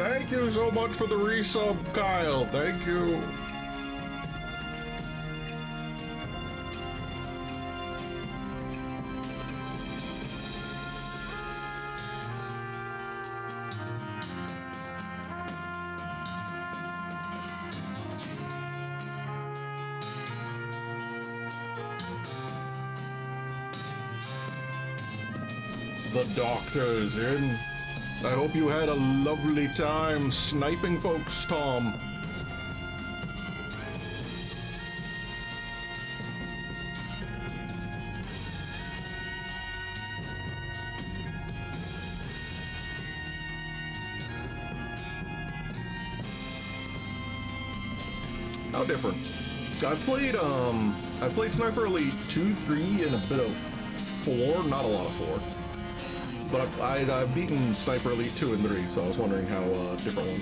Thank you so much for the resub, Kyle. Thank you. The Doktor's in. I hope you had a lovely time sniping folks, Tom. How different? I played Sniper Elite 2, 3, and a bit of 4, not a lot of 4. But I've beaten Sniper Elite 2 and 3, so I was wondering how different one.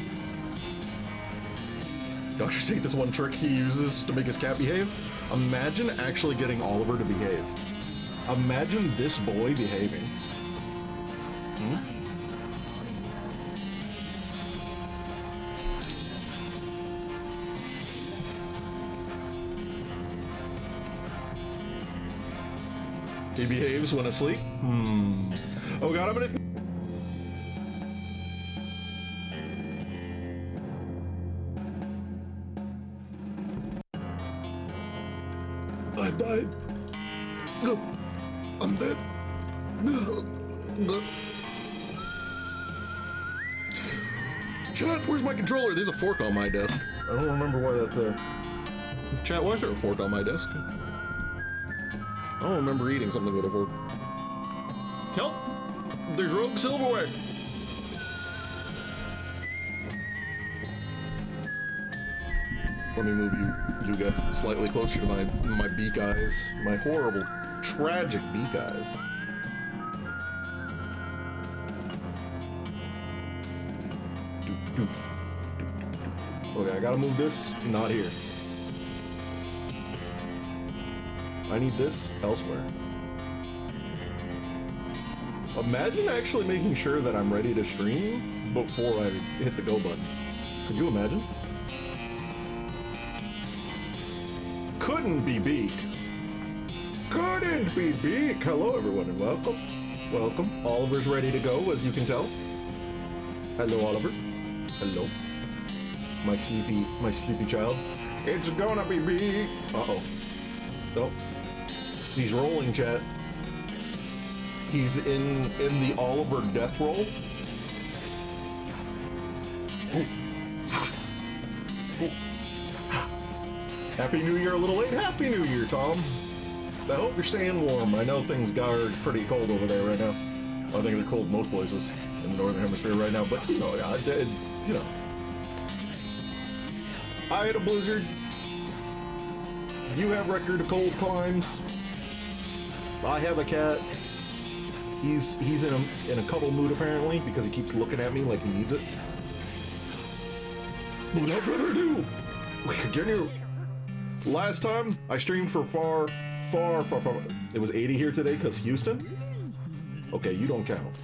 Dr. State, this one trick he uses to make his cat behave? Imagine actually getting Oliver to behave. Imagine this boy behaving. He behaves when asleep? Oh god, I'm gonna... I died. I'm dead. Chat, where's my controller? There's a fork on my desk. I don't remember why that's there. Chat, why is there a fork on my desk? I don't remember eating something with a fork. Help! There's rogue silverware! Let me move you guys slightly closer to my beak eyes. My horrible, tragic beak eyes. Okay, I gotta move this, not here. I need this elsewhere. Imagine actually making sure that I'm ready to stream before I hit the go button. Could you imagine? Couldn't be Beake. Couldn't be Beake. Hello everyone and welcome. Welcome. Oliver's ready to go, as you can tell. Hello, Oliver. Hello. My sleepy child. It's gonna be Beake. Uh-oh. Oh. He's rolling, chat. He's in the Oliver death roll. Happy New Year a little late. Happy New Year, Tom. I hope you're staying warm. I know things are pretty cold over there right now. Well, I think they're cold most places in the Northern Hemisphere right now, but you know, you know. I had a blizzard. You have record of cold climbs. I have a cat. He's in a cuddle mood apparently because he keeps looking at me like he needs it. Without further ado, we continue. Last time I streamed for far. It was 80 here today because Houston. Okay, you don't count.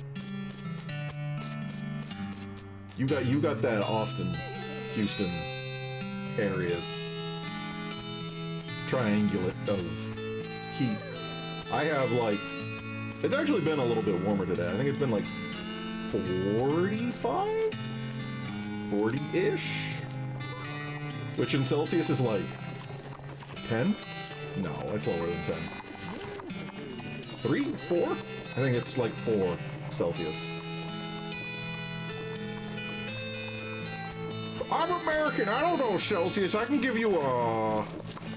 You got that Austin, Houston area triangulate of heat. I have like, it's actually been a little bit warmer today. I think it's been like 45? 40-ish? Which in Celsius is like 10? No, it's lower than 10. 3? 4? I think it's like 4 Celsius. I'm American, I don't know Celsius. I can give you a...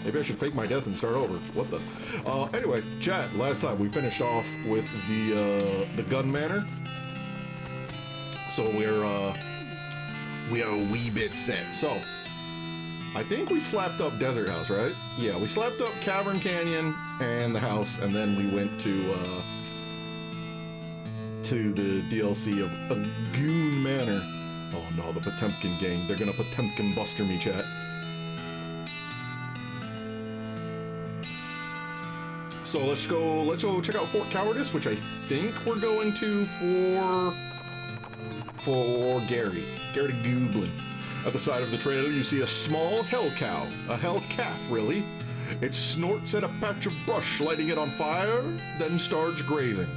Maybe I should fake my death and start over. What the? Anyway, chat, last time we finished off with the gun manor. So we are a wee bit set. So, I think we slapped up Desert House, right? Yeah, we slapped up Cavern Canyon and the house, and then we went to the DLC of Goon Manor. Oh no, the Potemkin gang. They're gonna Potemkin buster me, chat. So let's go check out Fort Cowardice, which I think we're going to for for Gary Goblin. At the side of the trail, you see a small hell cow, a hell calf, really. It snorts at a patch of brush, lighting it on fire, then starts grazing.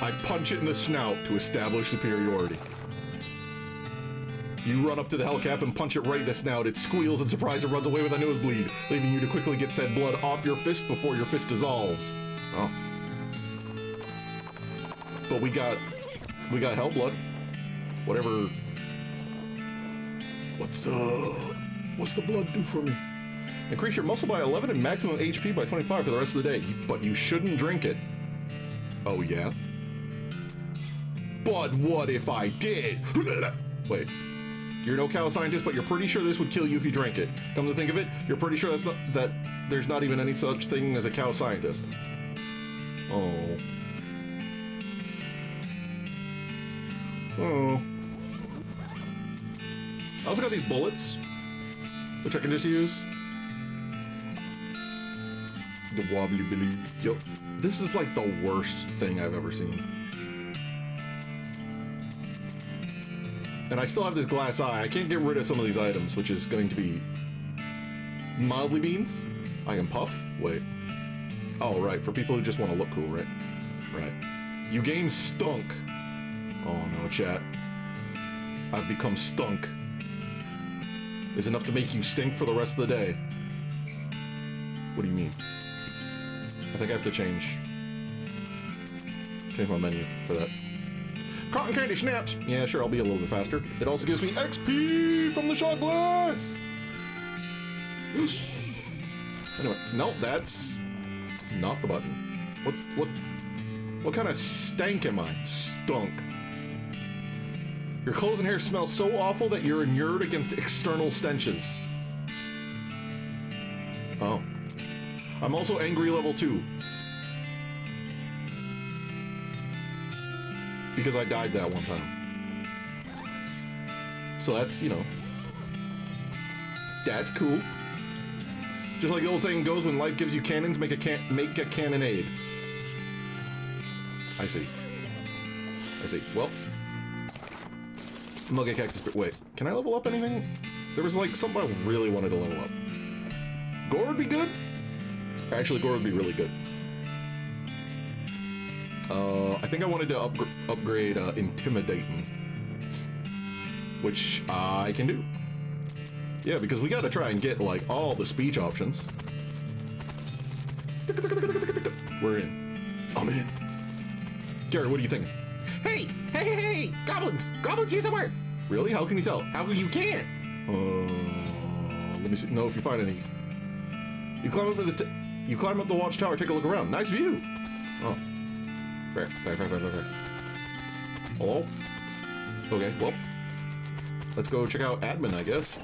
I punch it in the snout to establish superiority. You run up to the hell calf and punch it right in the snout. It squeals in surprise and runs away with a nosebleed, leaving you to quickly get said blood off your fist before your fist dissolves. Oh. But we got hell blood. Whatever. What's the blood do for me? Increase your muscle by 11 and maximum HP by 25 for the rest of the day, but you shouldn't drink it. Oh yeah? But what if I did? Wait. You're no cow scientist, but you're pretty sure this would kill you if you drank it. Come to think of it, you're pretty sure that there's not even any such thing as a cow scientist. Oh. Oh. I also got these bullets, which I can just use. The Wibblywobbly. Yo, this is like the worst thing I've ever seen. And I still have this glass eye. I can't get rid of some of these items, which is going to be mildly beans. I can puff. Wait. Oh, right. For people who just want to look cool, right? Right. You gain stunk. Oh no, chat. I've become stunk. Is enough to make you stink for the rest of the day. What do you mean? I think I have to change my menu for that. Cotton candy snaps! Yeah, sure, I'll be a little bit faster. It also gives me XP from the shot glass! Anyway, no, that's not the button. What kind of stank am I? Stunk. Your clothes and hair smell so awful that you're inured against external stenches. Oh. I'm also angry level 2. Because I died that one time. So that's, you know. That's cool. Just like the old saying goes, when life gives you cannons, make a cannonade. I see. Well. Muggy cactus. Wait, can I level up anything? There was like something I really wanted to level up. Gore would be good. Actually, gore would be really good. I think I wanted to upgrade intimidating, which I can do. Yeah, because we got to try and get like all the speech options. We're in. I'm in. Gary, what are you thinking? Hey! Goblins here somewhere! Really? How can you tell? How you can't? Let me see. No, if you find any. You climb up the watchtower, take a look around. Nice view. Oh. Fair. Hello? Okay, well. Let's go check out admin, I guess.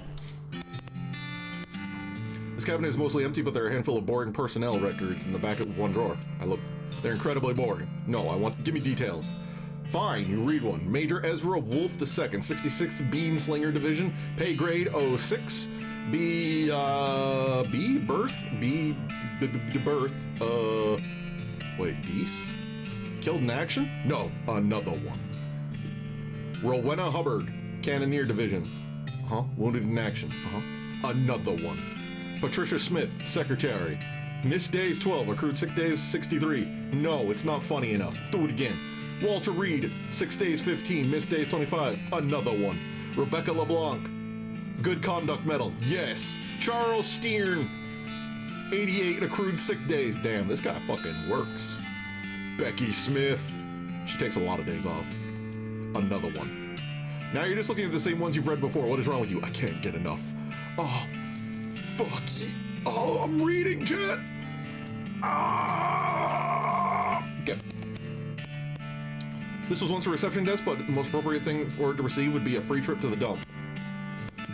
This cabinet is mostly empty, but there are a handful of boring personnel records in the back of one drawer. They're incredibly boring. No, give me details. Fine, you read one. Major Ezra Wolf II, 66th Beanslinger Division, pay grade 06, Beast? Killed in action? No, another one. Rowena Hubbard, Cannoneer Division. Wounded in action. Another one. Patricia Smith, Secretary. Missed days 12, accrued sick days 63. No, it's not funny enough. Do it again. Walter Reed, 6 days 15, missed days 25. Another one. Rebecca LeBlanc, good conduct medal. Yes. Charles Steern, 88 accrued sick days. Damn, this guy fucking works. Becky Smith, she takes a lot of days off. Another one. Now you're just looking at the same ones you've read before. What is wrong with you? I can't get enough. Oh, fuck you. Oh, I'm reading, chat. Okay. This was once a reception desk, but the most appropriate thing for it to receive would be a free trip to the dump.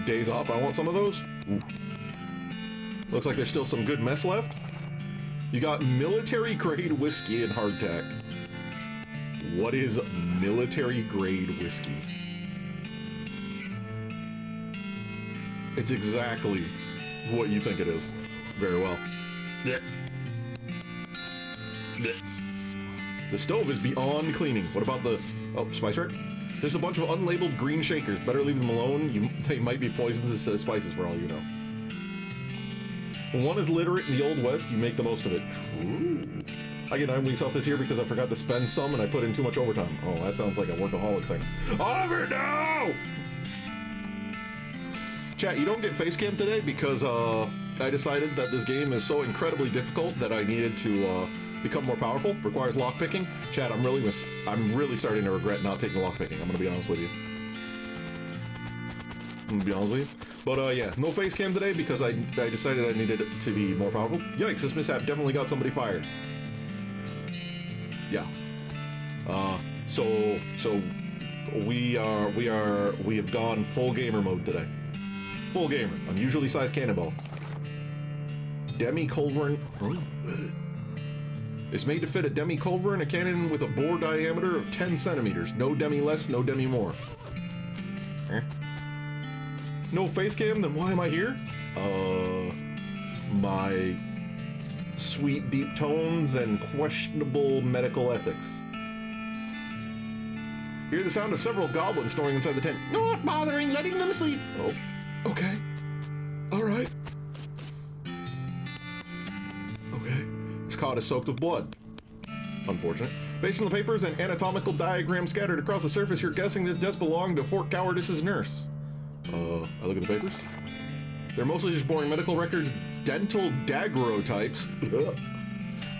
Days off, I want some of those. Ooh. Looks like there's still some good mess left. You got military grade whiskey and hardtack. What is military grade whiskey? It's exactly what you think it is. Very well. The stove is beyond cleaning. What about the... Oh, spice rack? There's a bunch of unlabeled green shakers. Better leave them alone. They might be poisons instead of spices for all you know. When one is literate in the Old West, you make the most of it. True. I get 9 weeks off this year because I forgot to spend some and I put in too much overtime. Oh, that sounds like a workaholic thing. Oliver, no! Chat, you don't get face cam today because I decided that this game is so incredibly difficult that I needed to become more powerful. Requires lockpicking. Chat, I'm really starting to regret not taking lockpicking. I'm gonna be honest with you. But yeah, no face cam today because I decided I needed it to be more powerful. Yikes, this mishap definitely got somebody fired. Yeah. So we have gone full gamer mode today. Full gamer. Unusually sized cannonball. Demi-culverin. It's made to fit a demi-culverin, a cannon with a bore diameter of 10 centimeters. No demi less, no demi more. No face cam, then why am I here? My sweet deep tones and questionable medical ethics. Hear the sound of several goblins snoring inside the tent. Not bothering letting them sleep. Oh, okay. All right. Okay. This cot is soaked with blood. Unfortunate. Based on the papers and anatomical diagrams scattered across the surface, you're guessing this death belonged to Fort Cowardice's nurse. I look at the papers. They're mostly just boring medical records, dental daguerreotypes,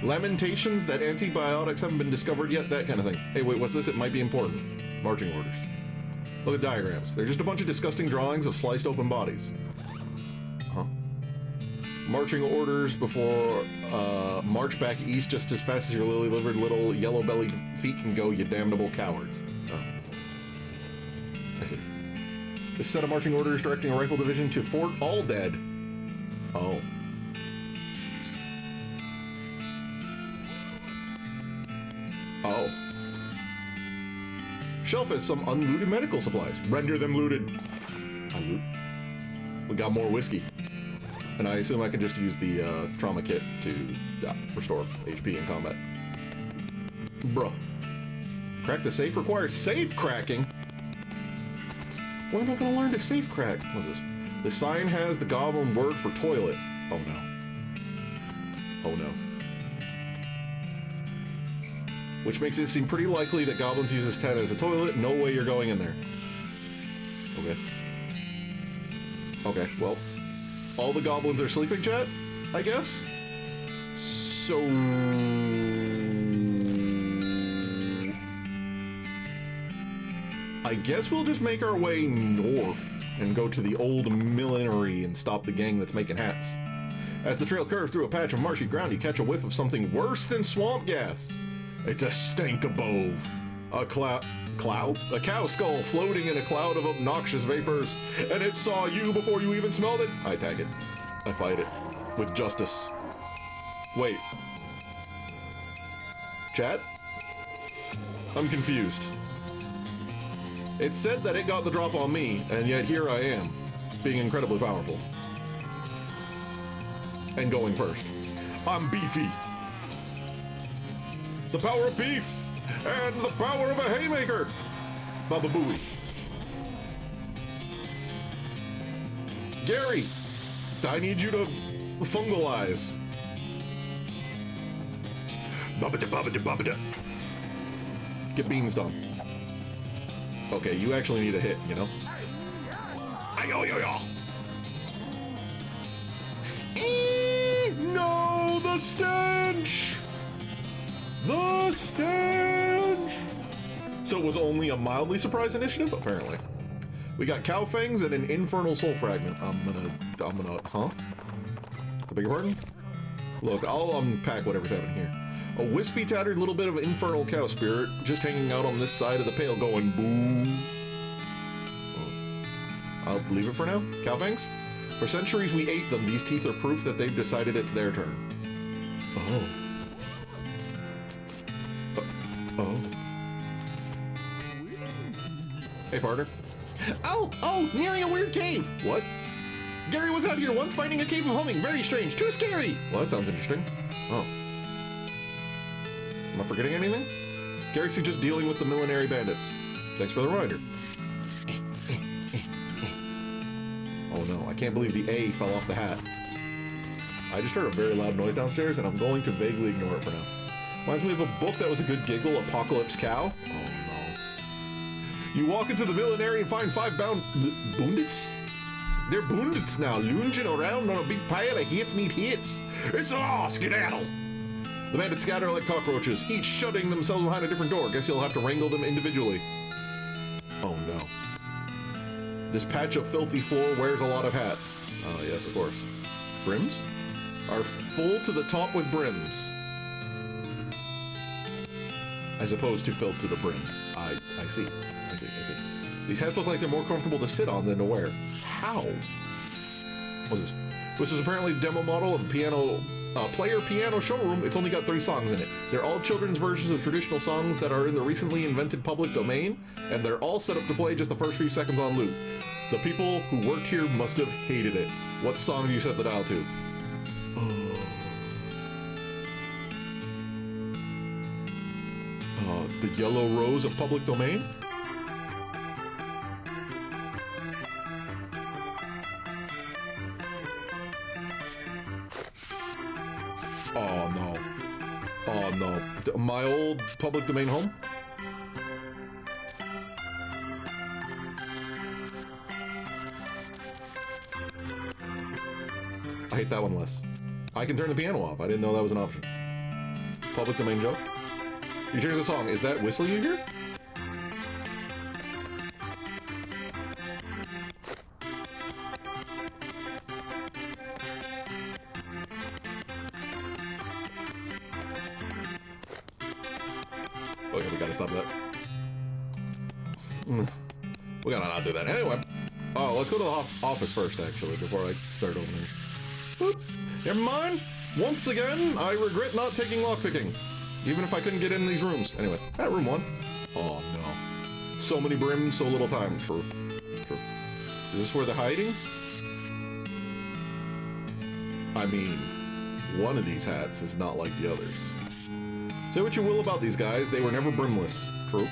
lamentations that antibiotics haven't been discovered yet, that kind of thing. Hey, wait, what's this? It might be important. Marching orders. Look at diagrams. They're just a bunch of disgusting drawings of sliced open bodies. Huh. Marching orders before, march back east just as fast as your lily-livered little yellow-bellied feet can go, you damnable cowards. Oh. I see. This set of marching orders directing a rifle division to Fort Alldead. Oh. Oh. Shelf has some unlooted medical supplies. Render them looted. I loot. We got more whiskey. And I assume I can just use the trauma kit to restore HP in combat. Bruh. Crack the safe requires safe cracking? When am I gonna learn to safe crack? What's this? The sign has the goblin word for toilet. Oh no. Oh no. Which makes it seem pretty likely that goblins use this tent as a toilet. No way you're going in there. Okay. Okay, well. All the goblins are sleeping, chat, I guess? So... I guess we'll just make our way north and go to the old millinery and stop the gang that's making hats. As the trail curves through a patch of marshy ground, you catch a whiff of something worse than swamp gas. It's a stank-above. A cow skull floating in a cloud of obnoxious vapors, and it saw you before you even smelled it. I attack it. I fight it. With justice. Wait. Chat? I'm confused. It said that it got the drop on me, and yet here I am, being incredibly powerful. And going first. I'm beefy. The power of beef, and the power of a haymaker. Baba Booey. Gary, I need you to fungalize. Babada, babada, babada. Get beans done. Okay, you actually need a hit, you know? No, the stench! The stench! So it was only a mildly surprised initiative? Apparently. We got cow fangs and an infernal soul fragment. I'm gonna, huh? I beg your pardon? Look, I'll unpack whatever's happening here. A wispy, tattered little bit of infernal cow spirit just hanging out on this side of the pail going boo. I'll leave it for now. Cow fangs? For centuries we ate them. These teeth are proof that they've decided it's their turn. Oh. Oh. Hey, partner. Oh, nearing a weird cave. What? Gary was out here once finding a cave of humming. Very strange. Too scary. Well, that sounds interesting. Oh. Am I forgetting anything? Gary suggests dealing with the millenary bandits. Thanks for the reminder. Oh no, I can't believe the A fell off the hat. I just heard a very loud noise downstairs, and I'm going to vaguely ignore it for now. Reminds me of a book that was a good giggle, Apocalypse Cow. Oh no. You walk into the millenary and find 5 bound bandits? They're bandits now, lunging around on a big pile of half-meat hits. It's all skedaddle! The bandits scatter like cockroaches, each shutting themselves behind a different door. Guess you'll have to wrangle them individually. Oh no. This patch of filthy floor wears a lot of hats. Oh yes, of course. Brims? Are full to the top with brims. As opposed to filled to the brim. I see. These hats look like they're more comfortable to sit on than to wear. How? What's this? This is apparently the demo model of a player piano showroom. It's only got 3 songs in it. They're all children's versions of traditional songs that are in the recently invented public domain, and they're all set up to play just the first few seconds on loop. The people who worked here must have hated it. What song do you set the dial to? The Yellow Rose of public domain? Oh no. Oh no. My old public domain home? I hate that one less. I can turn the piano off. I didn't know that was an option. Public domain joke? You change the song. Is that whistle you hear? Okay, we gotta stop that. We gotta not do that. Anyway. Oh, let's go to the office first, actually, before I start opening. Whoop. Never mind. Once again, I regret not taking lockpicking. Even if I couldn't get in these rooms. Anyway, at room 1. Oh no. So many brims, so little time. True. Is this where they're hiding? I mean, one of these hats is not like the others. Say what you will about these guys, they were never brimless. True.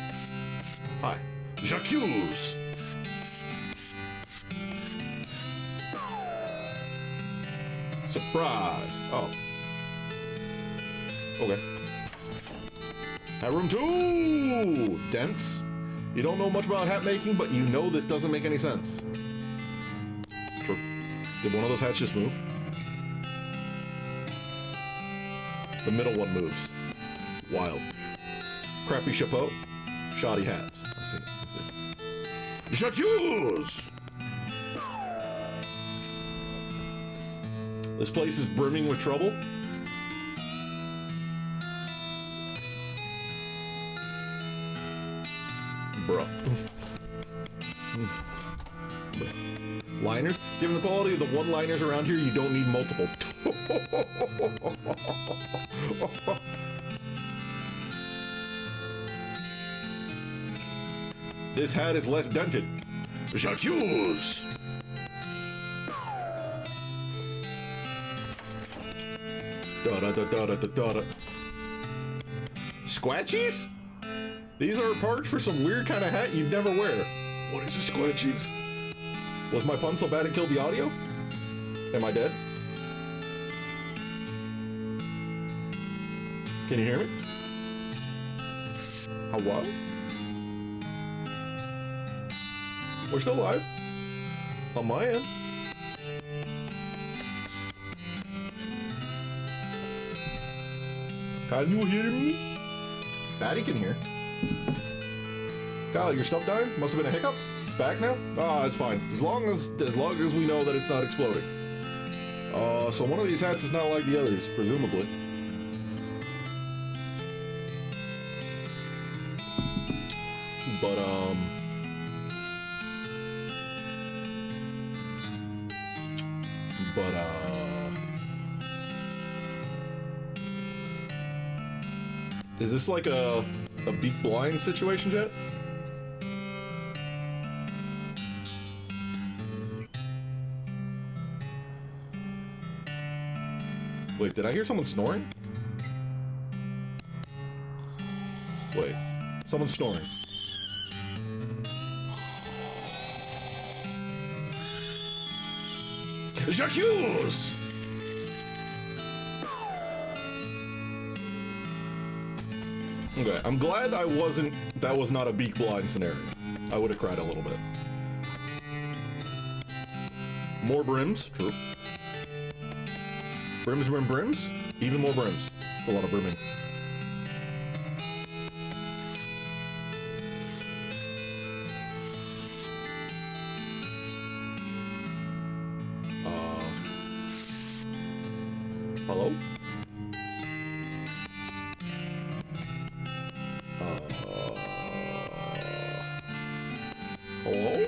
Hi. J'accuse! Surprise! Oh. Okay. Hat room 2! Dense. You don't know much about hat making, but you know this doesn't make any sense. True. Did one of those hats just move? The middle one moves. Wild. Crappy chapeau. Shoddy hats. I see. J'accuse! This place is brimming with trouble. Bruh. Liners? Given the quality of the one-liners around here, you don't need multiple. This hat is less dented. J'accuse! Da-da-da-da-da-da-da. Squatchies? These are parts for some weird kind of hat you'd never wear. What is a squatchies? Was my pun so bad it killed the audio? Am I dead? Can you hear me? Hello? We're still live. On my end. Can you hear me? Patty can hear. Kyle, your stuff dying? Must have been a hiccup. It's back now? Ah, it's fine. As long as we know that it's not exploding. So one of these hats is not like the others, presumably. But is this like a Beake blind situation yet? Wait, did I hear someone snoring? Wait. Someone's snoring. J'accuse! Okay, I'm glad that was not a Beake blind scenario. I would have cried a little bit. More brims, true. Brims, brims. Even more brims. It's a lot of brimming. Hello? Hello?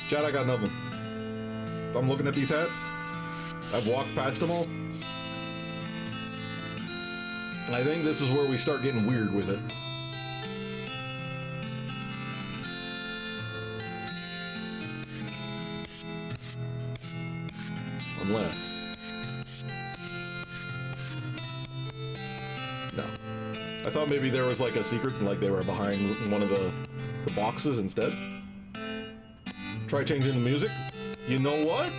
Chad, I got nothing. I'm looking at these hats. I've walked past them all. I think this is where we start getting weird with it. Unless... No. I thought maybe there was like a secret and like they were behind one of the boxes instead. Try changing the music. You know what?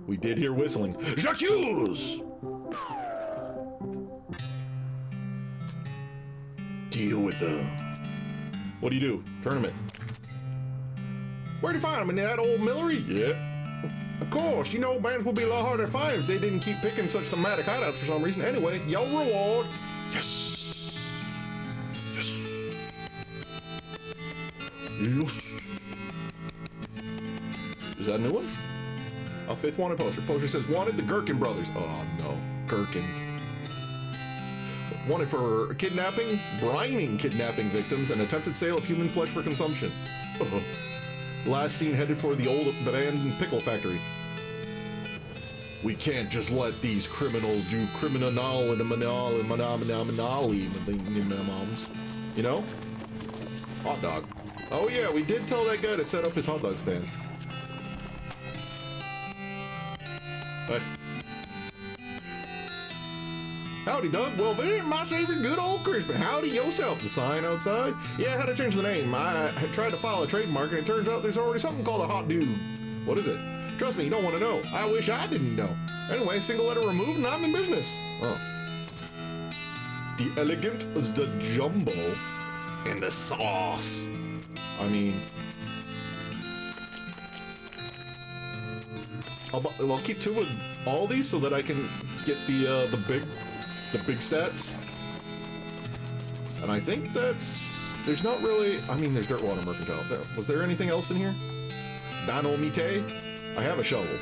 We did hear whistling. J'accuse! Deal with them. What do you do? Tournament. Where'd you find them? In that old Millery? Yeah. Of course, you know, bands would be a lot harder to find if they didn't keep picking such thematic hideouts for some reason. Anyway, your reward. Yes. Yes. Yes. Is that a new one? A fifth wanted poster. Poster says, wanted the Gherkin brothers. Oh no, Gherkins. Wanted for kidnapping, brining kidnapping victims, and attempted sale of human flesh for consumption. Last seen headed for the old abandoned pickle factory. We can't just let these criminals do criminal and monopoly, you know? Hot dog. Oh yeah, we did tell that guy to set up his hot dog stand. Hey. Howdy, Doug. Well, it ain't my favorite good old Christmas. Howdy yourself. The sign outside? Yeah, I had to change the name. I had tried to file a trademark, and it turns out there's already something called a hot dude. What is it? Trust me, you don't want to know. I wish I didn't know. Anyway, single letter removed, and I'm in business. Oh. The elegant is the jumbo and the sauce. I mean... I'll keep two of all these so that I can get the big stats. And I think that's... There's not really... I mean, there's Dirtwater Mercantile. Was there anything else in here? Danomite? I have a shovel.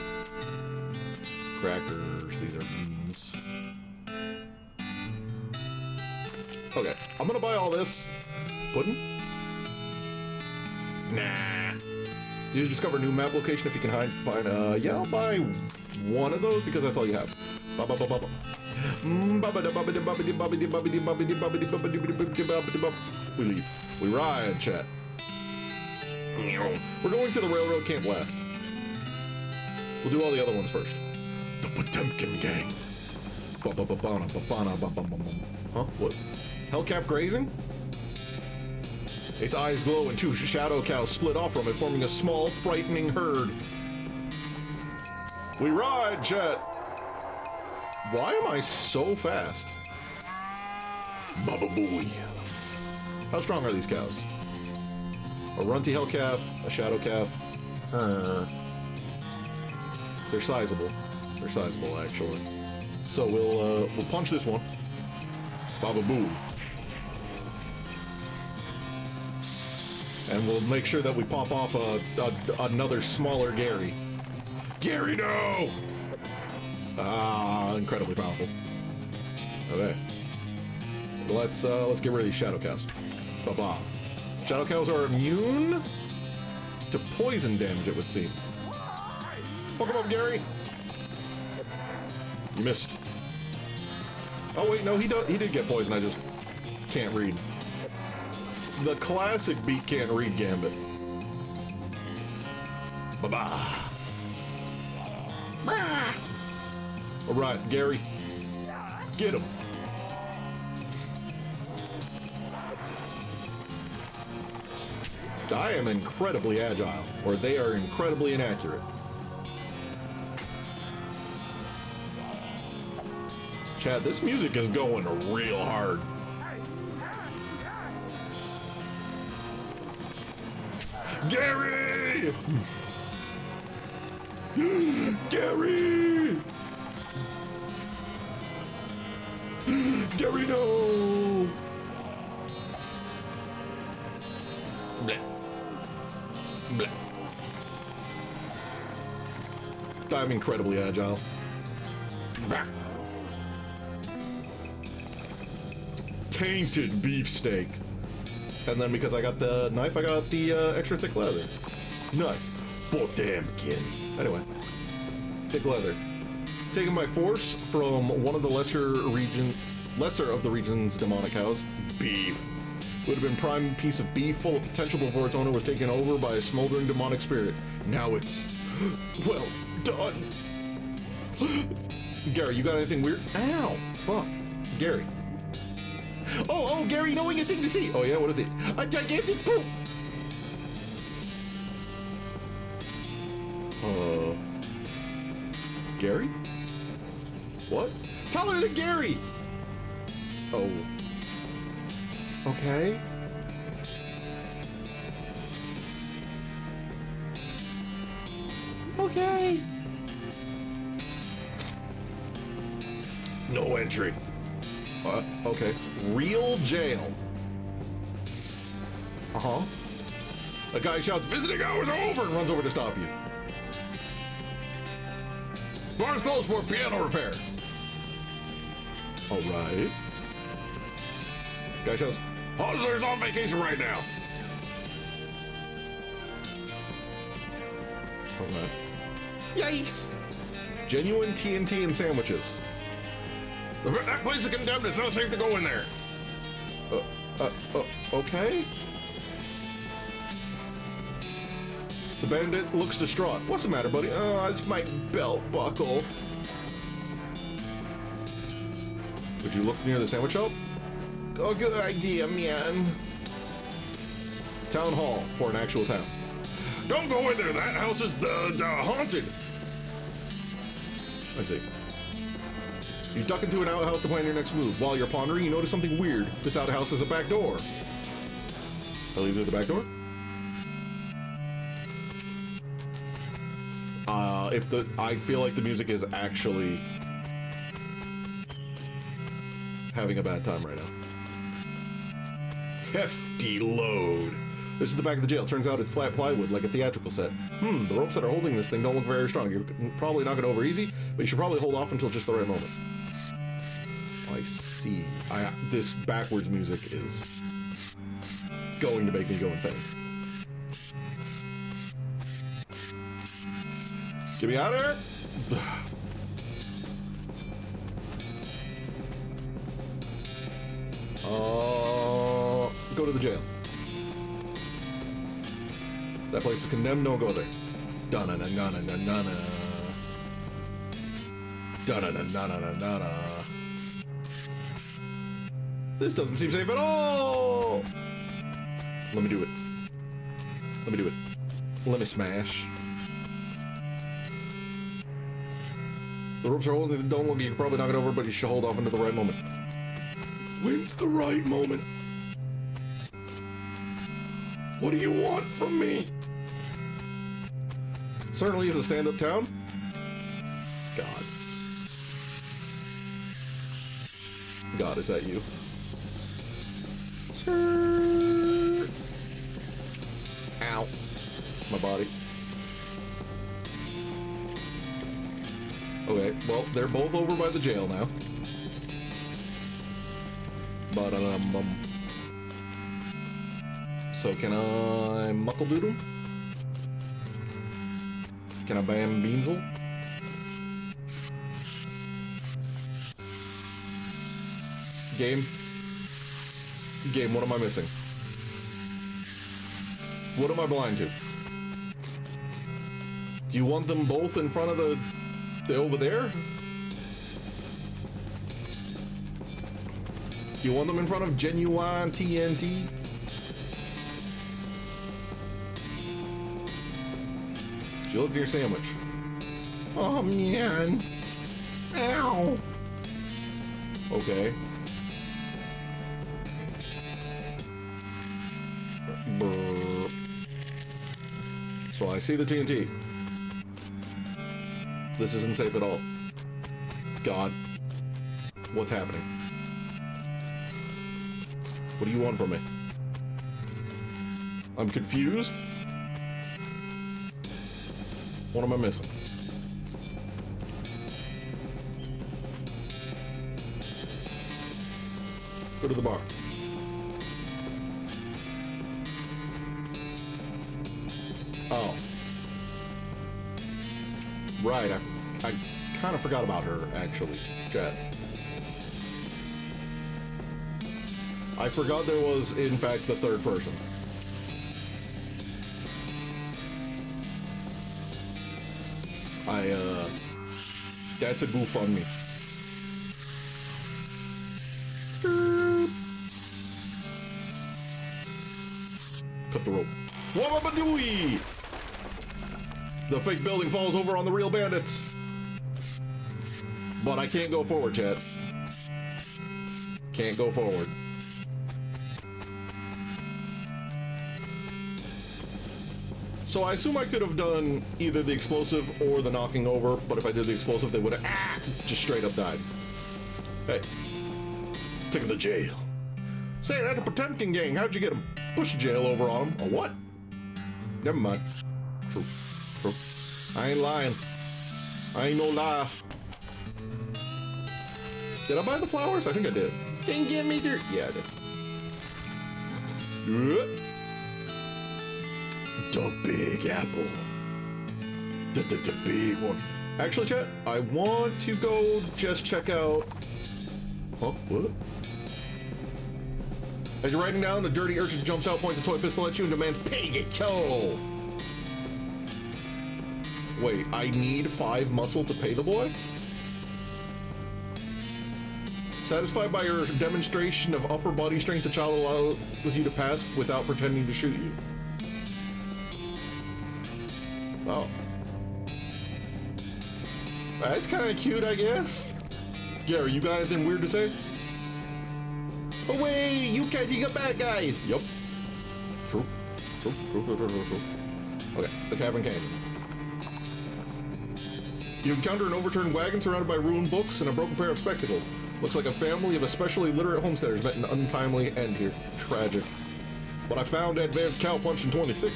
Crackers. These are beans. Okay. I'm gonna buy all this. Pudding? Nah. You just discover a new map location if you can find, yeah, I'll buy one of those because that's all you have. We leave. We ride, chat. We're going to the railroad camp west. We'll do all the other ones first. The Potemkin gang. Huh? What? Hellcalf grazing? Its eyes glow and two shadow cows split off from it, forming a small, frightening herd. We ride, chat. Why am I so fast? Baba Booey. How strong are these cows? A runty hell calf, a shadow calf. They're sizable. They're sizable, actually. So we'll punch this one. Baba Booey. And we'll make sure that we pop off another smaller Gary. Gary, no! Ah, incredibly powerful. Okay. Let's get rid of these shadow cows. Ba-ba. Shadow cows are immune to poison damage, it would seem. Fuck him up, Gary! You missed. Oh wait, no, he did get poisoned, I just can't read. The classic Beake can't read gambit. Bye-bye. Alright, Gary. Get him. I am incredibly agile, or they are incredibly inaccurate. Chad, this music is going real hard. Gary! Gary! Gary, no! Blech. Blech. I'm incredibly agile. Blech. Tainted beefsteak. And then because I got the knife, I got the extra thick leather. Nice. Potemkin. Anyway. Thick leather. Taken by force from one of the lesser of the region's demonic cows. Beef. Would have been prime piece of beef full of potential before its owner was taken over by a smoldering demonic spirit. Now it's well done. Gary, you got anything weird? Ow! Fuck. Gary. Oh, Gary, knowing a thing to see. Oh yeah, what is it? A gigantic poop. Gary? What? Taller than Gary. Oh. Okay. Okay. No entry. Okay. Real jail. Uh-huh. A guy shouts, "Visiting hours are over," and runs over to stop you. Bar's closed for piano repair. All right. Guy shouts, "Hosler's on vacation right now." Oh man. Yikes! Genuine TNT and sandwiches. That place is condemned. It's not safe to go in there. Okay. The bandit looks distraught. What's the matter, buddy? Oh, it's my belt buckle. Would you look near the sandwich shop? Oh, good idea, man. Town hall for an actual town. Don't go in there. That house is haunted. I see. You duck into an outhouse to plan your next move. While you're pondering, you notice something weird. This outhouse has a back door. I'll leave you at the back door. I feel like the music is actually having a bad time right now. Hefty load. This is the back of the jail. Turns out it's flat plywood, like a theatrical set. The ropes that are holding this thing don't look very strong. You're probably not gonna over easy, but you should probably hold off until just the right moment. I see. This backwards music is going to make me go insane. Get me out of here! Go to the jail. That place is condemned, don't go there. Da-na-na-na-na-na-na. Da-na-na-na-na-na-na. This doesn't seem safe at all! Let me do it. Let me do it. Let me smash. The ropes are holding, don't look, you can probably knock it over, but you should hold off until the right moment. When's the right moment? What do you want from me? Certainly is a stand-up town. God. God, is that you? Sir. Ow. My body. Okay, well, they're both over by the jail now. So can I muckle doodle? Can I bam Beansel? Game? Game, what am I missing? What am I blind to? Do you want them both in front of the over there? Do you want them in front of genuine TNT? You look at your sandwich. Oh man. Ow. Okay. Brr. So I see the TNT. This isn't safe at all. God. What's happening? What do you want from me? I'm confused. What am I missing? Go to the bar. Oh. Right, I kind of forgot about her, actually, chat. I forgot there was, in fact, the third person. That's a goof on me. Cut the rope. Wabba-ba-dooey! The fake building falls over on the real bandits. But I can't go forward, chat. Can't go forward. So I assume I could have done either the explosive or the knocking over, but if I did the explosive, they would have just straight up died. Hey, take him to jail. Say that, the Potemkin gang, how'd you get him? Push the jail over on him. A what? Never mind. True. True. I ain't lying. I ain't no lie. Did I buy the flowers? I think I did. Didn't give me your... Yeah, I did. The Big Apple. The big one. Actually, chat, I want to go just check out... Huh? What? As you're riding down, the dirty urchin jumps out, points a toy pistol at you, and demands, "Pay it, yo!" Wait, I need 5 muscle to pay the boy? Satisfied by your demonstration of upper body strength, the child allows you to pass without pretending to shoot you. Oh. That's kind of cute, I guess. Gary, you got anything weird to say? Away! You catching a bad guys! Yup. True. True. Okay, the Cavern Canyon. You encounter an overturned wagon surrounded by ruined books and a broken pair of spectacles. Looks like a family of especially literate homesteaders met an untimely end here. Tragic. But I found advanced cow punch in 26.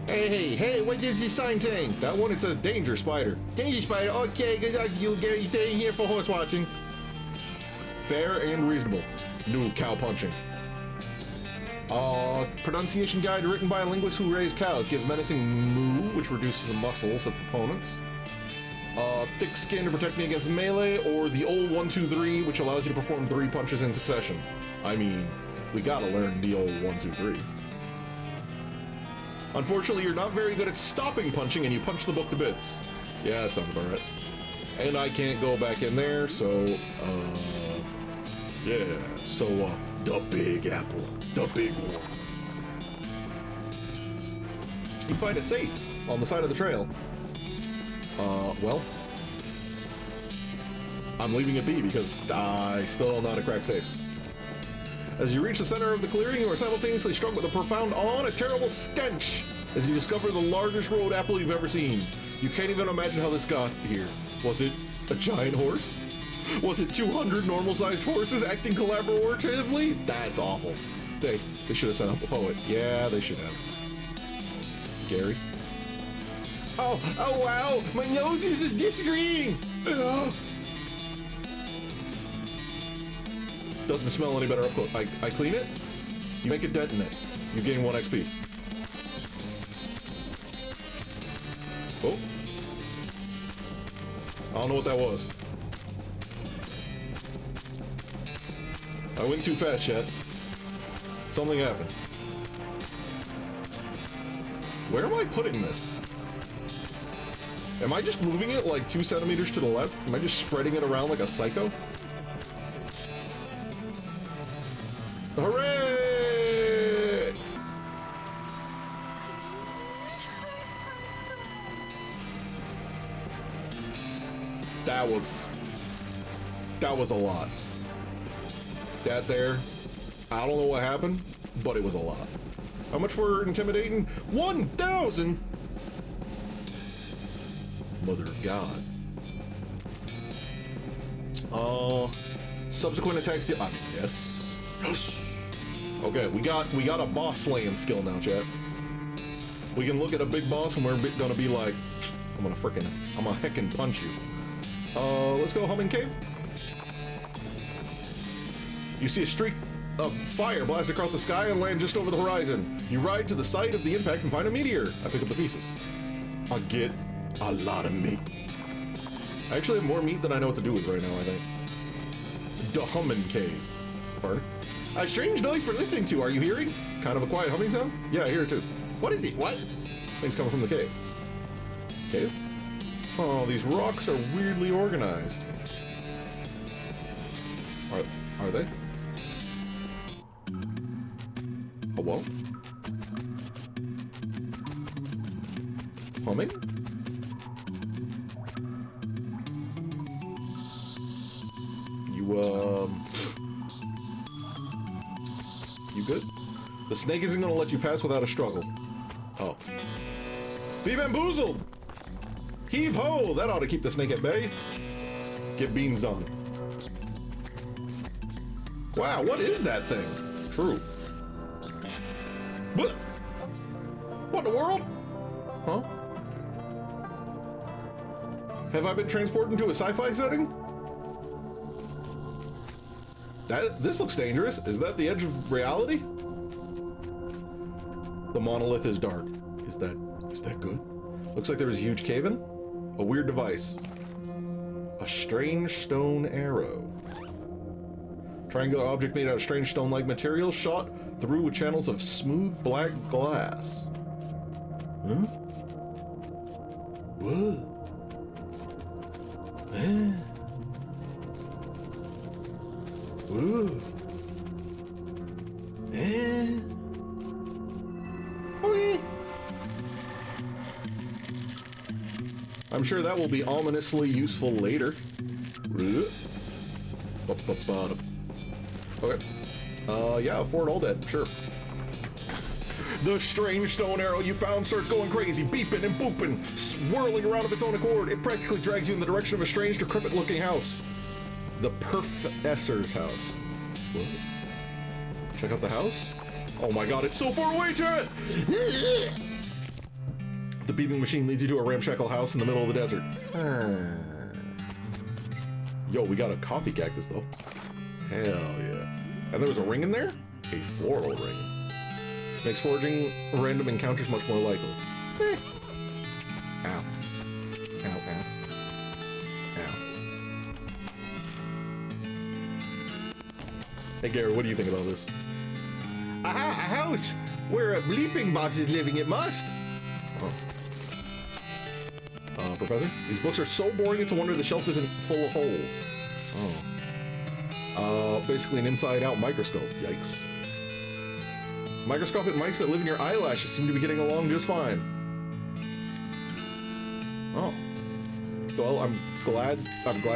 Hey, what is this sign saying? That one, it says danger spider. Danger spider, okay, good luck to you, Gary, staying here for horse watching. Fair and reasonable. New cow punching. Pronunciation guide written by a linguist who raised cows. Gives menacing moo, which reduces the muscles of opponents. Thick skin to protect me against melee, or the old 1, 2, 3, which allows you to perform 3 punches in succession. I mean, we gotta learn the old 1, 2, 3. Unfortunately, you're not very good at stopping punching, and you punch the book to bits. Yeah, that sounds about right. And I can't go back in there, so, yeah. So, the Big Apple. The big one. You find a safe on the side of the trail. Well, I'm leaving it be because I still don't know how to crack safes. As you reach the center of the clearing, you are simultaneously struck with a profound awe and a terrible stench as you discover the largest road apple you've ever seen. You can't even imagine how this got here. Was it a giant horse? Was it 200 normal-sized horses acting collaboratively? That's awful. They should have sent up a poet. Yeah, they should have. Gary? Oh wow! My nose is disagreeing! Ugh. Doesn't smell any better up close. I clean it? You make a dent in it. You gain 1 XP. Oh. I don't know what that was. I went too fast, Chet. Something happened. Where am I putting this? Am I just moving it like 2 centimeters to the left? Am I just spreading it around like a psycho? Hooray! That was a lot. That there, I don't know what happened, but it was a lot. How much for intimidating? 1,000! Mother of God. Subsequent attacks deal. Yes. Yes. Okay, we got a boss slaying skill now, chat. We can look at a big boss and we're gonna be like, I'm gonna heckin' punch you. Let's go Humming Cave. You see a streak of fire blast across the sky and land just over the horizon. You ride to the site of the impact and find a meteor. I pick up the pieces. I get a lot of meat. I actually have more meat than I know what to do with right now, I think. The Humming Cave. Pardon? A strange noise for listening to. Are you hearing? Kind of a quiet humming sound? Yeah, I hear it too. What is it? What? Things coming from the cave. Cave? Oh, these rocks are weirdly organized. Are they? Hello? Humming? You good? The snake isn't gonna let you pass without a struggle. Oh. Be bamboozled! Heave ho! That ought to keep the snake at bay. Get beans done. Wow, what is that thing? True. What in the world? Huh? Have I been transported into a sci-fi setting? This looks dangerous. Is that the edge of reality? The monolith is dark. Is that good? Looks like there was a huge cave-in. A weird device. A strange stone arrow. Triangular object made out of strange stone-like material shot through with channels of smooth black glass. Huh? Whoa. Whoa. Okay. I'm sure that will be ominously useful later. Okay. Yeah, afford all that, sure. The strange stone arrow you found starts going crazy, beeping and booping, swirling around of its own accord. It practically drags you in the direction of a strange, decrepit-looking house. The Professor's house. What? Check out the house? Oh my god, it's so far away, Jared! The beeping machine leads you to a ramshackle house in the middle of the desert. Yo, we got a coffee cactus, though. Hell yeah. And there was a ring in there? A floral ring. Makes foraging random encounters much more likely. Ow. Ow, ow. Ow. Hey, Gary, what do you think about this? Aha, a house! Where a bleeping box is living, it must! Oh. Professor? These books are so boring it's a wonder the shelf isn't full of holes. Oh. Basically an inside-out microscope. Yikes. Microscopic mice that live in your eyelashes seem to be getting along just fine. Oh. Well, I'm glad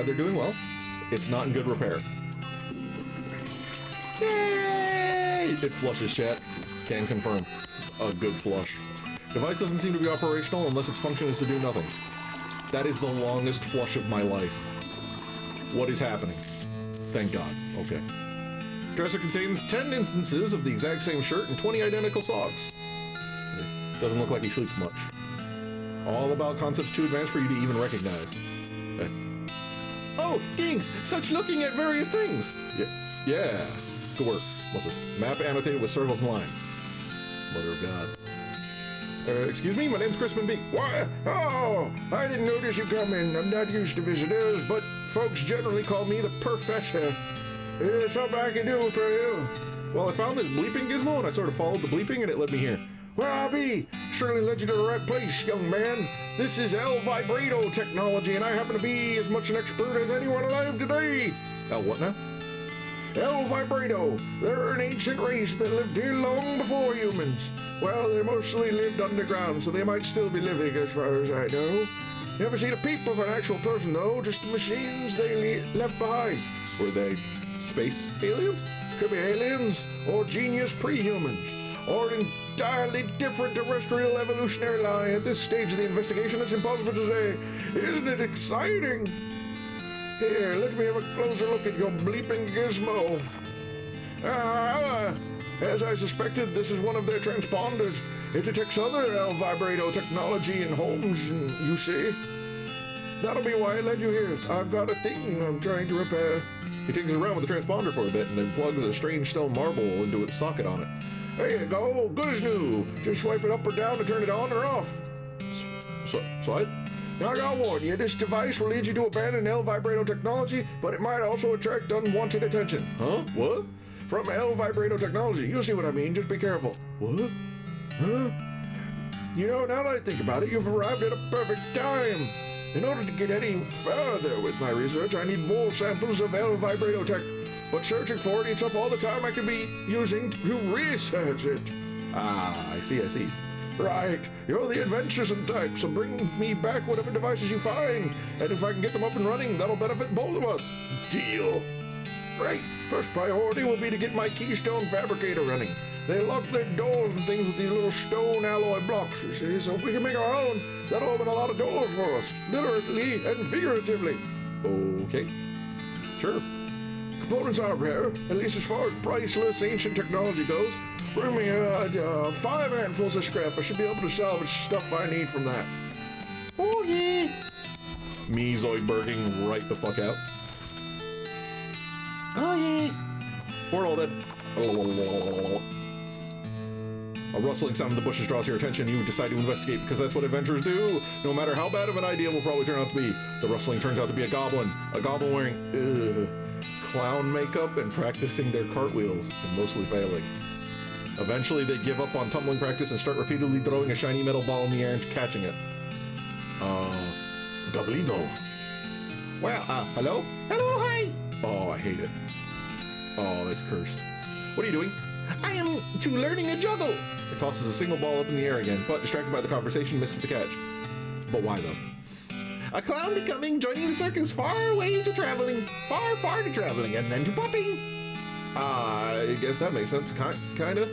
they're doing well. It's not in good repair. Yay! It flushes, chat. Can confirm. A good flush. Device doesn't seem to be operational unless its function is to do nothing. That is the longest flush of my life. What is happening? Thank God. Okay. Dresser contains 10 instances of the exact same shirt and 20 identical socks. Doesn't look like he sleeps much. All about concepts too advanced for you to even recognize. Oh, Ginks! Such looking at various things! Yeah. Good work. What's this? Map annotated with circles and lines. Mother of God. Excuse me, my name's Crispin Beake. What? Oh, I didn't notice you come in. I'm not used to visitors, but folks generally call me the Professor. There's something I can do for you. Well, I found this bleeping gizmo, and I sort of followed the bleeping, and it led me here. Well, I'll be. Certainly led you to the right place, young man. This is L Vibrato technology, and I happen to be as much an expert as anyone alive today. L what now? El Vibrato. They're an ancient race that lived here long before humans. Well, they mostly lived underground, so they might still be living as far as I know. Never seen a peep of an actual person, though, just the machines they left behind. Were they space aliens? Could be aliens, or genius pre-humans, or an entirely different terrestrial evolutionary line. At this stage of the investigation, it's impossible to say. Isn't it exciting? Here, let me have a closer look at your bleeping gizmo. As I suspected, this is one of their transponders. It detects other L Vibrato technology in homes, you see. That'll be why I led you here. I've got a thing I'm trying to repair. He takes it around with the transponder for a bit and then plugs a strange stone marble into its socket on it. There you go, good as new. Just swipe it up or down to turn it on or off. Swipe? Now, I gotta warn you, this device will lead you to abandon L Vibrato technology, but it might also attract unwanted attention. Huh? What? From L Vibrato technology. You'll see what I mean, just be careful. What? Huh? You know, now that I think about it, you've arrived at a perfect time. In order to get any further with my research, I need more samples of L Vibrato tech, but searching for it eats up all the time I can be using to research it. Ah, I see. Right, you're the adventuresome type, so bring me back whatever devices you find, and if I can get them up and running, that'll benefit both of us. Deal. Great. First priority will be to get my Keystone Fabricator running. They lock their doors and things with these little stone alloy blocks, you see, so if we can make our own, that'll open a lot of doors for us, literally and figuratively. Okay. Sure. Components are rare, at least as far as priceless ancient technology goes. Bring me 5 handfuls of scrap. I should be able to salvage stuff I need from that. Oh yeah. Me Zoidberging right the fuck out. Oh yeah. Portal dead. A rustling sound in the bushes draws your attention. You decide to investigate because that's what adventurers do. No matter how bad of an idea will probably turn out to be. The rustling turns out to be a goblin. A goblin wearing clown makeup and practicing their cartwheels and mostly failing. Eventually, they give up on tumbling practice and start repeatedly throwing a shiny metal ball in the air and catching it. Goblino. Well, hello? Hello, hi! Oh, I hate it. Oh, that's cursed. What are you doing? I am learning a juggle. It tosses a single ball up in the air again, but distracted by the conversation, misses the catch. But why, though? A clown becoming, joining the circus, far away to traveling, far to traveling, and then to popping. I guess that makes sense, kinda.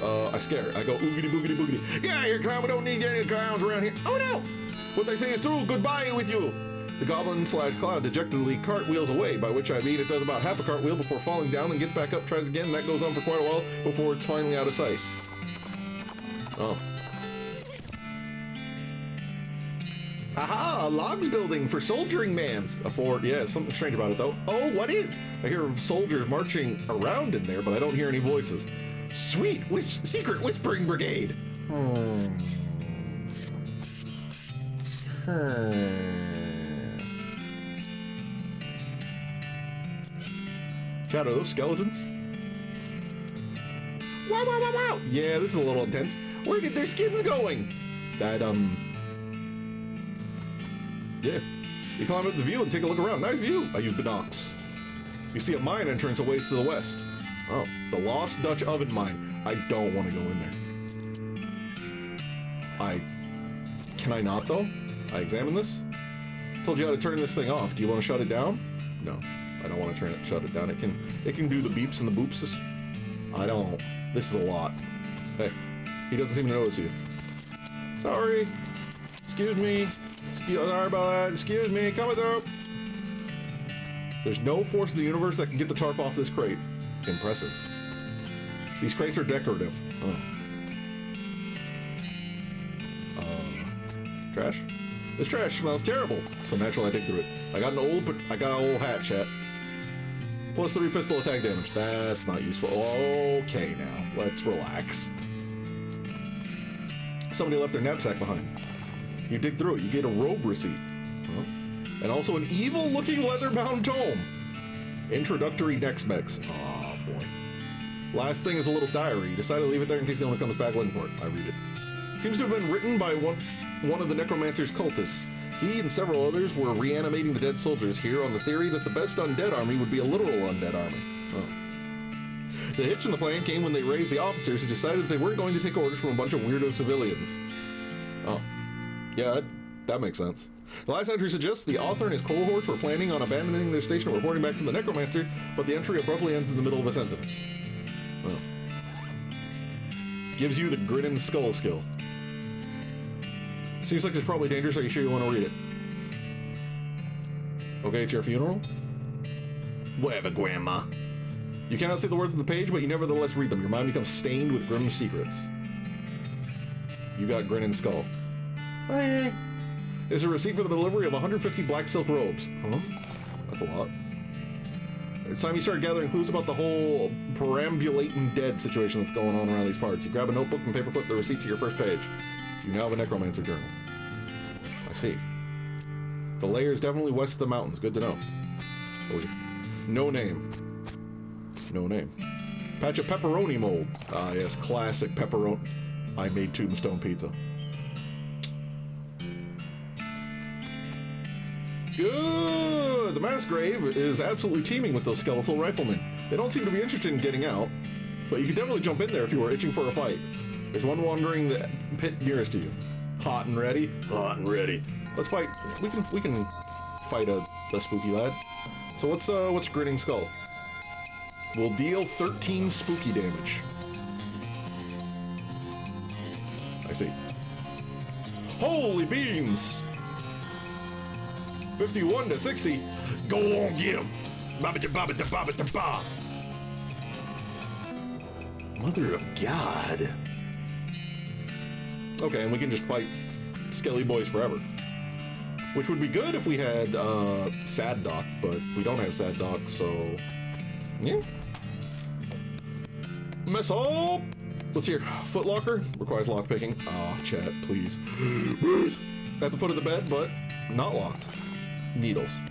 I scare. I go oogity boogity boogity. Yeah, here, clown, we don't need any clowns around here. Oh no! What they say is true, goodbye with you. The goblin/clown dejectedly cartwheels away, by which I mean it does about half a cartwheel before falling down and gets back up, tries again, and that goes on for quite a while before it's finally out of sight. Oh. Aha! A logs building for soldiering mans. A fort. Yeah, something strange about it though. Oh, what is? I hear soldiers marching around in there, but I don't hear any voices. Sweet! Secret whispering brigade! Chat, are those skeletons? Wow! Yeah, this is a little intense. Where did their skins going? That, yeah. You climb up the view and take a look around. Nice view. I use binocs. You see a mine entrance a ways to the west. Oh, the Lost Dutch Oven Mine. I don't want to go in there. Can I not, though? I examine this? Told you how to turn this thing off. Do you want to shut it down? No, I don't want to shut it down. It can do the beeps and the boops. I don't. This is a lot. Hey, he doesn't seem to notice you. Sorry. Excuse me. Sorry about that. Excuse me. Coming through. There's no force in the universe that can get the tarp off this crate. Impressive. These crates are decorative. Oh. Trash? This trash smells terrible. So naturally I dig through it. I got an old hat, chat. Plus 3 pistol attack damage. That's not useful. Okay, now. Let's relax. Somebody left their knapsack behind. You dig through it. You get a robe receipt. Huh? And also an evil-looking leather-bound tome. Introductory neck specs. Oh, boy. Last thing is a little diary. You decide to leave it there in case the owner comes back looking for it. I read it. It seems to have been written by one of the necromancer's cultists. He and several others were reanimating the dead soldiers here on the theory that the best undead army would be a literal undead army. Oh. The hitch in the plan came when they raised the officers who decided that they weren't going to take orders from a bunch of weirdo civilians. Oh. Yeah, that makes sense. The last entry suggests the author and his cohorts were planning on abandoning their station and reporting back to the necromancer, but the entry abruptly ends in the middle of a sentence. Oh. Gives you the grin and skull skill. Seems like it's probably dangerous. Are you sure you want to read it? Okay, it's your funeral? Whatever, Grandma. You cannot see the words on the page, but you nevertheless read them. Your mind becomes stained with grim secrets. You got grin and skull. Hey. Is a receipt for the delivery of 150 black silk robes. Huh? That's a lot. It's time you start gathering clues about the whole perambulating dead situation that's going on around these parts. You grab a notebook and paperclip the receipt to your first page. You now have a necromancer journal. I see. The layer is definitely west of the mountains. Good to know. Oh, yeah. No name. No name. Patch of pepperoni mold. Ah, yes, classic pepperoni. I made tombstone pizza. Good! The mass grave is absolutely teeming with those skeletal riflemen. They don't seem to be interested in getting out, but you could definitely jump in there if you were itching for a fight. There's one wandering the pit nearest to you. Hot and ready? Hot and ready. Let's fight. We can fight a spooky lad. So what's Grinning Skull? Will deal 13 spooky damage. I see. Holy beans! 51 to 60. Go on, get him. Ba-ba-da-ba-ba-da-ba-ba-da-ba. Mother of God. Okay, and we can just fight Skelly Boys forever. Which would be good if we had Sad Doc, but we don't have Sad Doc, so yeah. Mess up! Let's hear. Footlocker requires lockpicking. Ah, chat, please. At the foot of the bed, but not locked. Needles.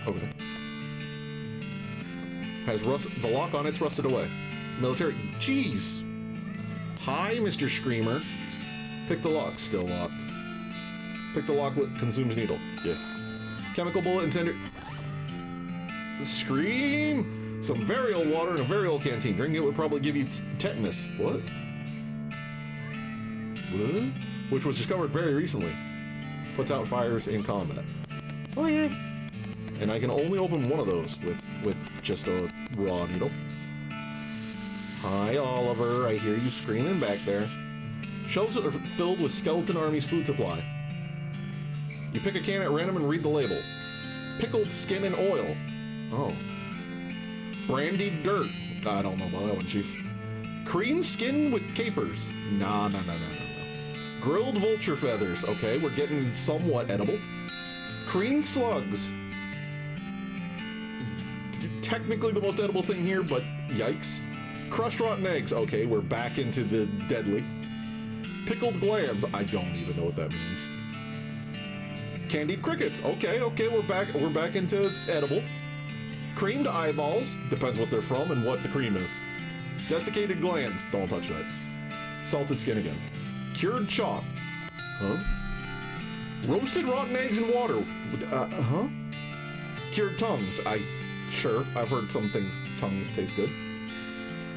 Okay. Has the lock on it's rusted away. Military. Jeez! Hi, Mr. Screamer. Pick the lock. Still locked. Pick the lock with consumes needle. Yeah. Chemical bullet incendiary. Scream! Some very old water in a very old canteen. Drinking it would probably give you tetanus. What? What? Which was discovered very recently. Puts out fires in combat. Oh yeah. And I can only open one of those with just a raw needle. Hi, Oliver. I hear you screaming back there. Shelves are filled with Skeleton Army's food supply. You pick a can at random and read the label. Pickled skin and oil. Oh. Brandied dirt. I don't know about that one, Chief. Cream skin with capers. Nah. Grilled vulture feathers. Okay, we're getting somewhat edible. Cream slugs. Technically the most edible thing here, but yikes. Crushed rotten eggs. Okay, we're back into the deadly. Pickled glands. I don't even know what that means. Candied crickets. Okay, we're back into edible. Creamed eyeballs. Depends what they're from and what the cream is. Desiccated glands. Don't touch that. Salted skin again. Cured chalk. Huh? Roasted rotten eggs in water. Huh? Cured tongues. Sure, I've heard some things. Tongues taste good.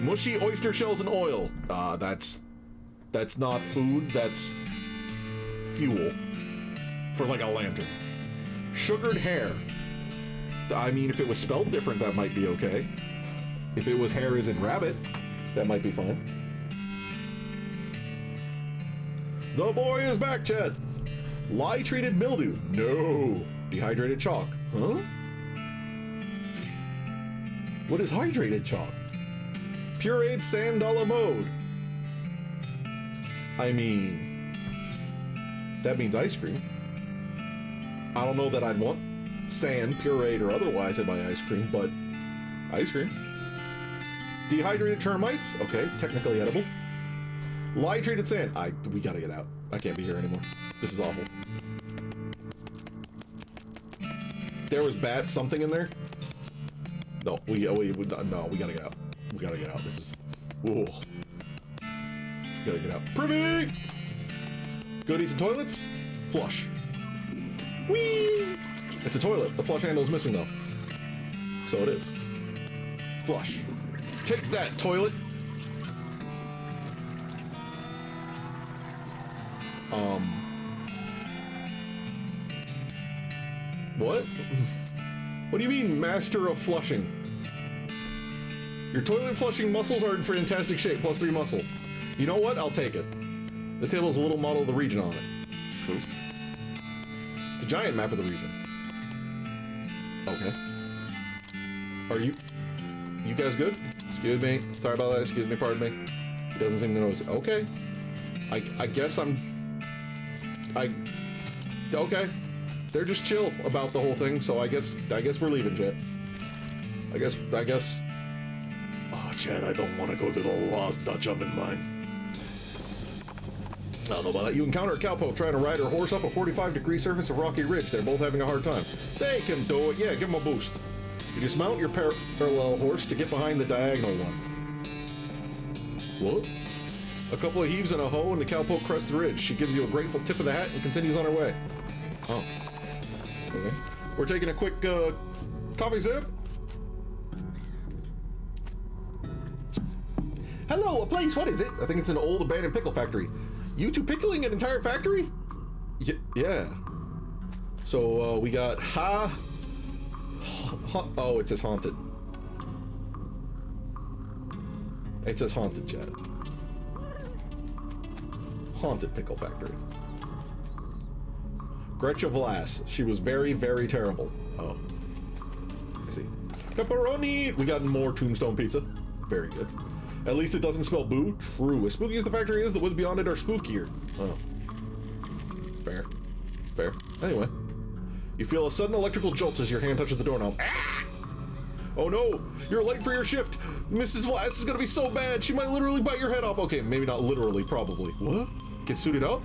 Mushy oyster shells and oil. That's not food. That's fuel for like a lantern. Sugared hair. I mean, if it was spelled different, that might be okay. If it was hair as in rabbit, that might be fine. The boy is back, Chad. Lye-treated mildew. No. Dehydrated chalk. Huh? What is hydrated chalk? Pureed sand a la mode. I mean, that means ice cream. I don't know that I'd want sand, pureed or otherwise, in my ice cream, but ice cream. Dehydrated termites, okay, technically edible. Lye treated sand, we gotta get out. I can't be here anymore. This is awful. There was something in there? No, we gotta get out. We gotta get out. This is, whoa. Gotta get out. Privy! Goodies and toilets? Flush. Whee! It's a toilet. The flush handle's missing though. So it is. Flush. Take that, toilet! What? What do you mean, master of flushing? Your toilet flushing muscles are in fantastic shape, plus 3 muscle. You know what? I'll take it. This table has a little model of the region on it. True. It's a giant map of the region. Okay. Are you guys good? Excuse me. Sorry about that. Excuse me. Pardon me. He doesn't seem to notice. Okay. I guess okay. They're just chill about the whole thing, so I guess we're leaving, Jet. I guess. Oh, Jet, I don't want to go to the lost Dutch oven mine. I don't know about that. You encounter a cowpoke trying to ride her horse up a 45-degree surface of rocky ridge. They're both having a hard time. They can do it. Yeah, give them a boost. You dismount your parallel horse to get behind the diagonal one. What? A couple of heaves and a hoe, and the cowpoke crests the ridge. She gives you a grateful tip of the hat and continues on her way. Oh. Okay. We're taking a quick coffee sip. Hello, a place. What is it? I think it's an old abandoned pickle factory. You two pickling an entire factory? Yeah. So we got oh, it says haunted. It says haunted, chat. Haunted pickle factory. Gretchen Vlas. She was very, very terrible. Oh. I see. Pepperoni! We got more tombstone pizza. Very good. At least it doesn't smell boo. True. As spooky as the factory is, the woods beyond it are spookier. Oh. Fair. Fair. Anyway. You feel a sudden electrical jolt as your hand touches the doorknob. Ah! Oh no! You're late for your shift! Mrs. Vlas is gonna be so bad, she might literally bite your head off. Okay, maybe not literally, probably. What? Get suited up?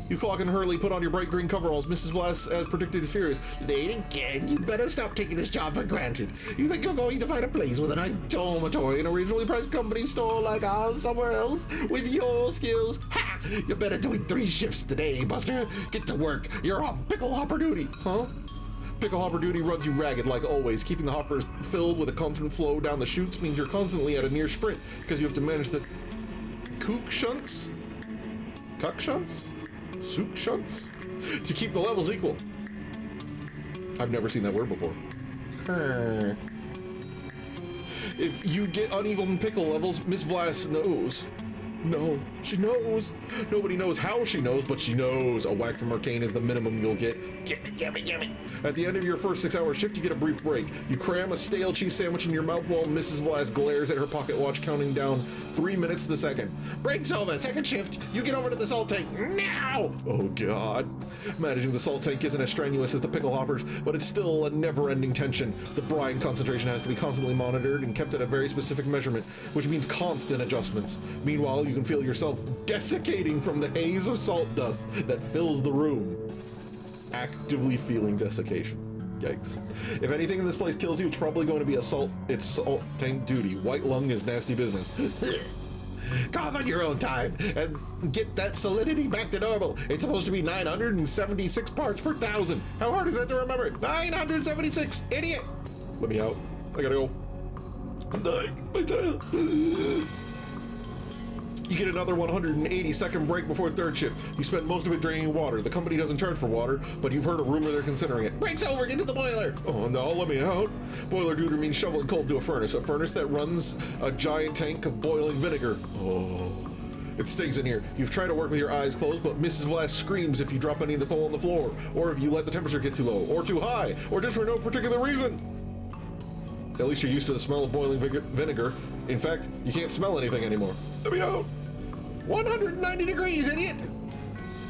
You clock and hurriedly put on your bright green coveralls. Mrs. Vlas, as predicted, is furious. Lady Kid, you better stop taking this job for granted. You think you're going to find a place with a nice dormitory in a reasonably priced company store like ours somewhere else? With your skills? Ha! You're better doing 3 shifts today, Buster. Get to work. You're on pickle hopper duty. Huh? Pickle hopper duty runs you ragged like always. Keeping the hoppers filled with a constant flow down the chutes means you're constantly at a near sprint because you have to manage the kook shunts? Cuck shunts? Sook shunts? To keep the levels equal. I've never seen that word before. If you get uneven pickle levels, Miss Vlas knows. No, she knows. Nobody knows how she knows, but she knows. A whack from her cane is the minimum you'll get. Gimme. At the end of your first 6-hour shift, you get a brief break. You cram a stale cheese sandwich in your mouth while Mrs. Vlas glares at her pocket watch, counting down 3 minutes to the second. Break's over. Second shift. You get over to the salt tank now. Oh God. Managing the salt tank isn't as strenuous as the pickle hoppers, but it's still a never-ending tension. The brine concentration has to be constantly monitored and kept at a very specific measurement, which means constant adjustments. Meanwhile, you can feel yourself desiccating from the haze of salt dust that fills the room. Actively feeling desiccation. Yikes. If anything in this place kills you, it's probably going to be salt tank duty. White lung is nasty business. Cough on your own time and get that salinity back to normal. It's supposed to be 976 parts per thousand. How hard is that to remember? 976, idiot. Let me out. I gotta go. I'm dying. My tail. You get another 180-second break before third shift. You spend most of it draining water. The company doesn't charge for water, but you've heard a rumor they're considering it. Break's over, get to the boiler! Oh no, let me out. Boiler duty means shoveling coal to a furnace that runs a giant tank of boiling vinegar. Oh, it stings in here. You've tried to work with your eyes closed, but Mrs. Vlas screams if you drop any of the coal on the floor, or if you let the temperature get too low, or too high, or just for no particular reason. At least you're used to the smell of boiling vinegar. In fact, you can't smell anything anymore. Let me out. 190 degrees, idiot!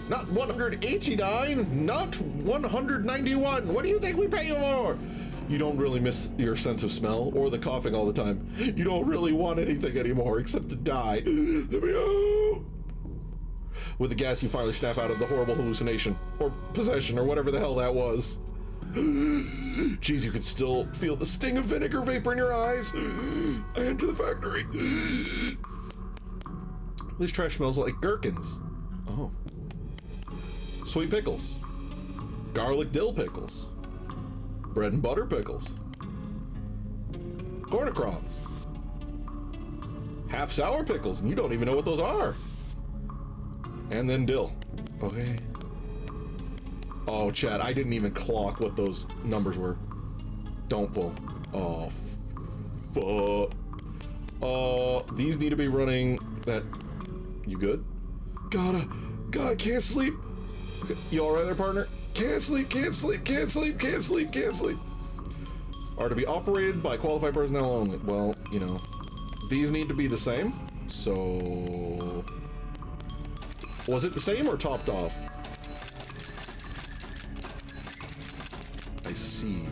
Not 189, not 191. What do you think we pay you for? You don't really miss your sense of smell or the coughing all the time. You don't really want anything anymore except to die. Let me out. With the gas, you finally snap out of the horrible hallucination or possession or whatever the hell that was. Jeez, you could still feel the sting of vinegar vapor in your eyes. I enter the factory. This trash smells like gherkins. Oh. Sweet pickles. Garlic dill pickles. Bread and butter pickles. Cornicrons. Half sour pickles, and you don't even know what those are. And then dill. Okay. Oh, Chad, I didn't even clock what those numbers were. Don't pull. Oh, fuck. These need to be running that. You good? God, can't sleep. Okay. You alright there, partner? Can't sleep. Are to be operated by qualified personnel only. Well, you know, these need to be the same. So, was it the same or topped off? I see.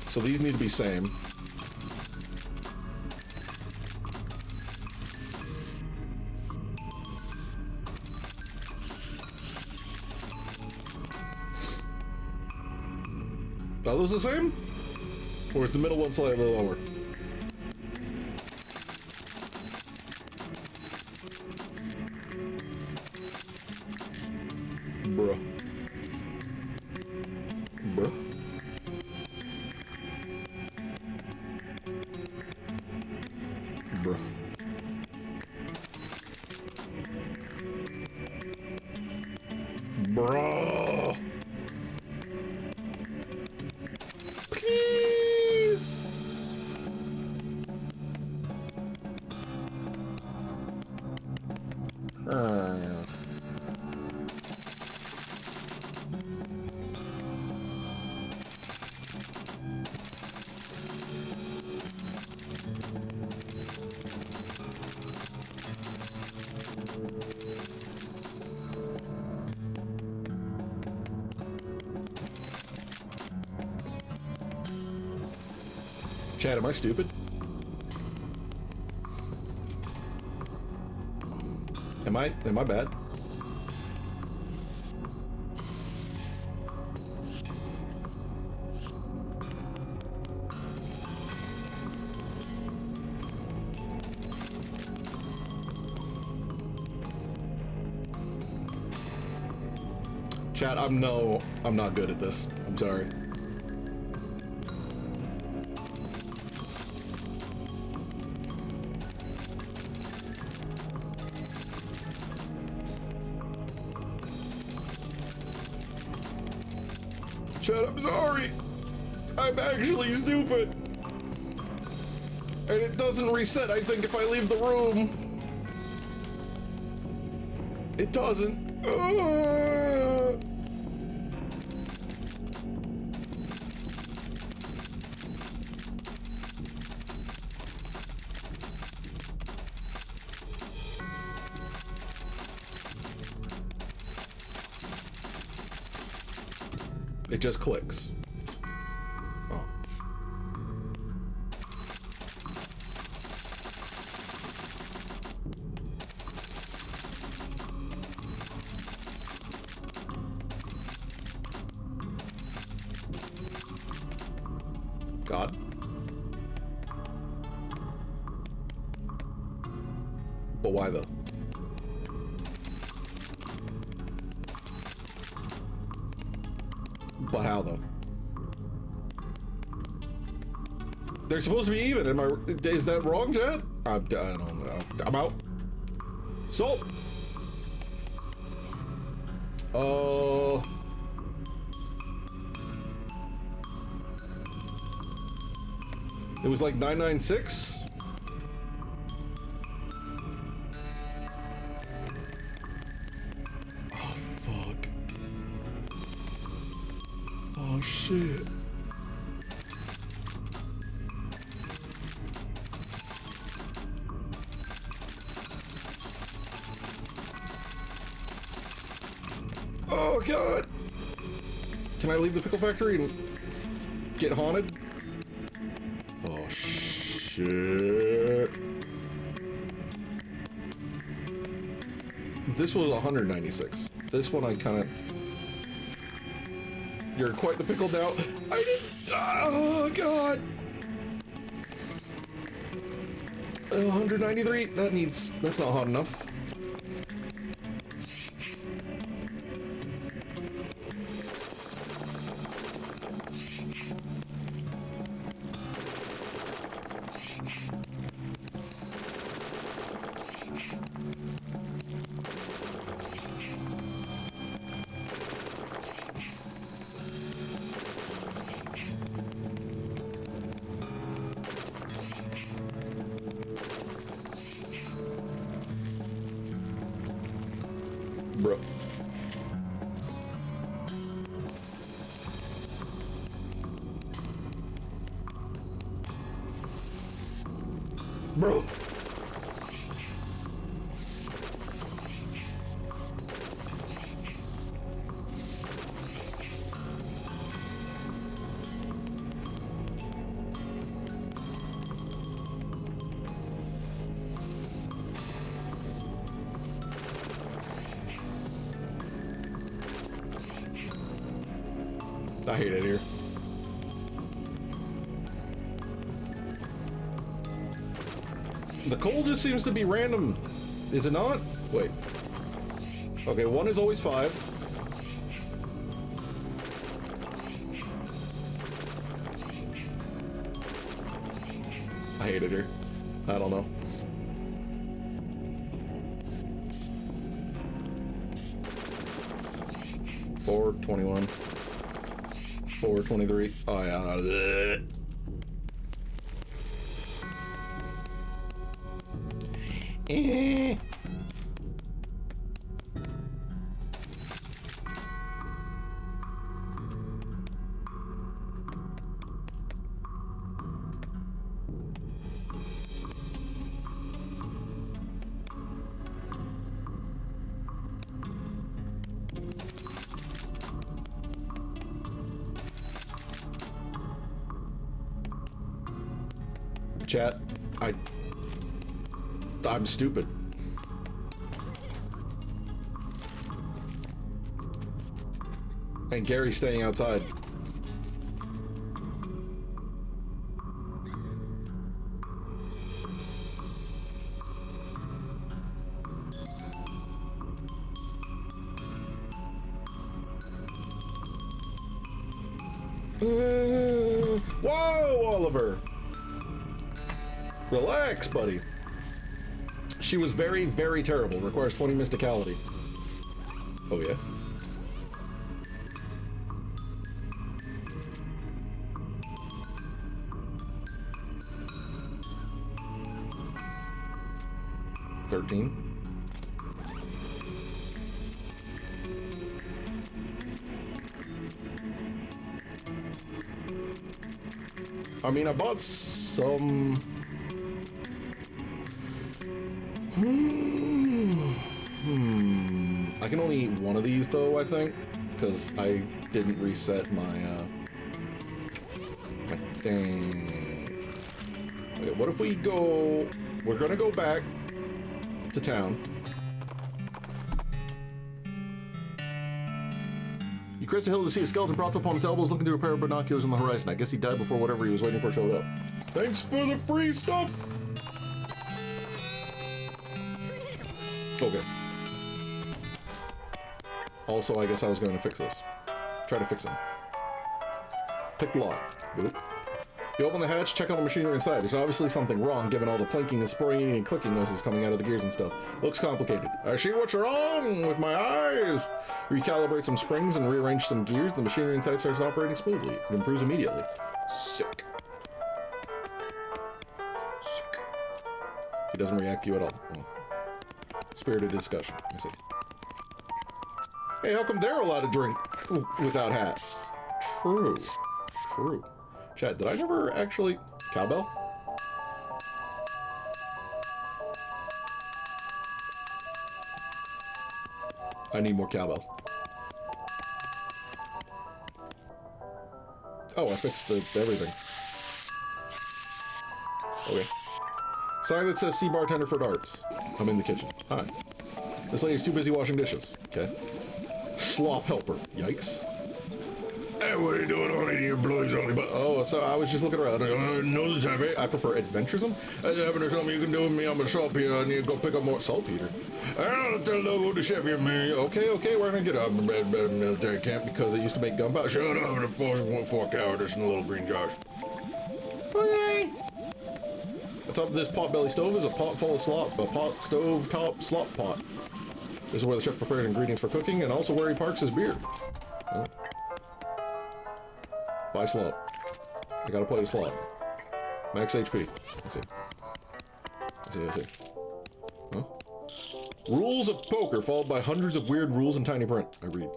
So these need to be same. Are those the same? Or is the middle one slightly lower? Bruh. Bruh. Please. Chad, am I stupid? Am I bad? Chad, I'm not good at this. I'm sorry. Chad, I'm sorry. I'm actually stupid. And it doesn't reset, I think, if I leave the room. It doesn't. It just clicks. Oh. God. But why though? But how though? They're supposed to be even. Is that wrong, Chad? I don't know. I'm out. So. It was like 996. Oh fuck. Oh shit. Oh, God. Can I leave the pickle factory and get haunted? Oh, shit. This was 196. This one I kind of... You're quite the pickle now. I didn't... Oh, God. 193? That's not hot enough. Bro. Bro. I hate it here. The coal just seems to be random. Is it not? Wait. Okay, 1 is always 5. I hate it here. I don't know. Four 21. 423. Oh yeah. Chat, I'm stupid. And Gary's staying outside. Whoa, Oliver! Relax, buddy. She was very, very terrible. Requires 20 mysticality. Oh, yeah? $13. I mean, I bought some... I can only eat one of these though, I think, because I didn't reset my my thing. Okay, what if we go? We're gonna go back to town. You crest a hill to see a skeleton propped up on its elbows, looking through a pair of binoculars on the horizon. I guess he died before whatever he was waiting for showed up. Thanks for the free stuff. Okay. Also, I guess I was going to fix this. Try to fix him. Pick the lock. Boop. You open the hatch, check out the machinery inside. There's obviously something wrong, given all the plinking and spraying and clicking noises coming out of the gears and stuff. Looks complicated. I see what's wrong with my eyes. Recalibrate some springs and rearrange some gears. The machinery inside starts operating smoothly. It improves immediately. Sick. Sick. He doesn't react to you at all. Oh. Spirited discussion. I see. Hey, how come they're allowed to drink without hats? True. True. Chat, did I never actually... Cowbell? I need more cowbell. Oh, I fixed everything. Okay. Sign that says see bartender for darts. I'm in the kitchen. Hi. This lady's too busy washing dishes. Okay. Slop helper. Yikes. Hey, what are you doing? Only the employees only. But oh, so I was just looking around. No, the time. I prefer adventuresome. There's something you can do with me. I'm a saltpeter. I need to go pick up more saltpeter. I don't tell no to chef you, man. Okay, we're gonna get out of the military camp because they used to make gunpowder. Shut up, the force won't fork cowardice in the little green jars. Okay. Atop of this potbelly stove is a pot full of slop, a pot stove top slop pot. This is where the chef prepares ingredients for cooking and also where he parks his beer. Oh. Buy slop. I gotta play slop. Max HP. I see. Huh? Rules of poker, followed by hundreds of weird rules in tiny print. I read.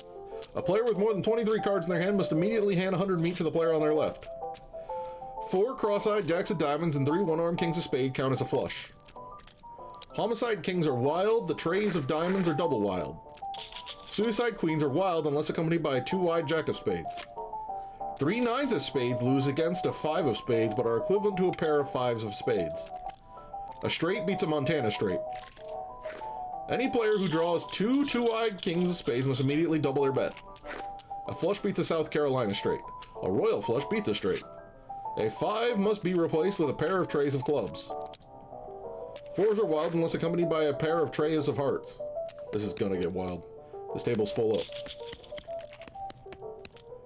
A player with more than 23 cards in their hand must immediately hand 100 meat to the player on their left. 4 cross-eyed jacks of diamonds and 3 one-armed kings of spade count as a flush. Homicide kings are wild, the trays of diamonds are double wild. Suicide queens are wild unless accompanied by a 2-wide jack of spades. 3 nines of spades lose against a 5 of spades, but are equivalent to a pair of 5s of spades. A straight beats a Montana straight. Any player who draws 2 two-eyed kings of spades must immediately double their bet. A flush beats a South Carolina straight. A royal flush beats a straight. A 5 must be replaced with a pair of trays of clubs. 4s are wild unless accompanied by a pair of trays of hearts. This is gonna get wild. This table's full up.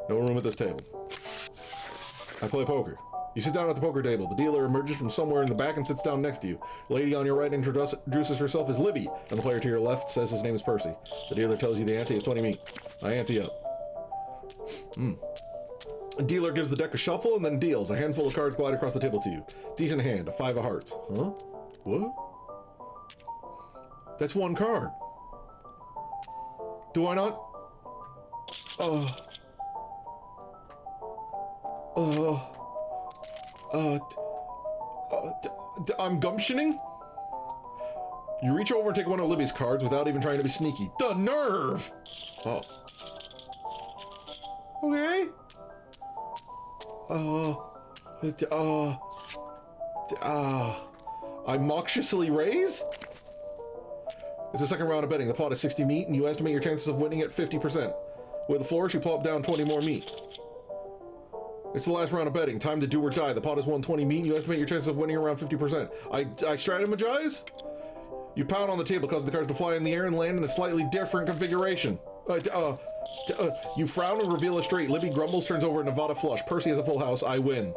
No room at this table. I play poker. You sit down at the poker table. The dealer emerges from somewhere in the back and sits down next to you. The lady on your right introduces herself as Libby, and the player to your left says his name is Percy. The dealer tells you the ante is 20 meat. I ante up. The dealer gives the deck a shuffle and then deals. A handful of cards glide across the table to you. Decent hand, a 5 of hearts. Huh? What? That's 1 card. Do I not? I'm gumptioning? You reach over and take one of Libby's cards without even trying to be sneaky. The nerve! Oh. Okay. I mociously raise? It's the second round of betting. The pot is 60 meat, and you estimate your chances of winning at 50%. With the flourish, you plop down 20 more meat. It's the last round of betting. Time to do or die. The pot is 120 meat, and you estimate your chances of winning around 50%. I strategize? You pound on the table, causing the cards to fly in the air and land in a slightly different configuration. You frown and reveal a straight. Libby grumbles, turns over a Nevada flush. Percy has a full house. I win.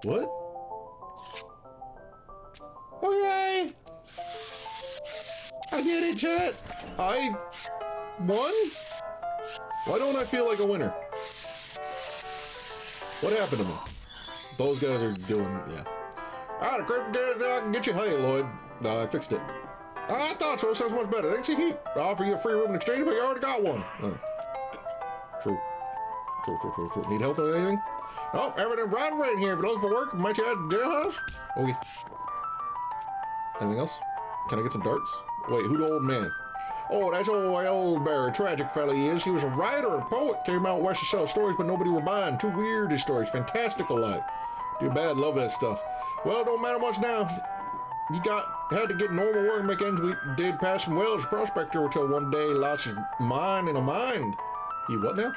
What? Okay. I get it, chat. I won? Why don't I feel like a winner? What happened to me? Those guys are doing, yeah. Ah, the crap, I can get you. Hey, Lloyd. I fixed it. I thought so. It sounds much better. Thanks, you. I'll offer you a free room in exchange, but you already got one. True. Need help with anything? Oh, everything right here. If you're looking for work, might you at the jailhouse? Okay. Anything else? Can I get some darts? Wait, who the old man? Oh, that's old Owlbear. Tragic fella he is. He was a writer, a poet. Came out west to sell stories, but nobody were buying. Too weird, his stories. Fantastical like. Too bad. Love that stuff. Well, don't matter much now. He had to get normal work and make ends meet. Did passing well as a prospector until one day he lost his mind in a mind. He what now?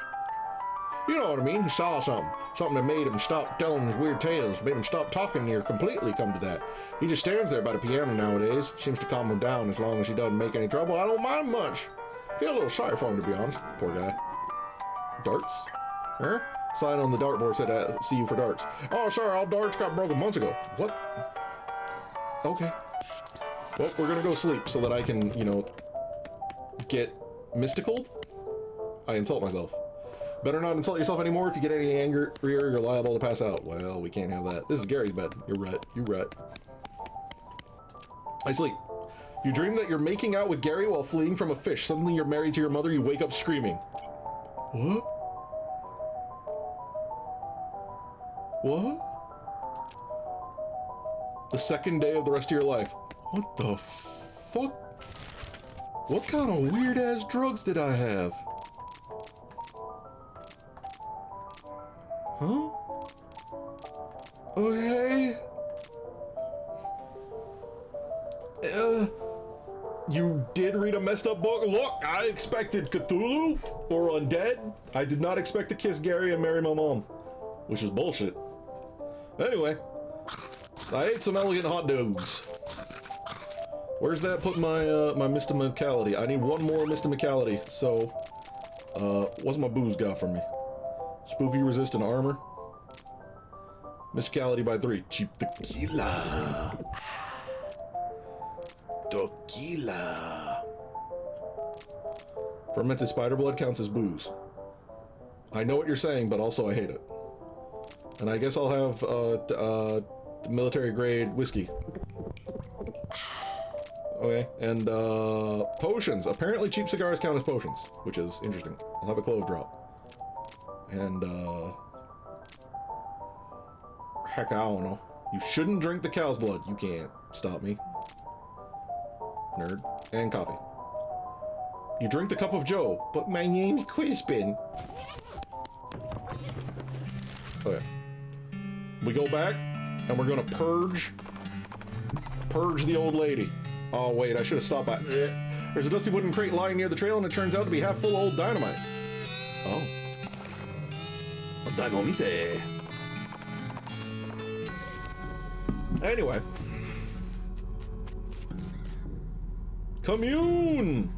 You know what I mean. He saw something. Something that made him stop telling his weird tales. Made him stop talking near completely, come to that. He just stands there by the piano nowadays. Seems to calm him down as long as he doesn't make any trouble. I don't mind much. Feel a little sorry for him, to be honest. Poor guy. Darts? Huh? Sign on the dartboard said, see you for darts. Oh, sorry, all darts got broken months ago. What? Okay. Well, we're gonna go sleep so that I can, you know, get mysticaled. I insult myself. Better not insult yourself anymore. If you get any angrier, you're liable to pass out. Well, we can't have that. This is Gary's bed. You're right. You're right. I sleep. You dream that you're making out with Gary while fleeing from a fish. Suddenly you're married to your mother. You wake up screaming. What? What? The second day of the rest of your life. What the fuck? What kind of weird ass drugs did I have? Huh? Okay. You did read a messed up book? Look, I expected Cthulhu or undead. I did not expect to kiss Gary and marry my mom, which is bullshit. Anyway, I ate some elegant hot dogs. Where's that put my my mysticality? I need one more mysticality. So, what's my booze got for me? Spooky resistant armor. Mysticality by 3. Cheap tequila. Tequila. Fermented spider blood counts as booze. I know what you're saying, but also I hate it. And I guess I'll have the military grade whiskey. Okay, and potions. Apparently cheap cigars count as potions, which is interesting. I'll have a clove drop. And heck, I don't know. You shouldn't drink the cow's blood. You can't stop me. Nerd. And coffee. You drink the cup of Joe, but my name's Quispin. Okay. We go back, and we're gonna purge the old lady. Oh wait, I should have stopped by. There's a dusty wooden crate lying near the trail, and it turns out to be half full of old dynamite. Oh. Dynamite. Anyway. Commune!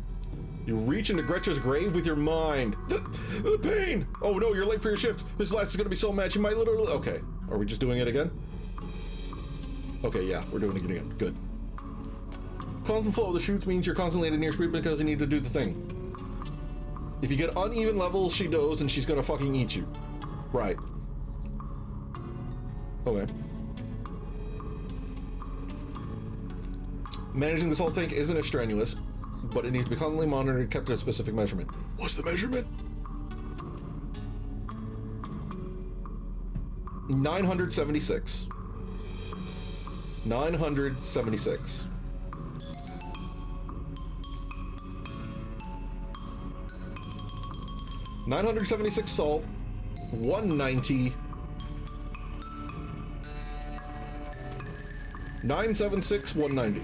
You reach into Gretcha's grave with your mind. The pain! Oh no, you're late for your shift. Miss Lass is gonna be so mad she might literally... Okay, are we just doing it again? Okay, yeah, we're doing it again. Good. Constant flow of the shoots means you're constantly at a near speed because you need to do the thing. If you get uneven levels, she knows and she's gonna fucking eat you. Right. Okay. Managing the salt tank isn't as strenuous, but it needs to be constantly monitored and kept at a specific measurement. What's the measurement? 976. 976. 976 salt, 190, 976, 190.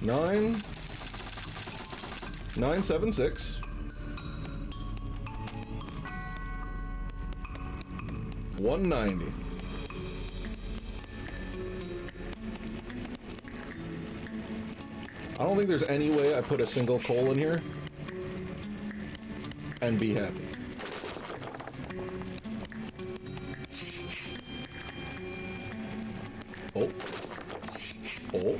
Nine, 976, 190. I don't think there's any way I put a single coal in here and be happy. Oh. Oh.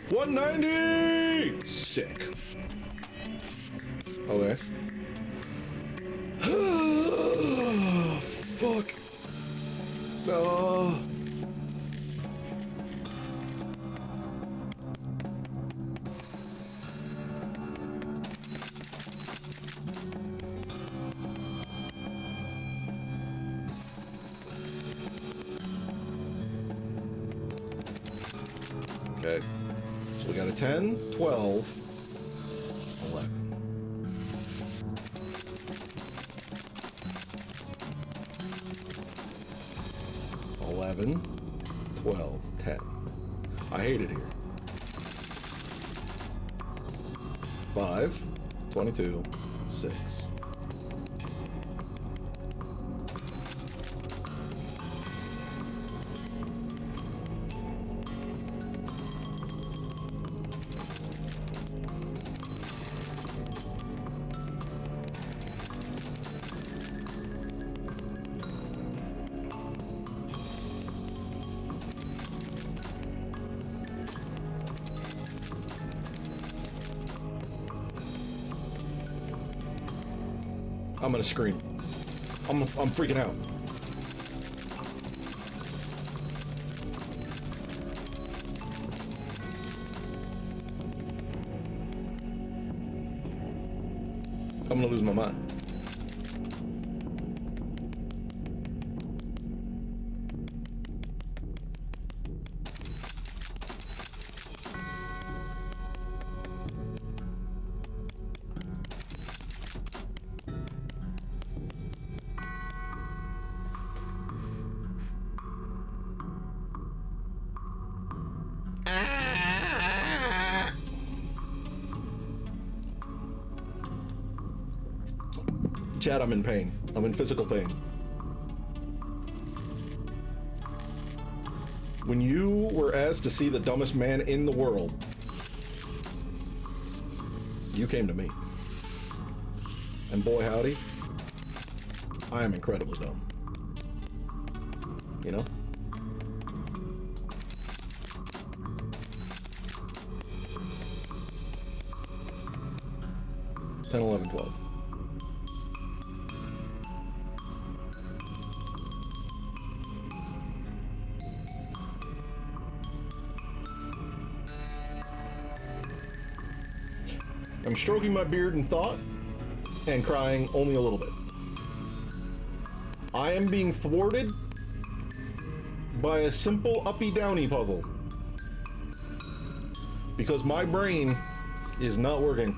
190! Sick. Okay. Fuck. No. Okay. So we got a 10, 12, 11. 11, 12, 10. I hate it here. 5, 22, 6. I'm gonna scream. I'm freaking out. I'm gonna lose my mind. Chad, I'm in pain. I'm in physical pain. When you were asked to see the dumbest man in the world, you came to me. And boy howdy, I am incredibly dumb. You know? $10, $11, $12. I'm stroking my beard in thought and crying only a little bit. I am being thwarted by a simple uppy-downy puzzle because my brain is not working,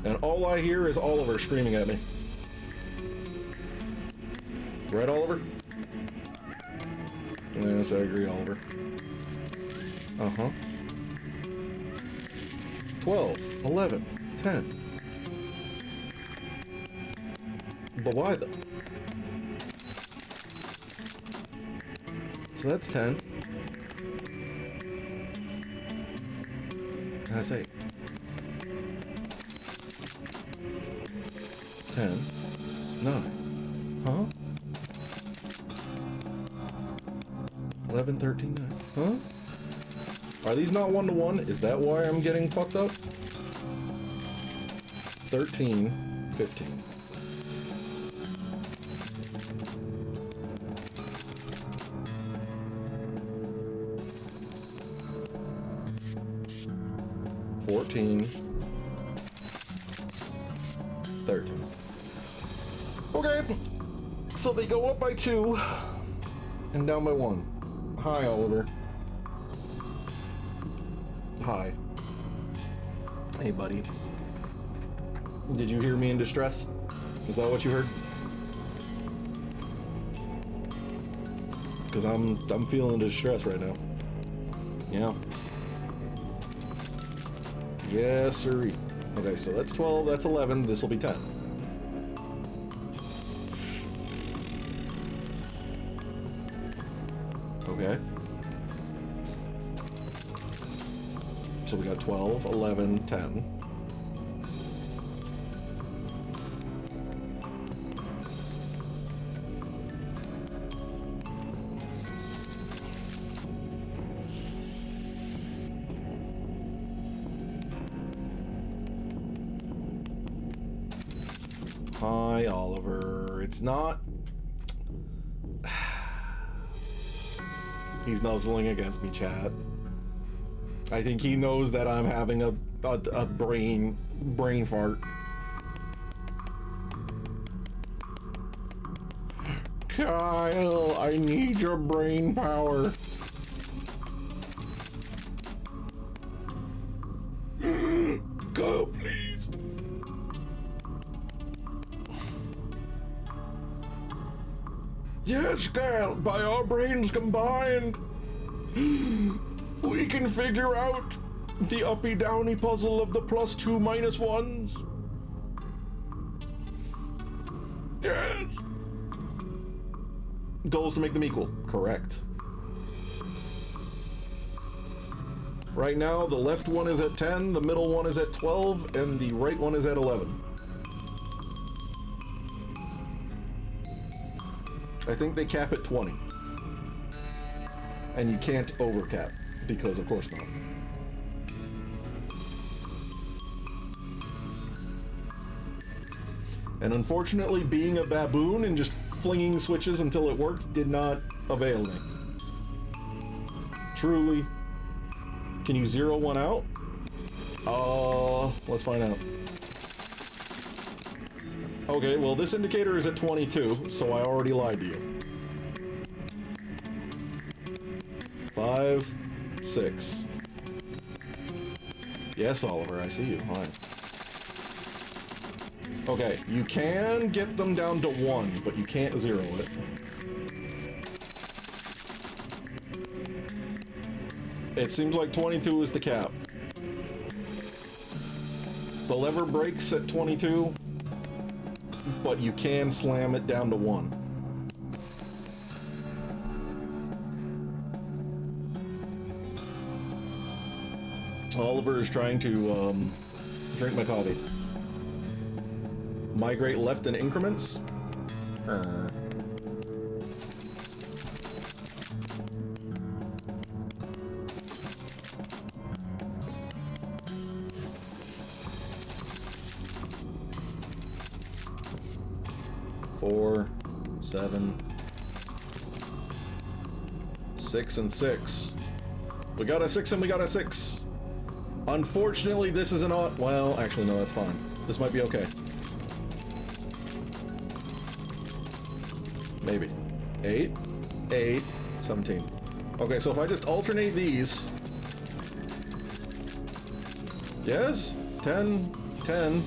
and all I hear is Oliver screaming at me. Right, Oliver? Yes, I agree, Oliver. Uh-huh. 12, 11, 10. But why though? So that's 10. That's 8. 10, 9. Huh? 11, 13, 9. Huh? Are these not one-to-one? Is that why I'm getting fucked up? 13, 15. $14, 13. Okay, so they go up by 2 and down by 1. Hi, Oliver. Hi. Hey, buddy. Did you hear me in distress? Is that what you heard? Because I'm feeling distress right now. Yeah. Yes, sirree. Okay, so that's 12, that's 11, this will be 10. Okay. So we got 12, 11, 10. Hi, Oliver. It's not... He's nuzzling against me, chat. I think he knows that I'm having a brain fart. Kyle, I need your brain power. Go, please. Yes, Kyle, by our brains combined, we can figure out the uppy-downy puzzle of the +2 -1s. Yes. Goal is to make them equal. Correct. Right now, the left one is at 10, the middle one is at 12, and the right one is at 11. I think they cap at 20. And you can't overcap, because of course not. And unfortunately, being a baboon and just flinging switches until it works did not avail me. Truly. Can you 0 one out? Let's find out. Okay, well this indicator is at 22, so I already lied to you. 5, 6. Yes, Oliver, I see you. Hi. Okay, you can get them down to 1, but you can't 0 it. It seems like 22 is the cap. The lever breaks at 22. but you can slam it down to 1. Oliver is trying to drink my coffee. Migrate left in increments. Four, 7, 6, and 6. We got a 6 and we got a 6. Unfortunately, this is an odd. Well, actually, no, that's fine. This might be okay. Maybe. 8, 8, 17. Okay, so if I just alternate these. Yes? 10, 10,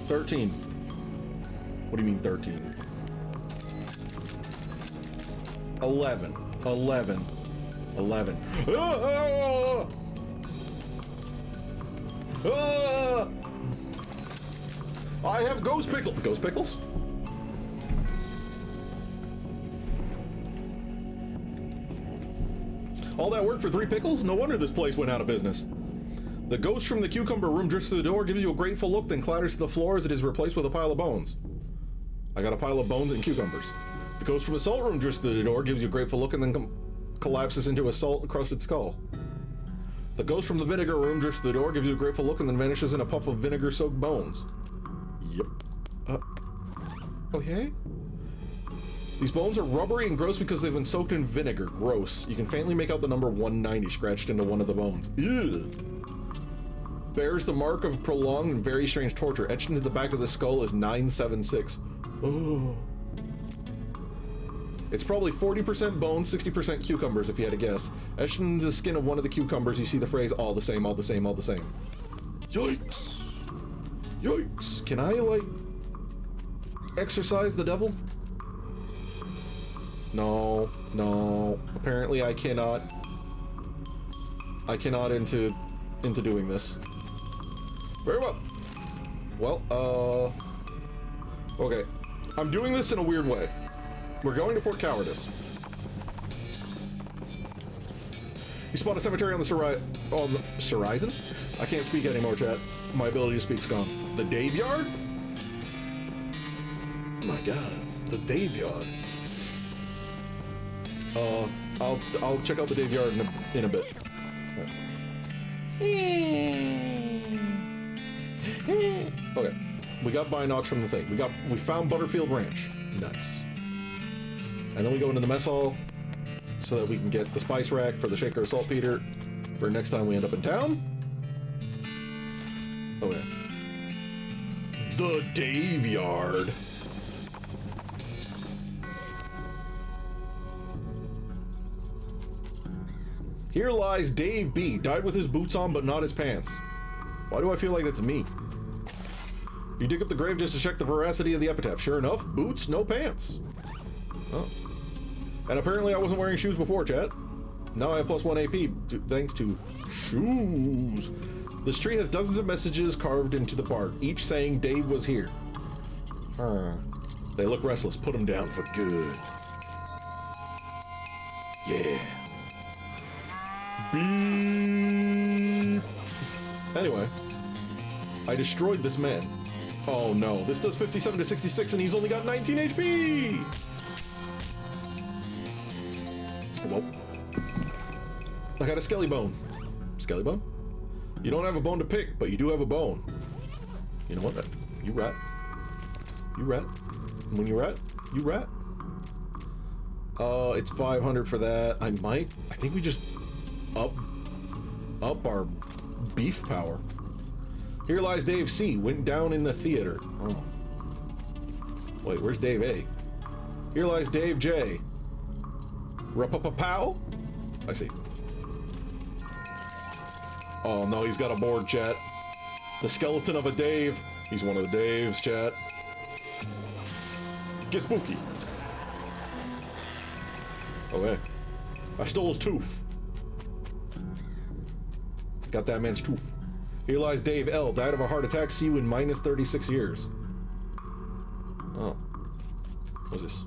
13. What do you mean 13? 11, 11, 11. Ah! Ah! I have ghost pickles. Ghost pickles? All that work for 3 pickles? No wonder this place went out of business. The ghost from the cucumber room drifts through the door, gives you a grateful look, then clatters to the floor as it is replaced with a pile of bones. I got a pile of bones and cucumbers. The ghost from the salt room drifts through the door, gives you a grateful look, and then collapses into a salt-crusted skull. The ghost from the vinegar room drifts through the door, gives you a grateful look, and then vanishes in a puff of vinegar-soaked bones. Yep. Okay? These bones are rubbery and gross because they've been soaked in vinegar. Gross. You can faintly make out the number 190 scratched into one of the bones. Ew. Bears the mark of prolonged and very strange torture. Etched into the back of the skull is 976. Oh. It's probably 40% bones, 60% cucumbers, if you had to guess. Etched into the skin of one of the cucumbers, you see the phrase, all the same, all the same, all the same. Yikes. Yikes. Can I, like, exorcise the devil? No, no. Apparently I cannot. I cannot into doing this. Very well. Well, okay. I'm doing this in a weird way. We're going to Fort Cowardice. You spot a cemetery on the horizon? I can't speak anymore, chat. My ability to speak's gone. The Dave Yard? My God, the Dave Yard. I'll check out the Dave Yard in a bit. Okay, we got binocs from the thing. We found Butterfield Ranch. Nice. And then we go into the mess hall so that we can get the spice rack for the shaker of saltpeter for next time we end up in town. Okay. The Dave Yard. Here lies Dave B. Died with his boots on, but not his pants. Why do I feel like that's me? You dig up the grave just to check the veracity of the epitaph. Sure enough, boots, no pants. Oh. And apparently I wasn't wearing shoes before, chat. Now I have +1 AP, thanks to shoes. This tree has dozens of messages carved into the bark, each saying Dave was here. They look restless. Put them down for good. Yeah. Beep. Anyway, I destroyed this man. Oh no, this does 57 to 66 and he's only got 19 HP! Whoa. I got a skelly bone. Skelly bone? You don't have a bone to pick, but you do have a bone. You know what? You rat. You rat. When you rat, you rat. It's 500 for that. I think we just up our beef power. Here lies Dave C. Went down in the theater. Oh. Wait, where's Dave A? Here lies Dave J. Rup-a-pa-pow? I see. Oh no, he's got a board, chat. The skeleton of a Dave. He's one of the Daves, chat. Get spooky. Okay. I stole his tooth. Got that man's tooth. Here lies Dave L. Died of a heart attack. See you in -36 years. Oh. What's this?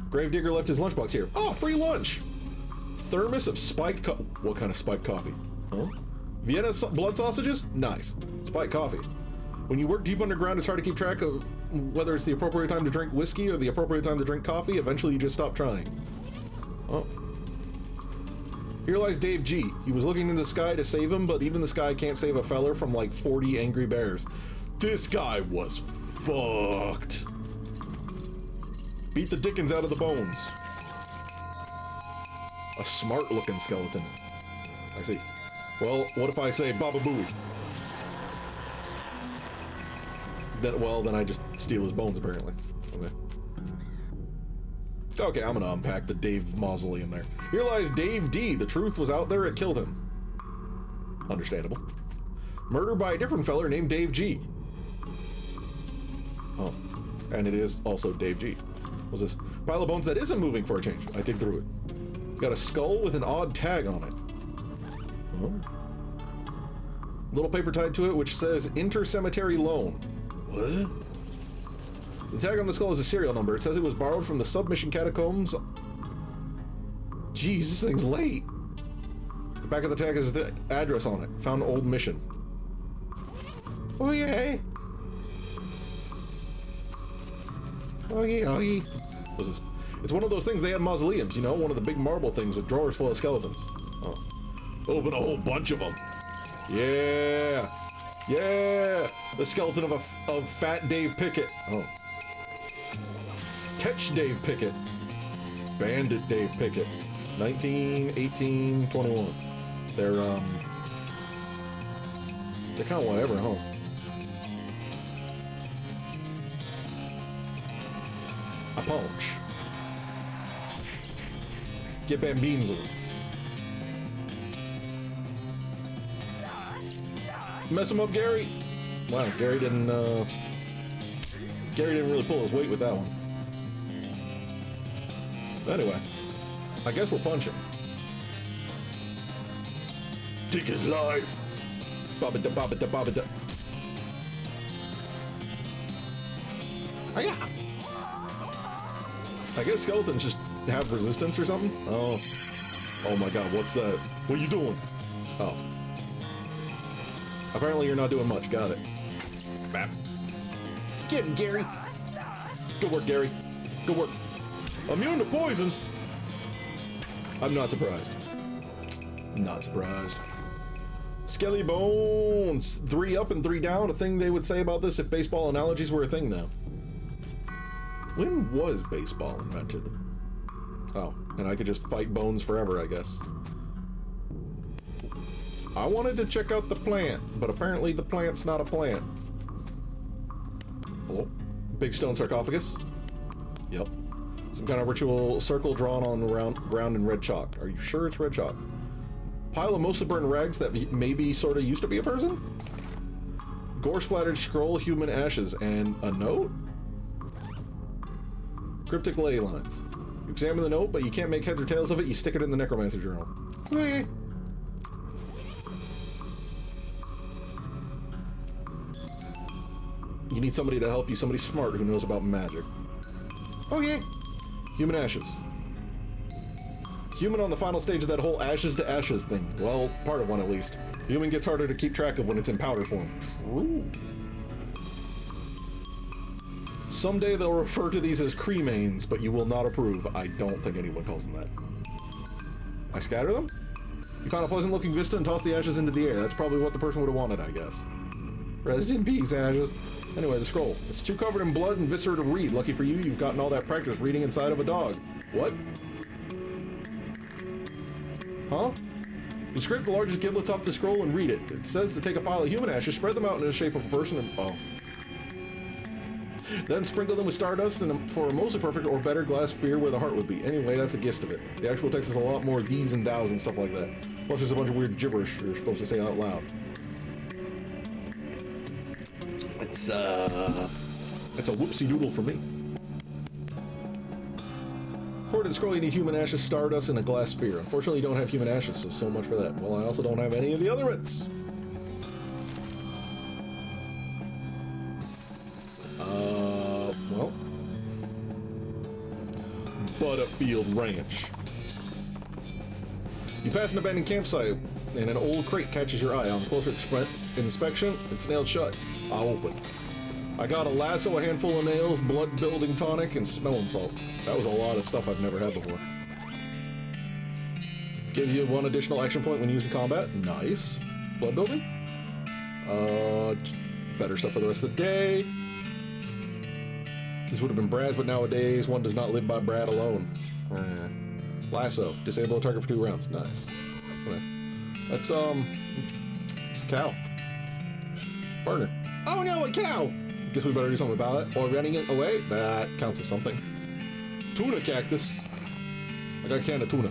Gravedigger left his lunchbox here. Oh, free lunch! Thermos of spiked what kind of spiked coffee? Huh? Vienna blood sausages? Nice. Spiked coffee. When you work deep underground, it's hard to keep track of whether it's the appropriate time to drink whiskey or the appropriate time to drink coffee. Eventually, you just stop trying. Oh. Here lies Dave G. He was looking in the sky to save him, but even the sky can't save a feller from like 40 angry bears. This guy was fucked. Beat the dickens out of the bones. A smart-looking skeleton. I see. Well, what if I say Baba Booey? Then I just steal his bones, apparently. Okay. Okay, I'm gonna unpack the Dave mausoleum there. Here lies Dave D. The truth was out there, it killed him. Understandable. Murder by a different feller named Dave G. Oh. And it is also Dave G. What's this? Pile of bones that isn't moving for a change. I dig through it. Got a skull with an odd tag on it. Oh. Little paper tied to it which says Inter-Cemetery Loan. What? The tag on the skull is a serial number. It says it was borrowed from the submission catacombs. Jeez, this thing's late. The back of the tag is the address on it. Found old mission. Oh yay! Oh yeah, oh yeah. What's this? It's one of those things they have mausoleums, you know, one of the big marble things with drawers full of skeletons. Oh. Open a whole bunch of them. Yeah! Yeah! The skeleton of Fat Dave Pickett. Oh. Tetch Dave Pickett. Bandit Dave Pickett. 19, 18, 21. They're kind of whatever, huh? A punch. Get bamboozled. Mess him up, Gary. Wow, Gary didn't really pull his weight with that one. Anyway, I guess we'll punch him. Take his life. Babada babada babada. I guess skeletons just have resistance or something. Oh. Oh my god, what's that? What are you doing? Oh. Apparently you're not doing much. Got it. Bap. Get him, Gary. Good work, Gary. Good work. Immune to poison? I'm not surprised. Not surprised. Skelly bones. 3 up and 3 down. A thing they would say about this if baseball analogies were a thing now. When was baseball invented? Oh, and I could just fight bones forever, I guess. I wanted to check out the plant, but apparently the plant's not a plant. Hello? Big stone sarcophagus? Yep. Some kind of ritual circle drawn on the ground in red chalk. Are you sure it's red chalk? Pile of mostly burned rags that maybe sort of used to be a person? Gore-splattered scroll, human ashes, and a note? Cryptic ley lines. You examine the note, but you can't make heads or tails of it. You stick it in the necromancer journal. Okay. You need somebody to help you, somebody smart who knows about magic. Okay. Human ashes. Human on the final stage of that whole ashes to ashes thing. Well, part of one at least. Human gets harder to keep track of when it's in powder form. True. Someday they'll refer to these as cremains, but you will not approve. I don't think anyone calls them that. I scatter them? You found a pleasant looking vista and tossed the ashes into the air. That's probably what the person would have wanted, I guess. Rest in peace, ashes. Anyway, the scroll. It's too covered in blood and viscera to read. Lucky for you, you've gotten all that practice reading inside of a dog. What? Huh? You scrape the largest giblets off the scroll and read it. It says to take a pile of human ashes, spread them out in the shape of a person and... oh. Then sprinkle them with stardust and for a mostly perfect or better glass sphere where the heart would be. Anyway, that's the gist of it. The actual text is a lot more these and thous and stuff like that. Plus there's a bunch of weird gibberish you're supposed to say out loud. It's a whoopsie-doodle for me. According to the scroll, you need human ashes, stardust, and a glass sphere. Unfortunately, you don't have human ashes, so much for that. Well, I also don't have any of the other bits. Well, Butterfield Ranch. You pass an abandoned campsite, and an old crate catches your eye. On closer inspection, it's nailed shut. I'll open. I got a lasso, a handful of nails, blood-building tonic, and smelling salts. That was a lot of stuff I've never had before. Give you 1 additional action point when used in combat. Nice. Blood building. Better stuff for the rest of the day. This would have been Brad's, but nowadays one does not live by Brad alone. Lasso. Disable a target for 2 rounds. Nice. Okay. That's it's a cow. Burner. Oh no, a cow! Guess we better do something about it. Or running it away. That counts as something. Tuna cactus. I got a can of tuna.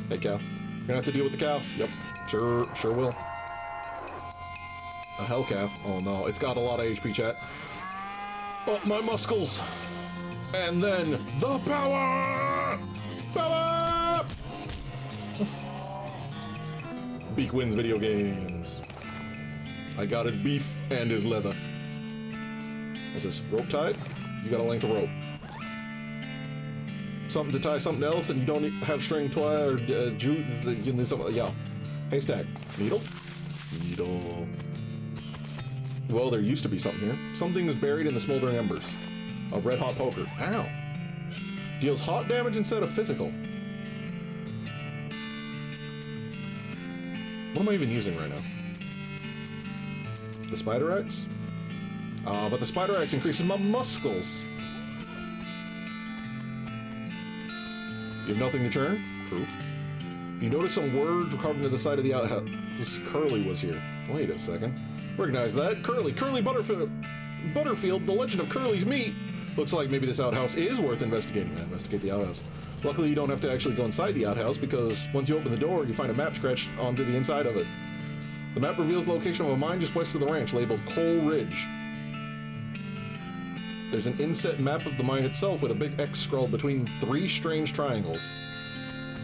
Hey, cow. You're gonna have to deal with the cow? Yep. Sure will. A hell calf. Oh no, it's got a lot of HP, chat. Oh, my muscles. And then the power! Power! Beake wins video games. I got his beef and his leather. What's this? Rope tied? You got a length of rope. Something to tie something else, and you don't have string twine or jute. You need something. Yeah. Haystack. Needle? Needle. Well, there used to be something here. Something is buried in the smoldering embers. A red hot poker. Ow. Deals hot damage instead of physical. What am I even using right now? The spider axe? But the spider axe increases my muscles. You have nothing to turn? True. You notice some words carved into the side of the outhouse. This Curly was here. Wait a second. Recognize that. Curly Butterfield, the legend of Curly's meat. Looks like maybe this outhouse is worth investigating. Investigate the outhouse. Luckily, you don't have to actually go inside the outhouse, because once you open the door, you find a map scratched onto the inside of it. The map reveals the location of a mine just west of the ranch, labeled Coal Ridge. There's an inset map of the mine itself with a big X scrawled between 3 strange triangles.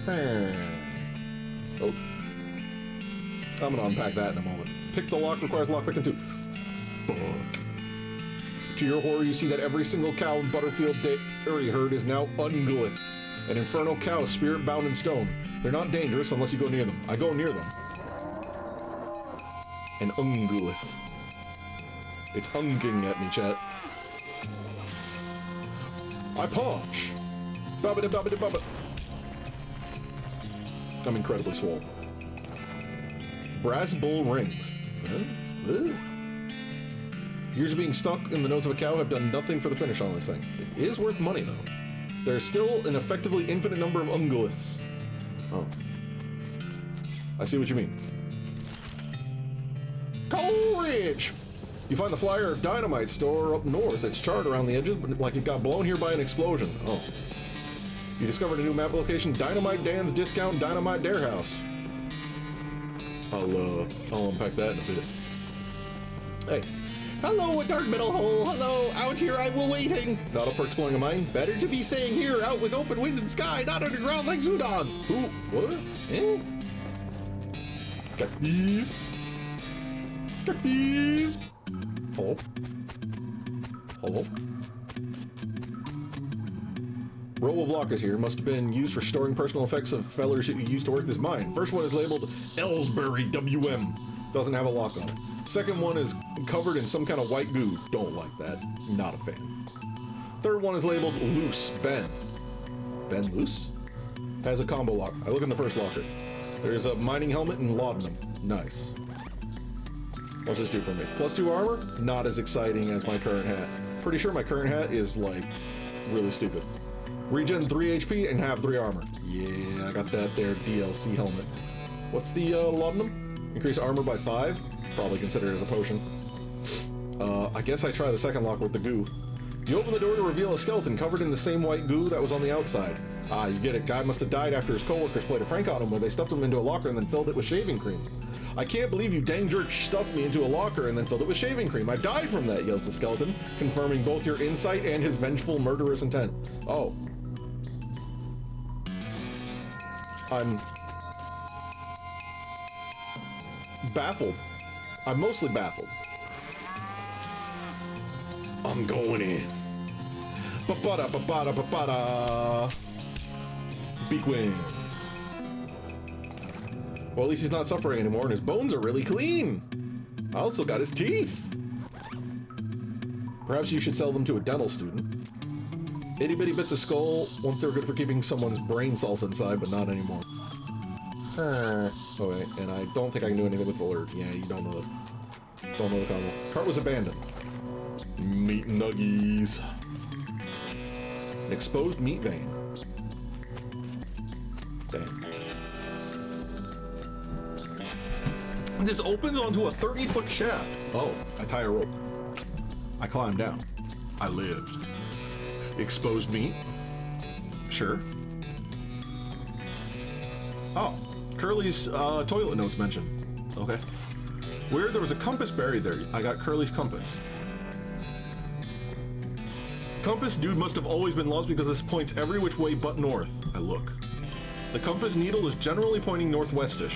Oh. I'm gonna unpack that in a moment. Pick the lock requires lockpicking too. Fuck. To your horror, you see that every single cow in Butterfield dairy herd is now Unglyph, an infernal cow spirit bound in stone. They're not dangerous unless you go near them. I go near them. An Unglyph. It's unging at me, chat. I punch. Babba-da-babba-da-babba. I'm incredibly swole. Brass bull rings. Years of being stuck in the nose of a cow have done nothing for the finish on this thing. It is worth money, though. There's still an effectively infinite number of Unglyphs. Oh. I see what you mean. Coal Ridge! You find the flyer of dynamite store up north. It's charred around the edges, but like it got blown here by an explosion. Oh. You discovered a new map location, Dynamite Dan's Discount Dynamite Dare House. I'll unpack that in a bit. Hey. Hello, a dark metal hole. Hello, out here I will waiting. Not up for exploring a mine? Better to be staying here, out with open wind and sky, not underground like Zoodog. Who? What? Eh? Got these. Got these. Hello? Hello? Row of lockers here must have been used for storing personal effects of fellers who used to work this mine. First one is labeled Ellsbury WM. Doesn't have a lock on it. Second one is covered in some kind of white goo. Don't like that. Not a fan. Third one is labeled Loose Ben. Ben Loose? Has a combo lock. I look in the first locker. There's a mining helmet and laudanum. Nice. What's this do for me? +2 armor? Not as exciting as my current hat. Pretty sure my current hat is, like, really stupid. Regen 3 HP and have 3 armor. Yeah, I got that there DLC helmet. What's the laudanum? Increase armor by 5? Probably consider it as a potion. I guess I try the second lock with the goo. You open the door to reveal a skeleton covered in the same white goo that was on the outside. Ah, you get it. Guy must have died after his coworkers played a prank on him where they stuffed him into a locker and then filled it with shaving cream. I can't believe you dang jerk stuffed me into a locker and then filled it with shaving cream. I died from that, yells the skeleton, confirming both your insight and his vengeful, murderous intent. Oh. I'm baffled. I'm mostly baffled. I'm going in. Ba-ba-da-ba-ba-da-ba-ba-da. Beake wins. Well, at least he's not suffering anymore, and his bones are really clean. I also got his teeth. Perhaps you should sell them to a dental student. Itty bitty bits of skull. Once they were good for keeping someone's brain cells inside, but not anymore. Oh wait, and I don't think I can do anything with alert. Yeah, you don't know the combo. Cart was abandoned. Meat nuggies. An exposed meat vein. Damn. This opens onto a 30-foot shaft. Oh, I tie a rope. I climb down. I lived. Exposed meat. Sure. Oh, Curly's toilet notes mentioned. Okay. Weird, there was a compass buried there. I got Curly's compass. Compass dude must have always been lost because this points every which way but north. I look. The compass needle is generally pointing northwestish.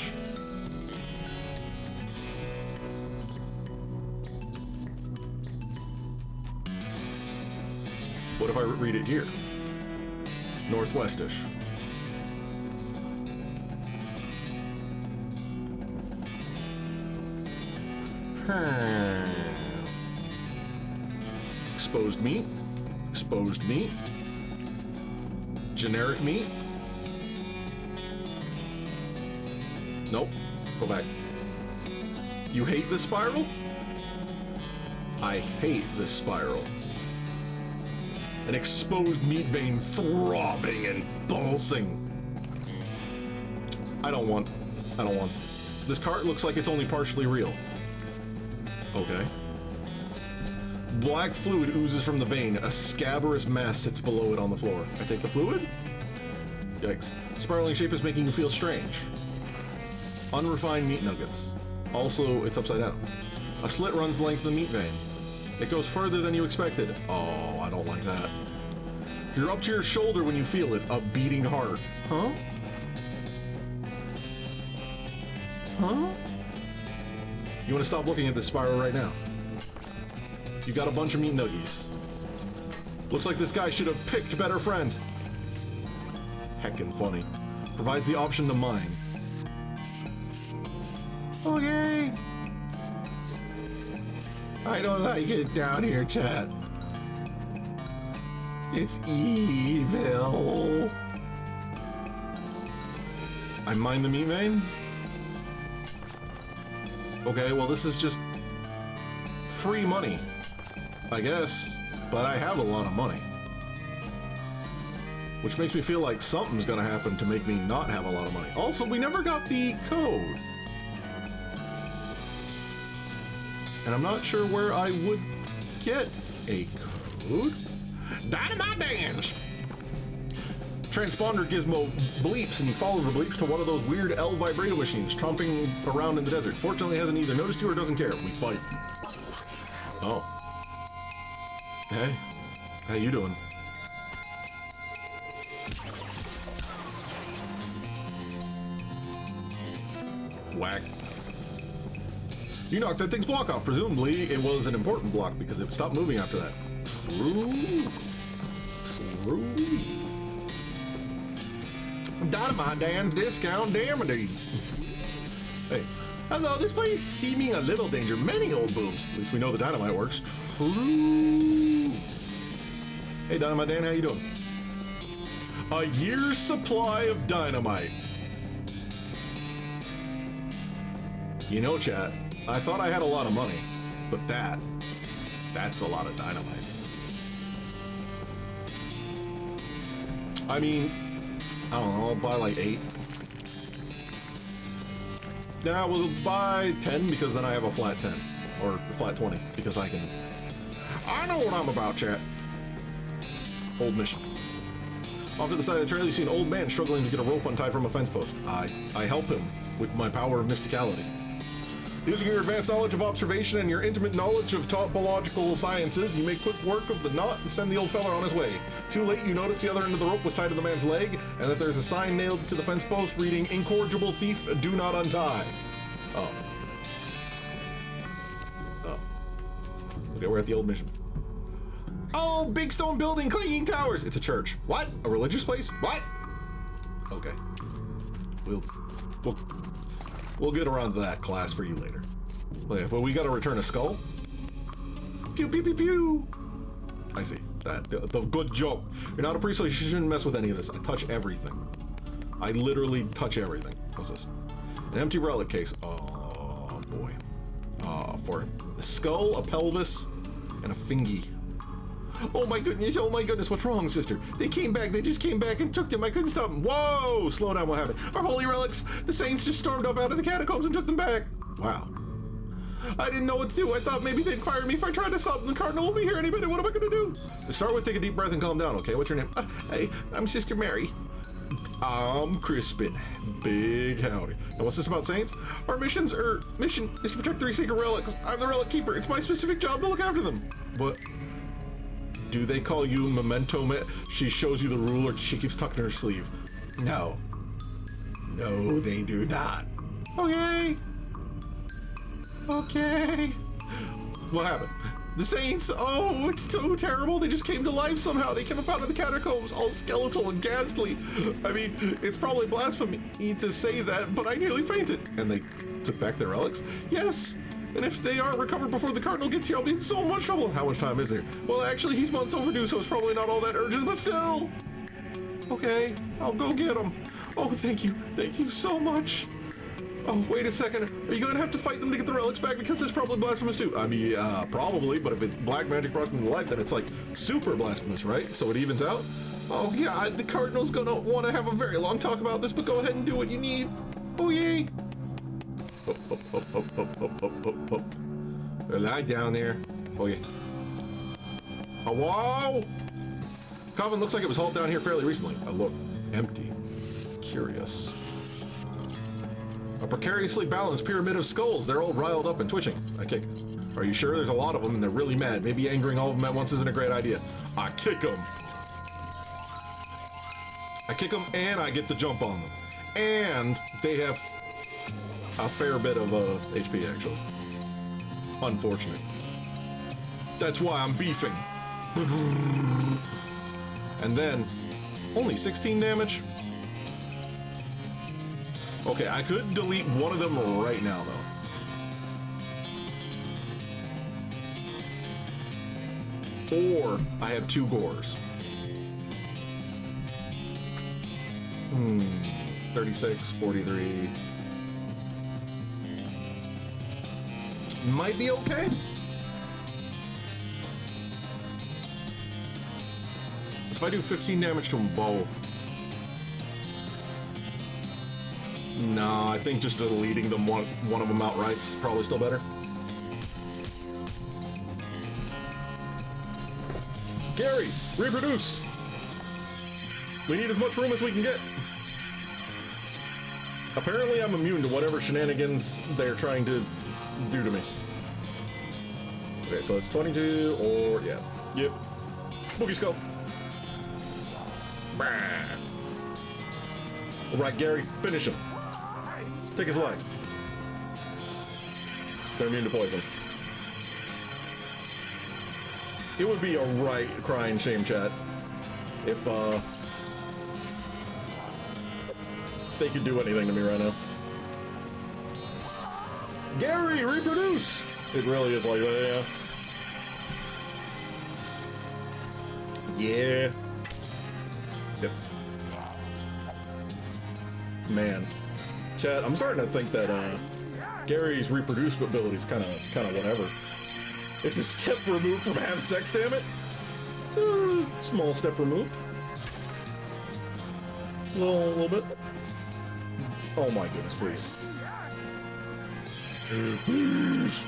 What if I read it here? Northwestish. Exposed meat. Exposed meat. Generic meat. Nope. Go back. You hate this spiral? I hate this spiral. An exposed meat vein throbbing and pulsing. I don't want. This cart looks like it's only partially real. Okay. Black fluid oozes from the vein. A scabrous mass sits below it on the floor. I take the fluid? Yikes. Spiraling shape is making you feel strange. Unrefined meat nuggets. Also, it's upside down. A slit runs the length of the meat vein. It goes further than you expected. Oh, I don't like that. You're up to your shoulder when you feel it. A beating heart. Huh? Huh? You want to stop looking at this spiral right now? You got a bunch of meat nuggies. Looks like this guy should have picked better friends. Heckin' funny. Provides the option to mine. Okay. I don't like it down here, chat. It's evil. I mine the meat vein? Okay, well this is just free money, I guess, but I have a lot of money. Which makes me feel like something's gonna happen to make me not have a lot of money. Also, we never got the code. And I'm not sure where I would get a code. Dynamite dance! Transponder gizmo bleeps, and you follow the bleeps to one of those weird L vibrato machines tromping around in the desert. Fortunately, it hasn't either noticed you or doesn't care. We fight. Oh. Hey. How you doing? Whack. You knocked that thing's block off. Presumably, it was an important block because it stopped moving after that. True. True. Dynamite Dan discount damage. Hey. Although this place is seeming a little danger. Many old booms. At least we know the dynamite works. True. Hey, Dynamite Dan, how you doing? A year's supply of dynamite. You know, chat, I thought I had a lot of money, but that's a lot of dynamite. I mean, I don't know, I'll buy like 8. Yeah, we'll buy 10 because then I have a flat 10. Or a flat 20, because I know what I'm about, chat. Old mission. Off to the side of the trail, you see an old man struggling to get a rope untied from a fence post. I help him with my power of mysticality. Using your advanced knowledge of observation and your intimate knowledge of topological sciences, you make quick work of the knot and send the old fella on his way. Too late, you notice the other end of the rope was tied to the man's leg, and that there's a sign nailed to the fence post reading, "Incorrigible thief, do not untie." Oh. Oh. Okay, we're at the old mission. Oh, big stone building, clinging towers. It's a church. What? A religious place? What? Okay. We'll get around to that class for you later. Okay, but we gotta return a skull. Pew, pew, pew, pew. I see. The good joke. You're not a priest, so you shouldn't mess with any of this. I touch everything. I literally touch everything. What's this? An empty relic case. Oh, boy. For a skull, a pelvis, and a fingy. Oh my goodness, what's wrong, sister? They just came back and took them. I couldn't stop them. Whoa, slow down, what happened? Our holy relics, the saints just stormed up out of the catacombs and took them back. Wow. I didn't know what to do. I thought maybe they'd fire me if I tried to stop them. The cardinal will be here any minute. What am I gonna do? To start with, take a deep breath and calm down, okay? What's your name? Hey, I'm Sister Mary. I'm Crispin. Big howdy. And what's this about saints? Our mission is to protect 3 sacred relics. I'm the relic keeper. It's my specific job to look after them. But do they call you Memento Man? She shows you the ruler. She keeps tucking her sleeve. No. No, they do not. Okay. Okay. What happened? The saints, oh, it's so terrible. They just came to life somehow. They came up out of the catacombs, all skeletal and ghastly. I mean, it's probably blasphemy to say that, but I nearly fainted. And they took back their relics? Yes. And if they aren't recovered before the cardinal gets here, I'll be in so much trouble. How much time is there? Well, actually, he's months overdue, so it's probably not all that urgent, but still. Okay, I'll go get him. Oh, thank you. Thank you so much. Oh, wait a second. Are you going to have to fight them to get the relics back? Because it's probably blasphemous too. I mean, probably, but if it's black magic brought them to life, then it's like super blasphemous, right? So it evens out? Oh, yeah, the cardinal's going to want to have a very long talk about this, but go ahead and do what you need. Oh, yay. Up. Lie down there. Oh, yeah. Oh, whoa! Coffin looks like it was hauled down here fairly recently. I look empty. Curious. A precariously balanced pyramid of skulls. They're all riled up and twitching. I kick. Are you sure? There's a lot of them and they're really mad. Maybe angering all of them at once isn't a great idea. I kick them. I kick them and I get the jump on them. And they have a fair bit of HP, actually. Unfortunate. That's why I'm beefing. And then, only 16 damage? Okay, I could delete one of them right now, though. Or I have 2 gores. 36, 43. Might be okay. So if I do 15 damage to them both. No, I think just deleting them one of them outright is probably still better. Gary, reproduce. We need as much room as we can get. Apparently I'm immune to whatever shenanigans they're trying to do to me. Okay, so it's 22 or, yeah. Yep. Boogie skull. All right, Gary, finish him. Take his life. They're immune to poison. It would be a right crying shame, chat, if they could do anything to me right now. Gary, reproduce! It really is like that, yeah. Yeah. Yep. Man. Chat, I'm starting to think that Gary's reproducibility is kind of whatever. It's a step removed from having sex, damn it. It's a small step removed. A little bit. Oh my goodness, please. Please.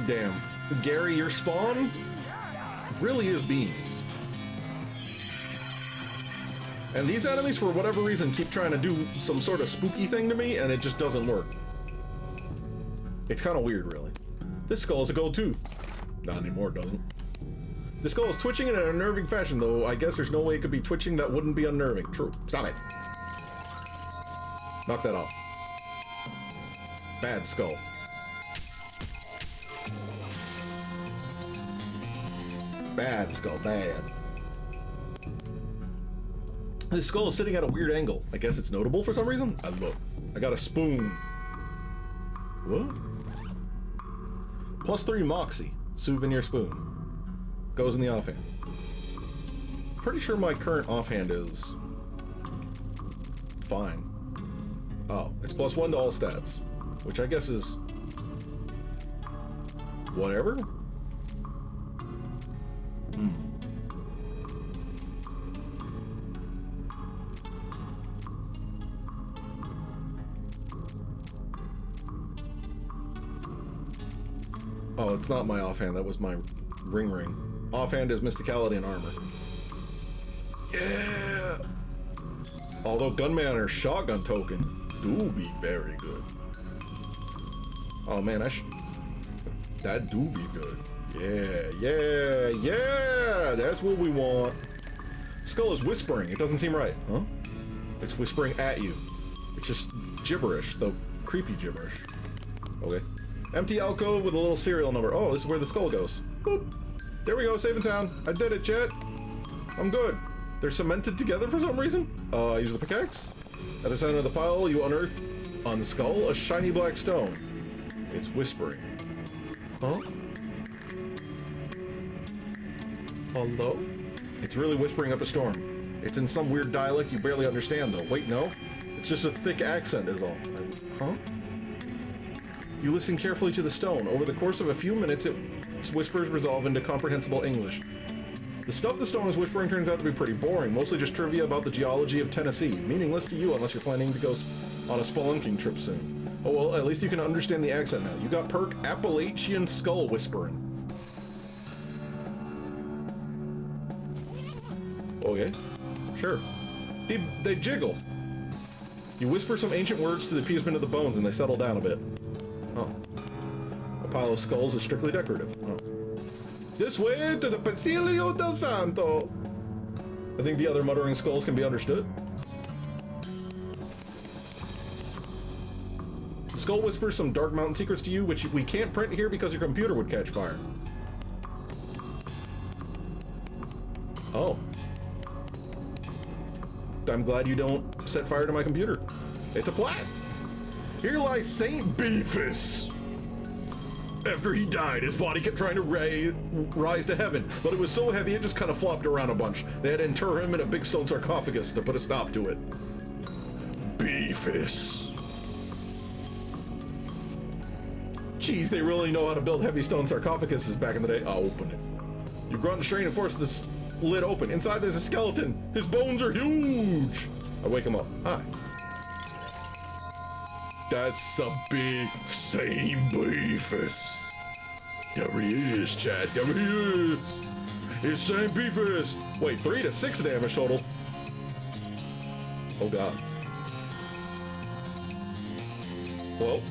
Damn. Gary, your spawn really is beans. And these enemies, for whatever reason, keep trying to do some sort of spooky thing to me, and it just doesn't work. It's kind of weird, really. This skull is a gold tooth. Not anymore, it doesn't. This skull is twitching in an unnerving fashion, though I guess there's no way it could be twitching that wouldn't be unnerving. True. Stop it. Knock that off. Bad skull. Bad skull, bad. This skull is sitting at a weird angle. I guess it's notable for some reason? Look. I got a spoon. What? +3 Moxie. Souvenir spoon. Goes in the offhand. Pretty sure my current offhand is fine. Oh, it's +1 to all stats, which I guess is whatever. Oh, it's not my offhand. That was my ring. Offhand is mysticality and armor. Yeah. Although gunman or shotgun token do be very good. Oh man, that do be good. Yeah. That's what we want. Skull is whispering. It doesn't seem right, huh? It's whispering at you. It's just gibberish, though creepy gibberish. Okay. Empty alcove with a little serial number. Oh, this is where the skull goes. Boop. There we go, safe and sound. I did it, chat. I'm good. They're cemented together for some reason. I use the pickaxe. At the center of the pile, you unearth on the skull a shiny black stone. It's whispering. Huh? Hello? It's really whispering up a storm. It's in some weird dialect you barely understand, though. Wait, no? It's just a thick accent is all. Huh? You listen carefully to the stone. Over the course of a few minutes, its whispers resolve into comprehensible English. The stuff the stone is whispering turns out to be pretty boring, mostly just trivia about the geology of Tennessee. Meaningless to you unless you're planning to go on a spelunking trip soon. Oh well, at least you can understand the accent now. You got perk Appalachian Skull Whispering. Okay, sure. They jiggle. You whisper some ancient words to the appeasement of the bones and they settle down a bit. Oh. A pile of skulls is strictly decorative. Oh. This way to the Pasilio del Santo. I think the other muttering skulls can be understood. The skull whispers some dark mountain secrets to you, which we can't print here because your computer would catch fire. Oh. I'm glad you don't set fire to my computer. It's a plaque. Here lies Saint Beefus. After he died, his body kept trying to rise to heaven, but it was so heavy it just kind of flopped around a bunch. They had to inter him in a big stone sarcophagus to put a stop to it. Beefus. Geez, they really know how to build heavy stone sarcophaguses back in the day. I'll open it. You grunt and strain and force this lid open. Inside there's a skeleton. His bones are huge. I wake him up. Hi. That's a big Saint Beefus. There he is, Chad. There he is. It's Saint Beefus. Wait, 3 to 6 damage total. Oh god. Well,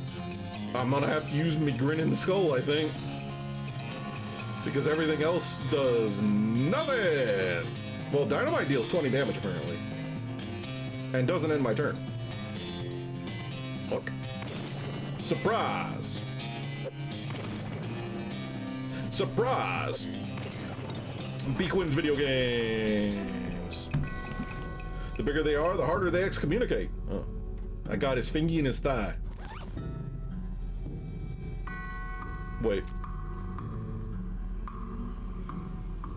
I'm gonna have to use me grin in the skull, I think. Because everything else does nothing. Well, dynamite deals 20 damage apparently. And doesn't end my turn. Look. Surprise! Surprise! Beake wins video games. The bigger they are, the harder they excommunicate. Oh. I got his fingy in his thigh. Wait.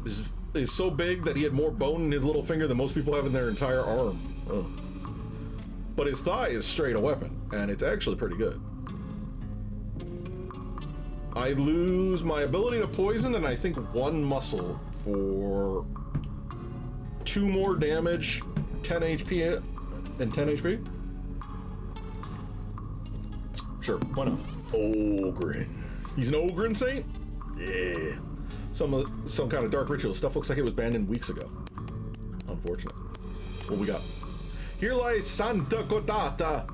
This is so big that he had more bone in his little finger than most people have in their entire arm. Oh. But his thigh is straight a weapon, and it's actually pretty good. I lose my ability to poison and I think 1 muscle for 2 more damage, 10 HP, and 10 HP? Sure, why not? Ogrin. He's an Ogrin Saint? Yeah. Some kind of dark ritual. Stuff looks like it was abandoned weeks ago. Unfortunate. What we got? Here lies Santa Cotata.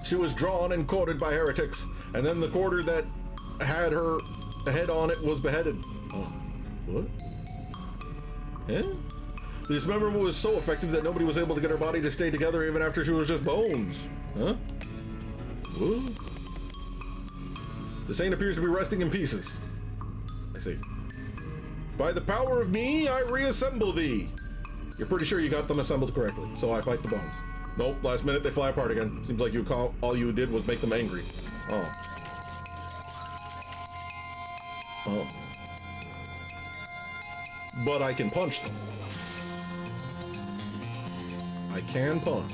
She was drawn and quartered by heretics, and then the quarter that had her head on it was beheaded. Oh, what? Eh? The dismemberment was so effective that nobody was able to get her body to stay together even after she was just bones. Huh? What? The saint appears to be resting in pieces. I see. By the power of me, I reassemble thee. You're pretty sure you got them assembled correctly, so I fight the bones. Nope, last minute they fly apart again. Seems like all you did was make them angry. Oh. Oh. But I can punch them. I can punch.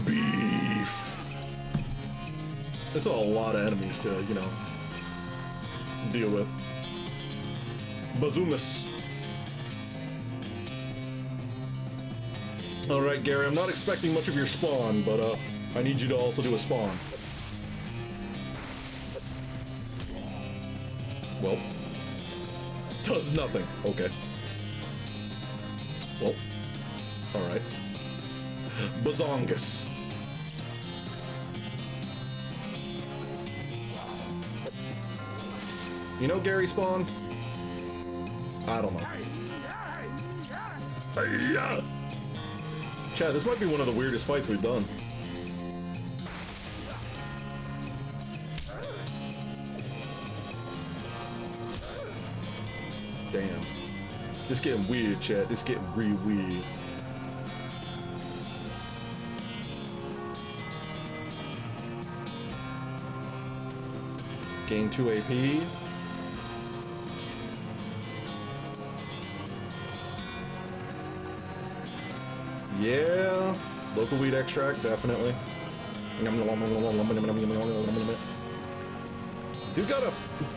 Beef. There's a lot of enemies to, you know, deal with. Bazoomas. Alright, Gary, I'm not expecting much of your spawn, but I need you to also do a spawn. Well, does nothing. Okay. Well, alright. Bazongus. You know Gary spawn? I don't know. Chad, this might be one of the weirdest fights we've done. Damn. This getting weird, Chad. This getting real weird. Gain 2 AP. Yeah, local weed extract, definitely. Dude got a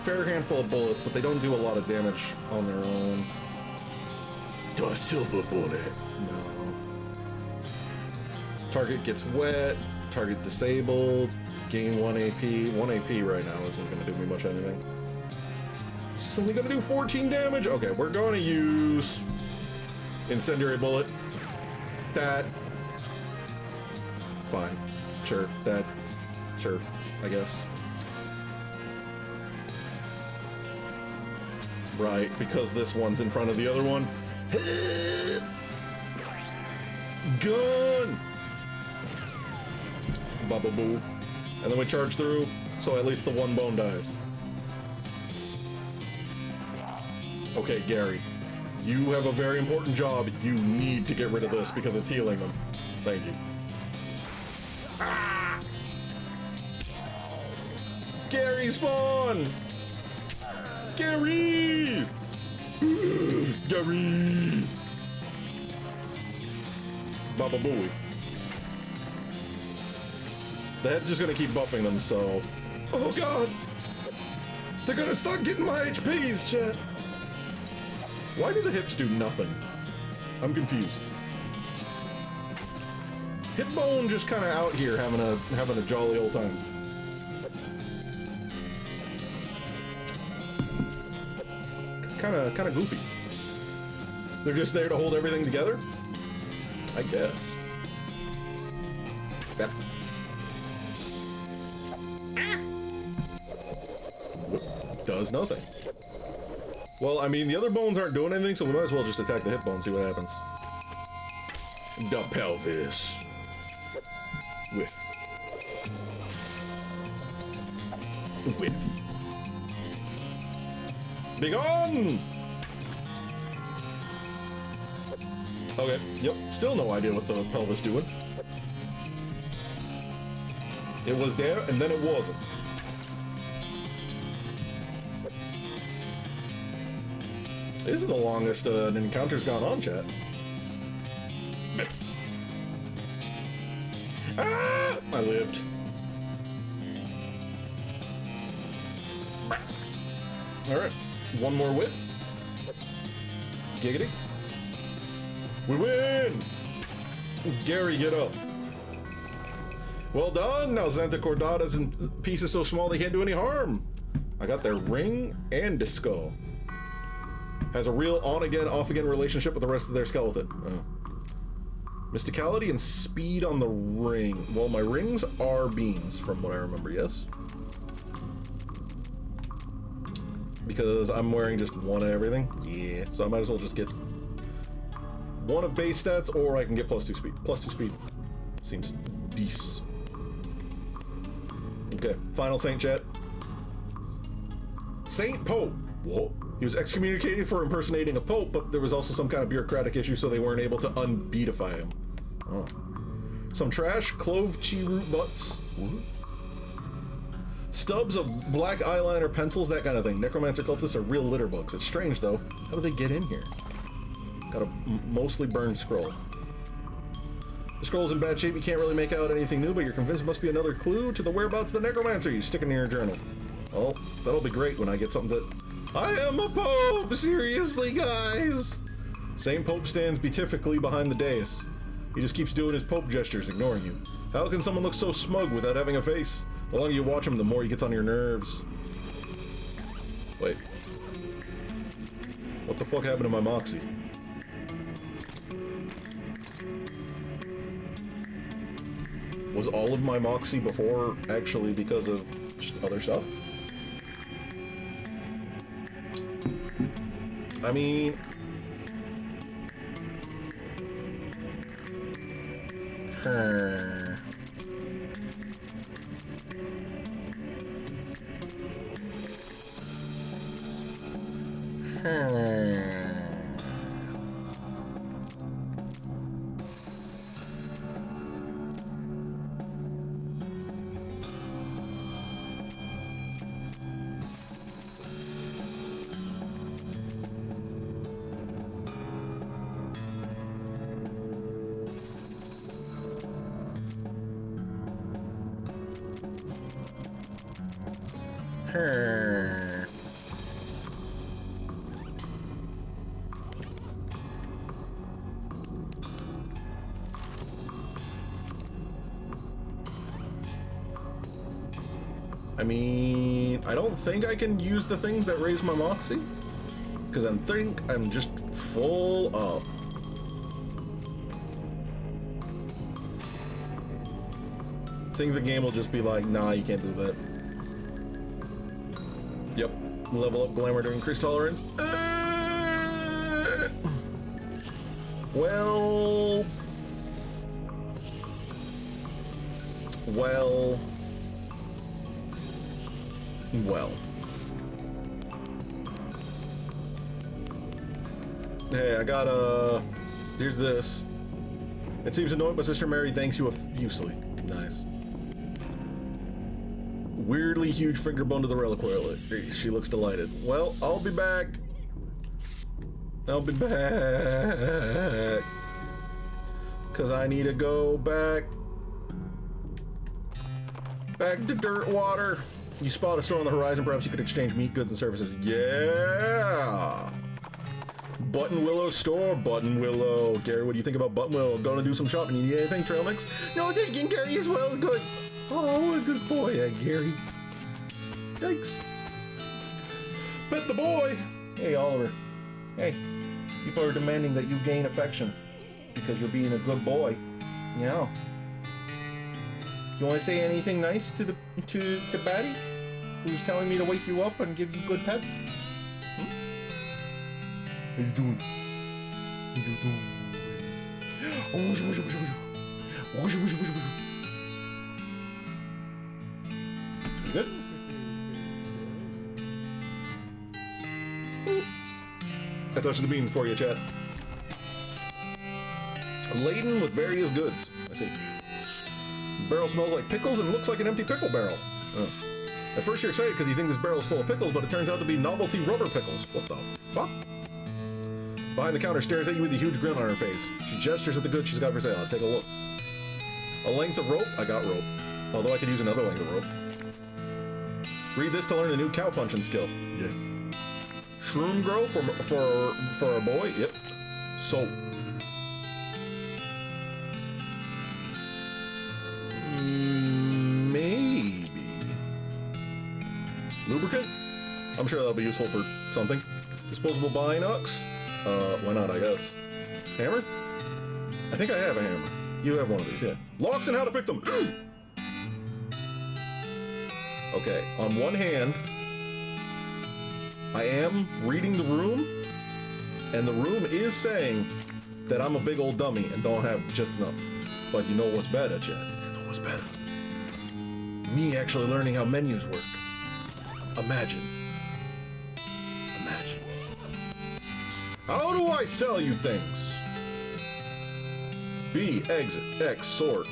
fair handful of bullets, but they don't do a lot of damage on their own. A silver bullet. No. Target gets wet, target disabled, gain 1 AP. 1 AP right now isn't going to do me much anything. It's only going to do 14 damage? Okay, we're going to use incendiary bullet. That. Fine. Sure. That. Sure. I guess. Right, because this one's in front of the other one. Gun! Baba boo. And then we charge through, so at least the one bone dies. Okay, Gary. You have a very important job. You need to get rid of this because it's healing them. Thank you. Ah! Gary spawn! Gary! Gary! Baba Booey. The head's just gonna keep buffing them, so... Oh god! They're gonna start getting my HPs, chat! Why do the hips do nothing? I'm confused. Hipbone just kind of out here having a jolly old time. Kind of goofy. They're just there to hold everything together? I guess. That does nothing. Well, I mean, the other bones aren't doing anything, so we might as well just attack the hip bone, see what happens. The pelvis. Whiff. Whiff. Be gone! Okay, yep, still no idea what the pelvis doing. It was there, and then it wasn't. This is the longest an encounter's gone on, chat. Ah! I lived. Alright, one more whiff. Giggity. We win! Gary, get up. Well done! Now Santa Cordata's in pieces so small they can't do any harm. I got their ring and disco. Has a real on-again, off-again relationship with the rest of their skeleton. Oh. Mysticality and speed on the ring. Well, my rings are beans, from what I remember, yes? Because I'm wearing just one of everything? Yeah, so I might as well just get one of base stats, or I can get +2 speed. +2 speed seems decent. Okay, final Saint chat. Saint Pope. Whoa. He was excommunicated for impersonating a pope, but there was also some kind of bureaucratic issue, so they weren't able to unbeatify him. Oh. Some trash, clove chi root butts. What? Stubs of black eyeliner pencils, that kind of thing. Necromancer cultists are real litter bugs. It's strange, though. How do they get in here? Got a mostly burned scroll. The scroll's in bad shape. You can't really make out anything new, but you're convinced it must be another clue to the whereabouts of the necromancer. You stick it in your journal. Oh, that'll be great when I get something that... I am a pope! Seriously, guys! Same pope stands beatifically behind the dais. He just keeps doing his pope gestures, ignoring you. How can someone look so smug without having a face? The longer you watch him, the more he gets on your nerves. Wait. What the fuck happened to my moxie? Was all of my moxie before actually because of other stuff? I mean... I mean, I don't think I can use the things that raise my moxie, because I think I'm just full up. I think the game will just be like, nah, you can't do that. Yep, level up glamour to increase tolerance. Well... Hey, I got here's this. It seems annoying, but Sister Mary thanks you effusively. Nice. Weirdly huge finger bone to the reliquary. She looks delighted. Well, I'll be back. I'll be back. Cause I need to go back to dirt water. You spot a store on the horizon. Perhaps you could exchange meat, goods, and services. Yeah. Button Willow store. Button Willow. Gary, what do you think about Button Willow? Gonna do some shopping. You need anything, Trail Mix? No, thinking Gary as well is good. Oh, a good boy, Gary. Yikes. Pet the boy. Hey, Oliver. Hey, people are demanding that you gain affection because you're being a good boy. Yeah. You want to say anything nice to Batty, who's telling me to wake you up and give you good pets? Hmm? How you doing? How you doing? You good? I touched the bean for you, chat. Laden with various goods. I see. Barrel smells like pickles and looks like an empty pickle barrel. Oh. At first you're excited because you think this barrel is full of pickles, but it turns out to be novelty rubber pickles. What the fuck? Behind the counter stares at you with a huge grin on her face. She gestures at the goods she's got for sale. I'll take a look. A length of rope? I got rope. Although I could use another length of rope. Read this to learn a new cow punching skill. Yeah. Shroom grow for a boy? Yep. Soap. Maybe. Lubricant? I'm sure that'll be useful for something. Disposable binocs? Why not, I guess. Hammer? I think I have a hammer. You have one of these, yeah. Locks and how to pick them! Okay, on one hand, I am reading the room, and the room is saying, that I'm a big old dummy and don't have just enough. But you know what's better, Chad? You know what's better? Me actually learning how menus work. Imagine. Imagine. How do I sell you things? B, exit. X, sort.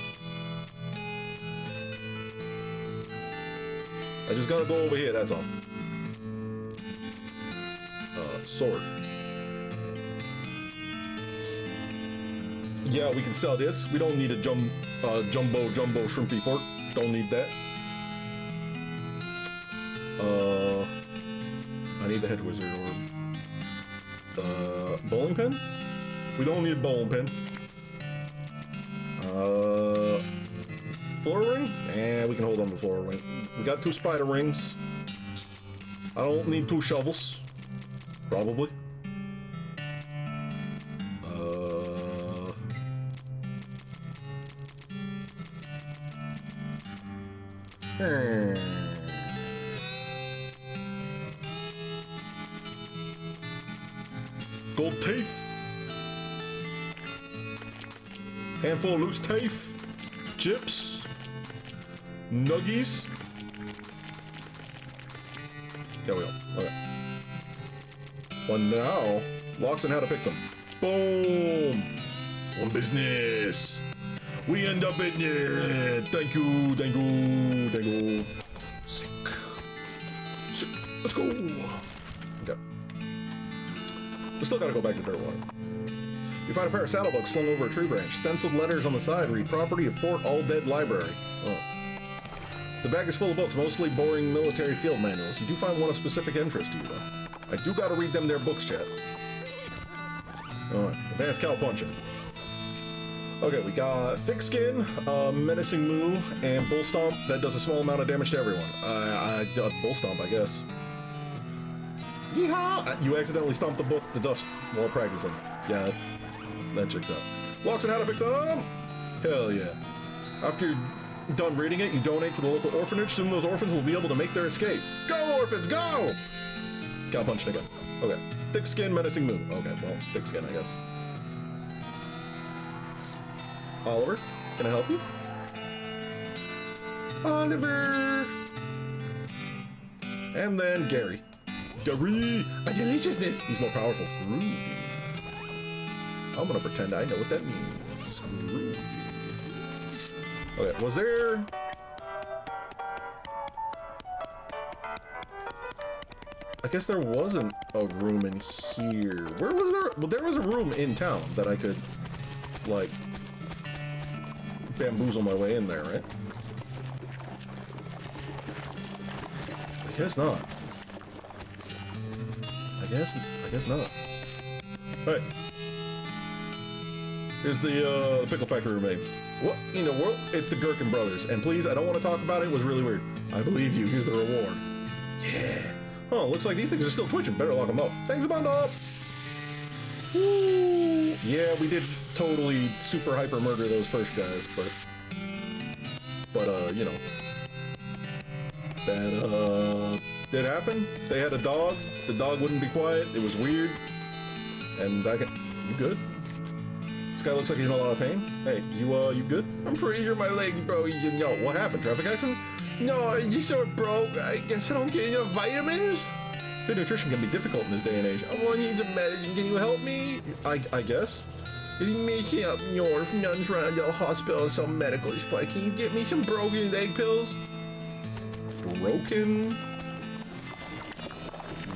I just gotta go over here, that's all. Sort. Yeah, we can sell this. We don't need a jumbo shrimpy fork. Don't need that. I need the hedge wizard orb. Bowling pin? We don't need a bowling pin. Floor ring? We can hold on to the floor ring. We got 2 spider rings. I don't need 2 shovels. Probably. Gold teeth. Handful of loose teeth. Chips. Nuggies. There we go. Okay. Well, now, locks and how to pick them. Boom! One business. We end up in it. Thank you, thank you, thank you. Sick. Sick. Let's go. Okay. We still gotta go back to Dirtwater. You find a pair of saddlebags slung over a tree branch. Stenciled letters on the side read, property of Fort All Dead Library. Oh. The bag is full of books, mostly boring military field manuals. You do find one of specific interest to you, though. I do gotta read them their books, chat. Alright, advanced cow punching. Okay, we got Thick Skin, Menacing Moo, and Bull Stomp. That does a small amount of damage to everyone. Bull Stomp, I guess. Yeehaw! You accidentally stomped the dust while practicing. Yeah, that checks out. Locks and how to pick them! Hell yeah. After you're done reading it, you donate to the local orphanage. Soon those orphans will be able to make their escape. Go, orphans, go! Cow punching again. Okay. Thick Skin, Menacing Moo. Okay, well, Thick Skin, I guess. Oliver, can I help you? Oliver! And then Gary. Gary! A deliciousness! He's more powerful. Groovy. I'm gonna pretend I know what that means. Groovy. Okay, was there... I guess there wasn't a room in here. Where was there? Well, there was a room in town that I could, like, bamboozle my way in there, right? I guess not. I guess not. Hey. Here's the pickle factory remains. What in the world? It's the Gherkin brothers. And please, I don't want to talk about it. It was really weird. I believe you. Here's the reward. Yeah. Huh, looks like these things are still twitching. Better lock them up. Thanks a bundle! Woo! Yeah, we did totally super hyper murder those first guys, but you know. That, did happen. They had a dog. The dog wouldn't be quiet. It was weird. And you good? This guy looks like he's in a lot of pain. Hey, you good? I'm pretty sure my leg broke. No, what happened? Traffic accident? No, it just sort of broke. I guess I don't get enough vitamins. Good nutrition can be difficult in this day and age. I want to need some medicine. Can you help me? I guess. You're making up north, nuns around the hospital and some medical supply. Can you get me some broken leg pills? Broken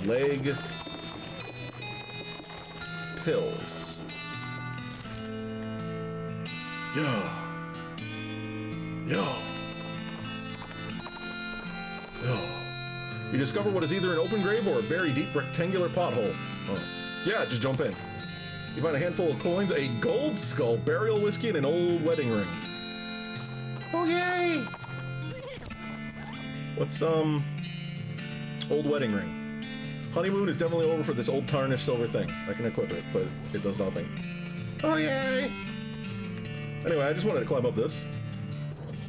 leg pills. Yo. You discover what is either an open grave or a very deep rectangular pothole. Oh. Yeah, just jump in. You find a handful of coins, a gold skull, burial whiskey, and an old wedding ring. Oh, yay! What's, old wedding ring. Honeymoon is definitely over for this old tarnished silver thing. I can equip it, but it does nothing. Oh, yay! Anyway, I just wanted to climb up this.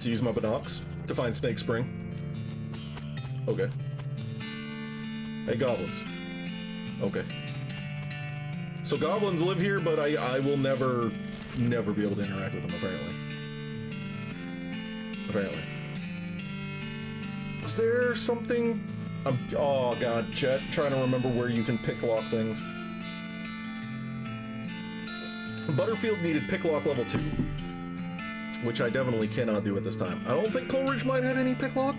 To use my binocs to find Snake Spring. Okay. Hey, goblins. Okay. So goblins live here, but I will never be able to interact with them, apparently. Apparently. Was there something? Oh god, chat, trying to remember where you can pick lock things. Butterfield needed pick lock level 2, which I definitely cannot do at this time. I don't think Coleridge Mine had any pick lock.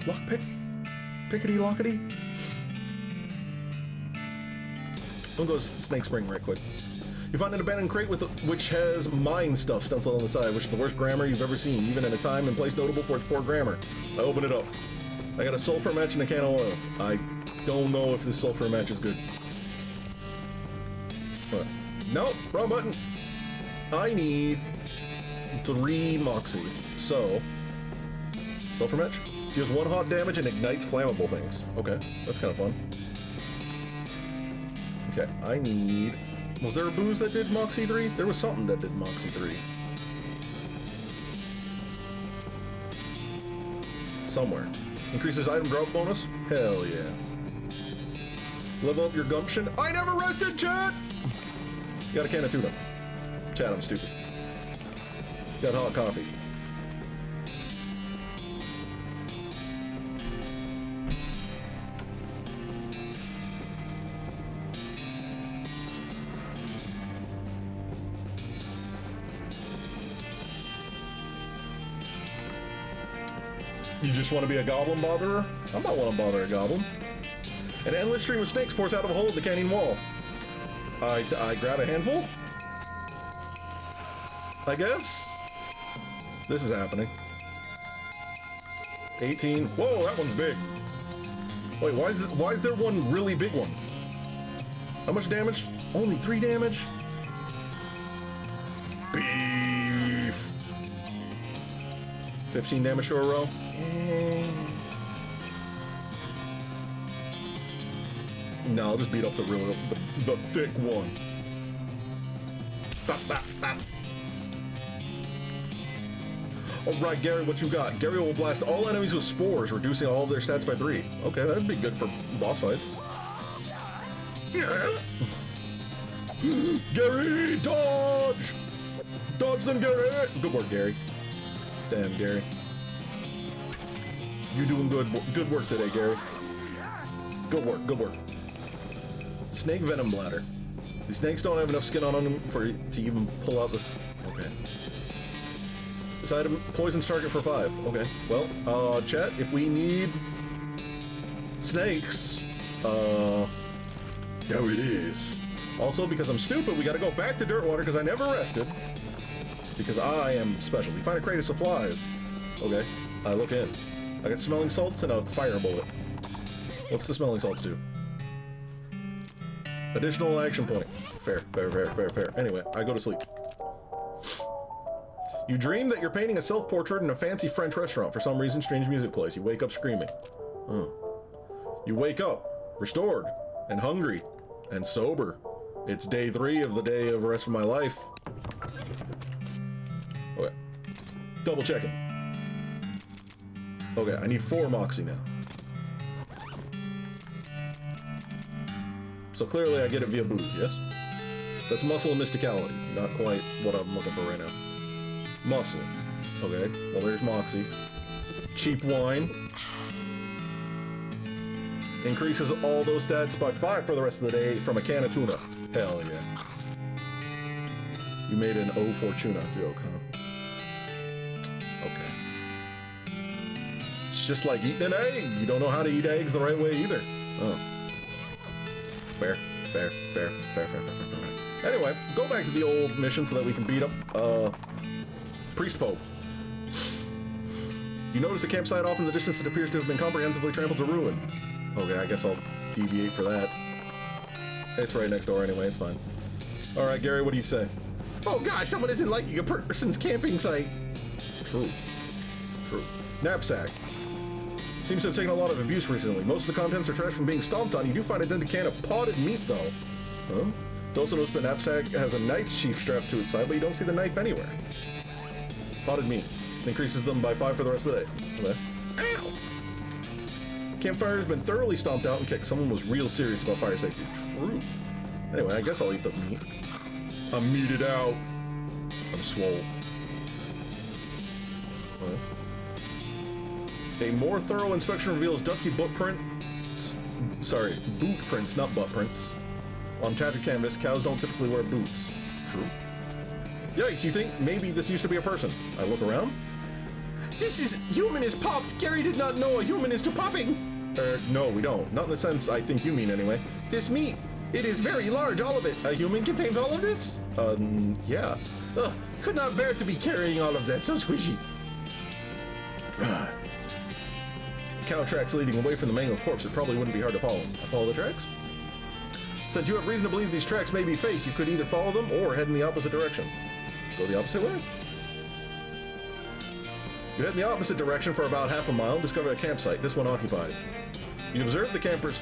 Lock pick? Pickety lockety? I'll go Snake Spring right quick. You find an abandoned crate which has mine stuff stenciled on the side, which is the worst grammar you've ever seen, even in a time and place notable for its poor grammar. I open it up. I got a sulfur match and a can of oil. I don't know if this sulfur match is good. Nope, wrong button. I need 3 Moxie. So, sulfur match deals 1 hot damage and ignites flammable things. Okay, that's kind of fun. Okay, I need... Was there a booze that did Moxie 3? There was something that did Moxie 3. Somewhere. Increases item drop bonus? Hell yeah. Level up your gumption? I never rested, chat! Got a can of tuna. Chat, I'm stupid. Got hot coffee. You just want to be a goblin botherer? I might want to bother a goblin. An endless stream of snakes pours out of a hole in the canyon wall. I grab a handful? I guess? This is happening. 18. Whoa, that one's big. Wait, why is there one really big one? How much damage? Only 3 damage? Beef. 15 damage to a row. No, I'll just beat up the thick one. Bop, bop, bop. Alright, Gary, what you got? Gary will blast all enemies with spores, reducing all of their stats by 3. Okay, that'd be good for boss fights. Gary, dodge! Dodge them, Gary! Good work, Gary. Damn, Gary. You're doing good work today, Gary. Good work, good work. Snake venom bladder. These snakes don't have enough skin on them to even pull out this. Okay. This item poisons target for 5. Okay. Well, chat, if we need snakes, there it is. Also, because I'm stupid, we gotta go back to Dirtwater because I never rested. Because I am special. We find a crate of supplies. Okay. I look in. I got smelling salts and a fire bullet. What's the smelling salts do? Additional action point. Fair, fair, fair, fair, fair. Anyway, I go to sleep. You dream that you're painting a self-portrait in a fancy French restaurant. For some reason, strange music plays. You wake up screaming. You wake up, restored, and hungry, and sober. It's day 3 of the day of the rest of my life. Okay. Double checking. Okay, I need 4 Moxie now. So clearly I get it via booze, yes? That's muscle and mysticality. Not quite what I'm looking for right now. Muscle. Okay, well there's Moxie. Cheap wine. Increases all those stats by 5 for the rest of the day from a can of tuna. Hell yeah. You made an O Fortuna joke, huh? Okay. It's just like eating an egg. You don't know how to eat eggs the right way either. Oh. Fair, fair, fair, fair, fair, fair, fair, fair. Anyway, go back to the old mission so that we can beat up, Priest Pope. You notice a campsite off in the distance that appears to have been comprehensively trampled to ruin. Okay, I guess I'll deviate for that. It's right next door anyway, it's fine. Alright, Gary, what do you say? Oh gosh, someone isn't liking a person's camping site. True. True. Knapsack. Seems to have taken a lot of abuse recently. Most of the contents are trash from being stomped on. You do find a dented can of potted meat, though. Huh? You also notice the knapsack has a knight's sheath strapped to its side, but you don't see the knife anywhere. Potted meat. Increases them by 5 for the rest of the day. Okay. Ow! Campfire has been thoroughly stomped out and kicked. Someone was real serious about fire safety. True. Anyway, I guess I'll eat the meat. I'm meated out. I'm swole. A more thorough inspection reveals dusty boot prints. Sorry, boot prints, not butt prints. On tattered canvas, cows don't typically wear boots. True. Yikes, you think maybe this used to be a person? I look around. This is human is popped. Gary did not know a human is to popping. No, we don't. Not in the sense I think you mean anyway. This meat, it is very large, all of it. A human contains all of this? Yeah. Ugh, could not bear to be carrying all of that, so squishy. Cow tracks leading away from the mangled corpse. It probably wouldn't be hard to follow. I follow the tracks? Since you have reason to believe these tracks may be fake, you could either follow them or head in the opposite direction. Go the opposite way? You head in the opposite direction for about half a mile and discover a campsite, this one occupied. You observe the campers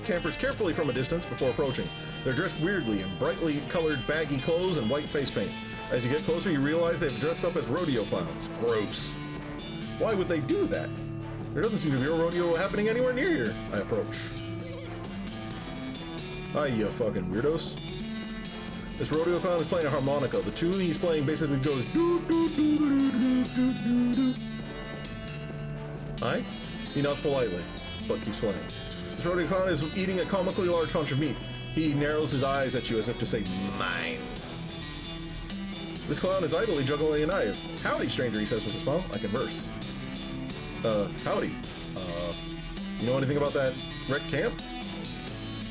campers carefully from a distance before approaching. They're dressed weirdly in brightly colored baggy clothes and white face paint. As you get closer, you realize they've dressed up as rodeo clowns. Gross. Why would they do that? There doesn't seem to be a rodeo happening anywhere near here. I approach. Hi, you fucking weirdos. This rodeo clown is playing a harmonica. The tune he's playing basically goes doo doo doo doo doo doo doo doo. Hi? He nods politely, but keeps playing. This rodeo clown is eating a comically large hunch of meat. He narrows his eyes at you as if to say, mine. This clown is idly juggling a knife. Howdy, stranger, he says with a smile. I converse. Howdy. You know anything about that wrecked camp?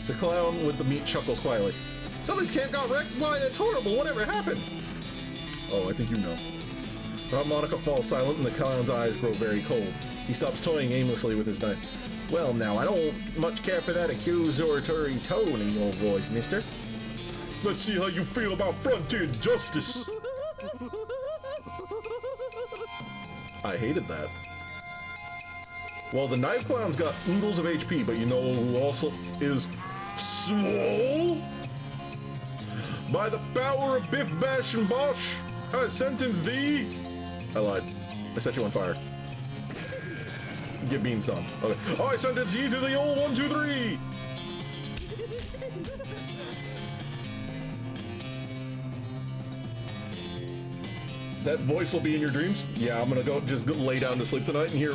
The clown with the meat chuckles quietly. Somebody's camp got wrecked? Why, that's horrible. Whatever happened? Oh, I think you know. The harmonica falls silent and the clown's eyes grow very cold. He stops toying aimlessly with his knife. Well, now, I don't much care for that accusatory tone in your voice, mister. Let's see how you feel about frontier justice. I hated that. Well, the knife clown's got oodles of HP, but you know who also is swole? By the power of Biff, Bash, and Bosh, I sentence thee. I lied. I set you on fire. Get beans done. Okay. I sentence ye to the old 1, 2, 3. That voice will be in your dreams? Yeah, I'm gonna go just lay down to sleep tonight and hear.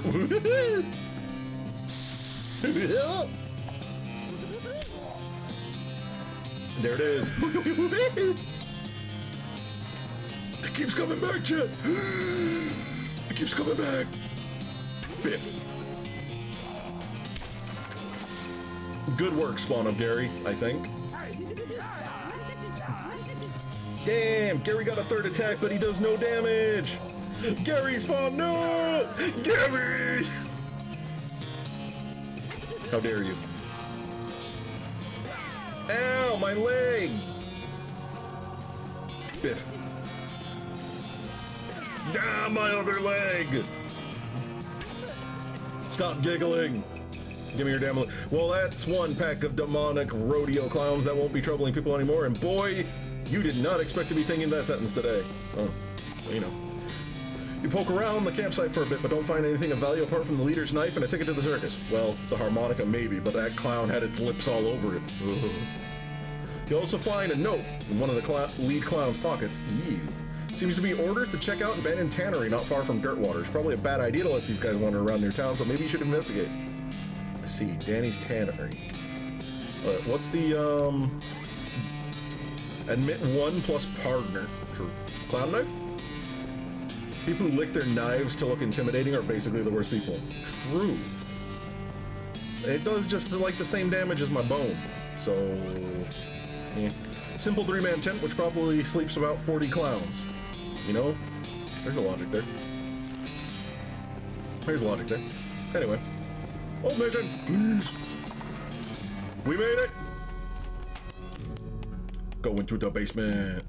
There it is. It keeps coming back, Chet. It keeps coming back. Biff. Good work, Spawn of Gary, I think. Damn, Gary got a third attack, but he does no damage. Gary spawn, no! Gary! How dare you? Ow, my leg! Biff. Ah, my other leg! Stop giggling. Give me your damn leg. Well, that's one pack of demonic rodeo clowns that won't be troubling people anymore, and boy, you did not expect to be thinking that sentence today. Oh, you know. You poke around the campsite for a bit, but don't find anything of value apart from the leader's knife and a ticket to the circus. Well, the harmonica maybe, but that clown had its lips all over it. Ugh. You also find a note in one of the lead clown's pockets. Ew. Seems to be orders to check out an abandoned tannery not far from Dirtwater. It's probably a bad idea to let these guys wander around their town, so maybe you should investigate. I see, Danny's Tannery. What's the, admit one plus partner. True. Clown knife? People who lick their knives to look intimidating are basically the worst people. True. It does just like the same damage as my bone. So, yeah. Simple 3-man tent, which probably sleeps about 40 clowns. You know? There's a logic there. There's logic there. Anyway. Old mission! Please! We made it! Go into the basement.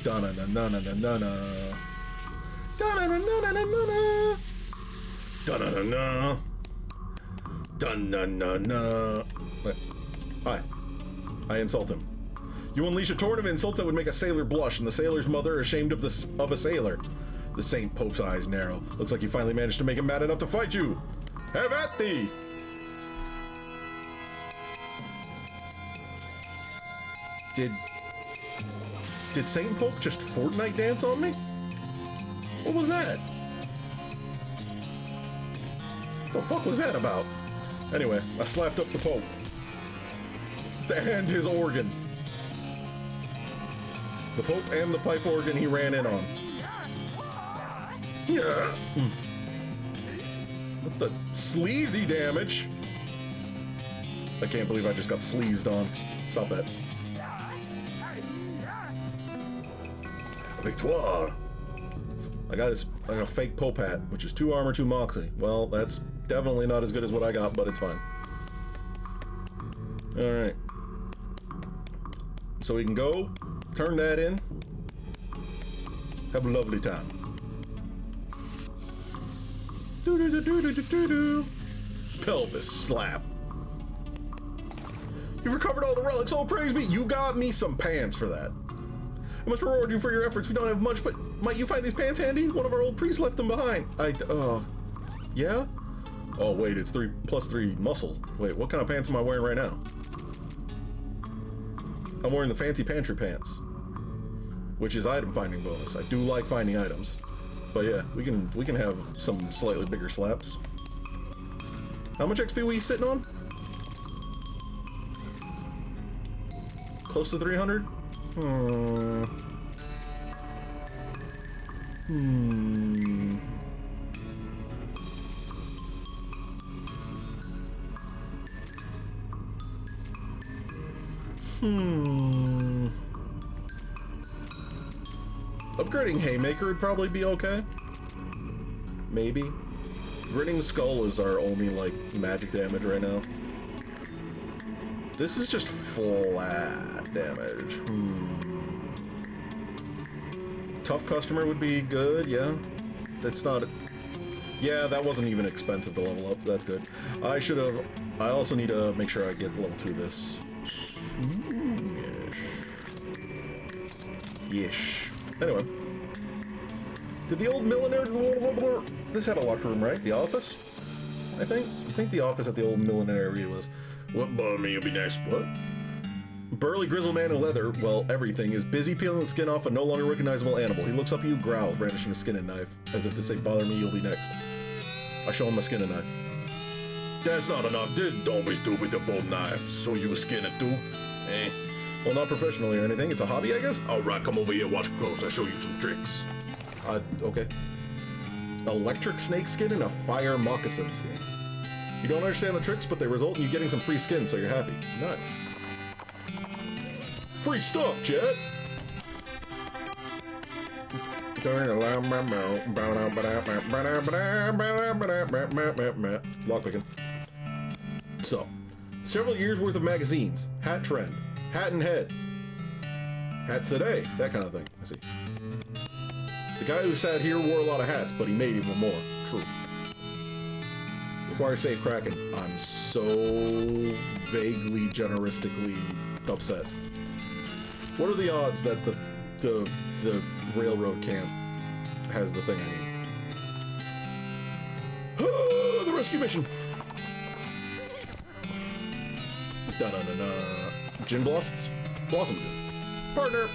Da-na-na-na-na-na-na. Da-na-na-na-na-na-na. Da-na-na-na. Da-na-na-na. Hi. I insult him. You unleash a torrent of insults that would make a sailor blush, and the sailor's mother ashamed of a sailor. The Saint Pope's eyes narrow. Looks like you finally managed to make him mad enough to fight you. Have at thee! Did Saint Pope just Fortnite dance on me? What was that? The fuck was that about? Anyway, I slapped up the Pope. And his organ. The Pope and the pipe organ he ran in on. Yeah. What the sleazy damage? I can't believe I just got sleazed on. Stop that. Victoire. I got a fake Pope hat, which is 2 armor, 2 moxie. Well, that's definitely not as good as what I got, but it's fine. Alright. So we can go, turn that in, have a lovely time. Pelvis slap. You've recovered all the relics, oh praise be! You got me some pants for that. I must reward you for your efforts. We don't have much, but might you find these pants handy? One of our old priests left them behind. Yeah? Oh wait, it's 3+3 muscle. Wait, what kind of pants am I wearing right now? I'm wearing the fancy pantry pants, which is item finding bonus. I do like finding items, but yeah, we can have some slightly bigger slaps. How much XP were you sitting on? Close to 300? Upgrading Haymaker would probably be okay. Maybe. Grinning Skull is our only, like, magic damage right now. This is just flat damage. Tough Customer would be good, yeah. That's not... Yeah, that wasn't even expensive to level up. That's good. I also need to make sure I get level 2 of this. Yeesh. Anyway. Did the old milliner... This had a locked room, right? The office? I think the office at the old millinery was... What bother me, you'll be next. What? Burly grizzled man in leather, well, everything, is busy peeling the skin off a no longer recognizable animal. He looks up at you, growls, brandishing a skin and knife, as if to say, bother me, you'll be next. I show him a skin and knife. That's not enough. This don't be stupid to pull knife, so you skin it too? Eh? Well, not professionally or anything. It's a hobby, I guess? Alright, come over here, watch close. I'll show you some tricks. Okay. Electric snake skin and a fire moccasin skin. You don't understand the tricks, but they result in you getting some free skin, so you're happy. Nice. Free stuff, Jet! Lockpicking. So, several years worth of magazines. Hat trend. Hat and head. Hats today. That kind of thing. I see. The guy who sat here wore a lot of hats, but he made even more. True. Requires safe cracking. I'm so vaguely, generistically upset. What are the odds that the railroad camp has the thing I need? The rescue mission. Da-da-da-da. Gin Blossoms? Blossom Gin. Partner.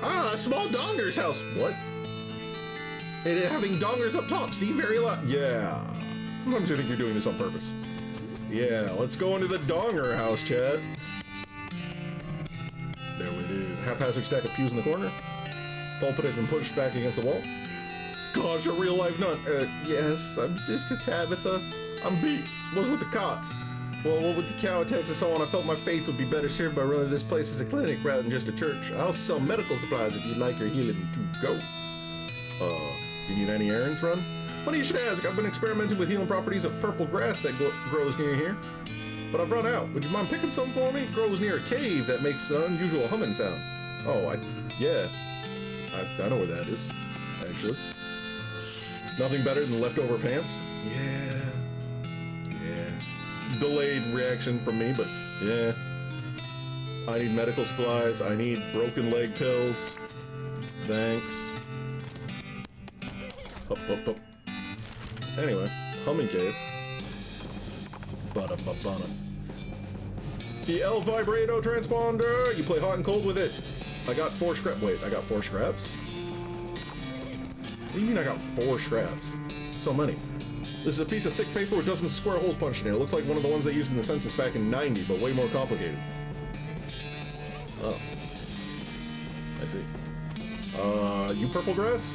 Ah, small donger's house. What? It having dongers up top. See, very loud. Yeah. Sometimes I think you're doing this on purpose. Yeah, let's go into the donger house, Chad. There it is. A haphazard stack of pews in the corner. Pulpit has been pushed back against the wall. Gosh, a real life nun. Yes, I'm Sister Tabitha. I'm Beake. Was with the cots. Well, what with the cow attacks and so on, I felt my faith would be better served by running this place as a clinic rather than just a church. I also sell medical supplies if you'd like your healing to go. Do you need any errands run? Funny you should ask. I've been experimenting with healing properties of purple grass that grows near here. But I've run out. Would you mind picking some for me? It grows near a cave that makes an unusual humming sound. Oh, yeah. I know where that is, actually. Nothing better than leftover pants? Yeah. Delayed reaction from me, but yeah. I need medical supplies. I need broken leg pills. Thanks. Up. Anyway, humming cave. Bada. The El Vibrato transponder. You play hot and cold with it. I got 4 scrap. Wait, I got 4 scraps? What do you mean I got 4 scraps? So many. This is a piece of thick paper with dozens of square holes punched in it. It looks like one of the ones they used in the census back in '90, but way more complicated. Oh. I see. You purple grass?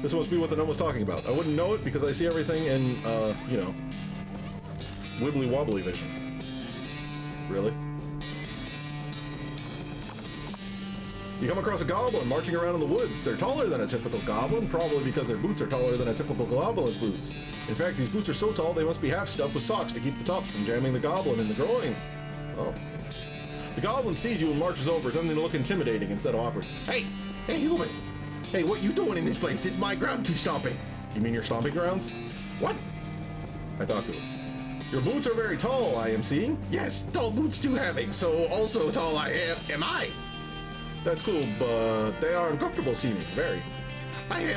This must be what the gnome was talking about. I wouldn't know it because I see everything in, you know, Wibblywobbly vision. Really? You come across a goblin marching around in the woods. They're taller than a typical goblin, probably because their boots are taller than a typical goblin's boots. In fact, these boots are so tall they must be half stuffed with socks to keep the tops from jamming the goblin in the groin. Oh. The goblin sees you and marches over, something to look intimidating instead of awkward. Hey! Hey, human! Hey, what you doing in this place? This is my ground to stomping. You mean your stomping grounds? What? I talked to him. Your boots are very tall, I am seeing. Yes, tall boots do having, so also tall am I. That's cool, but they are uncomfortable seeming, very. I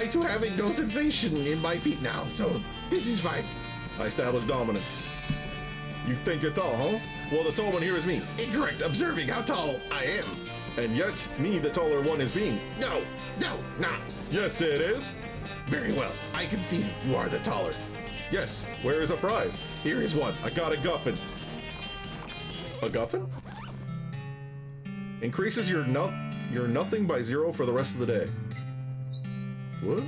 too having no sensation in my feet now, so this is fine. I established dominance. You think you're tall, huh? Well, the tall one here is me. Incorrect, observing how tall I am. And yet, me, the taller one, is being. No, not. Yes, it is. Very well, I concede you are the taller. Yes, where is a prize? Here is one. I got a guffin. A guffin? Increases your nothing by 0 for the rest of the day. What?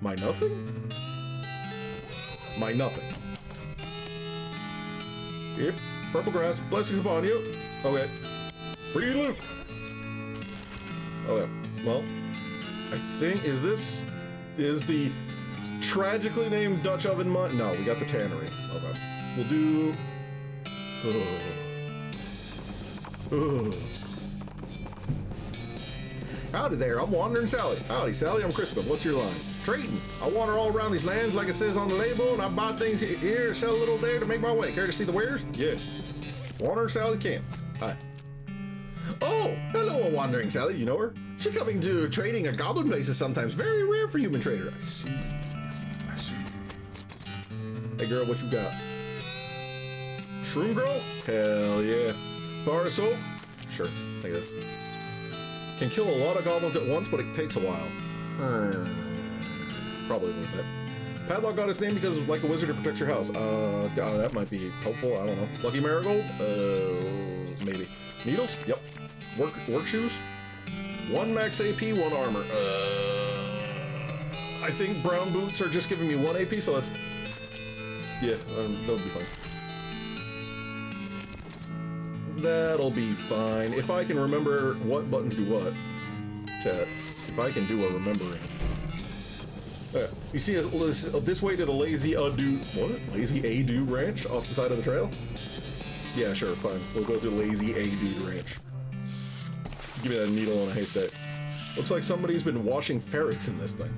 My nothing? My nothing. Yep. Purple grass. Blessings upon you. Okay. Free loot. Okay. Well, I think is the tragically named Dutch oven mine? No, we got the tannery. Okay. We'll do. Howdy there, I'm Wandering Sally. Howdy, Sally, I'm Crispin. What's your line? Trading. I wander all around these lands like it says on the label, and I buy things here, sell a little there to make my way. Care to see the wares? Yeah. Wandering Sally Camp. Hi. Oh, hello, Wandering Sally. You know her? She coming to trading at goblin places sometimes. Very rare for human trader. I see. Hey, girl, what you got? Shroom Girl? Hell yeah. Bar of soap? Sure, I guess. Can kill a lot of goblins at once, but it takes a while. Probably like that. Padlock got its name because like a wizard it protects your house. That might be helpful, I don't know. Lucky Marigold? Maybe. Needles? Yep. Work shoes? 1 max AP, 1 armor. I think brown boots are just giving me 1 AP, so that's... Yeah, that'll be fine. That'll be fine. If I can remember what buttons do what. Chat. If I can do a remembering. You see this way to the Lazy Ado... What? Lazy Ado Ranch off the side of the trail? Yeah, sure, fine. We'll go to Lazy Ado Ranch. Give me that needle on a haystack. Looks like somebody's been washing ferrets in this thing.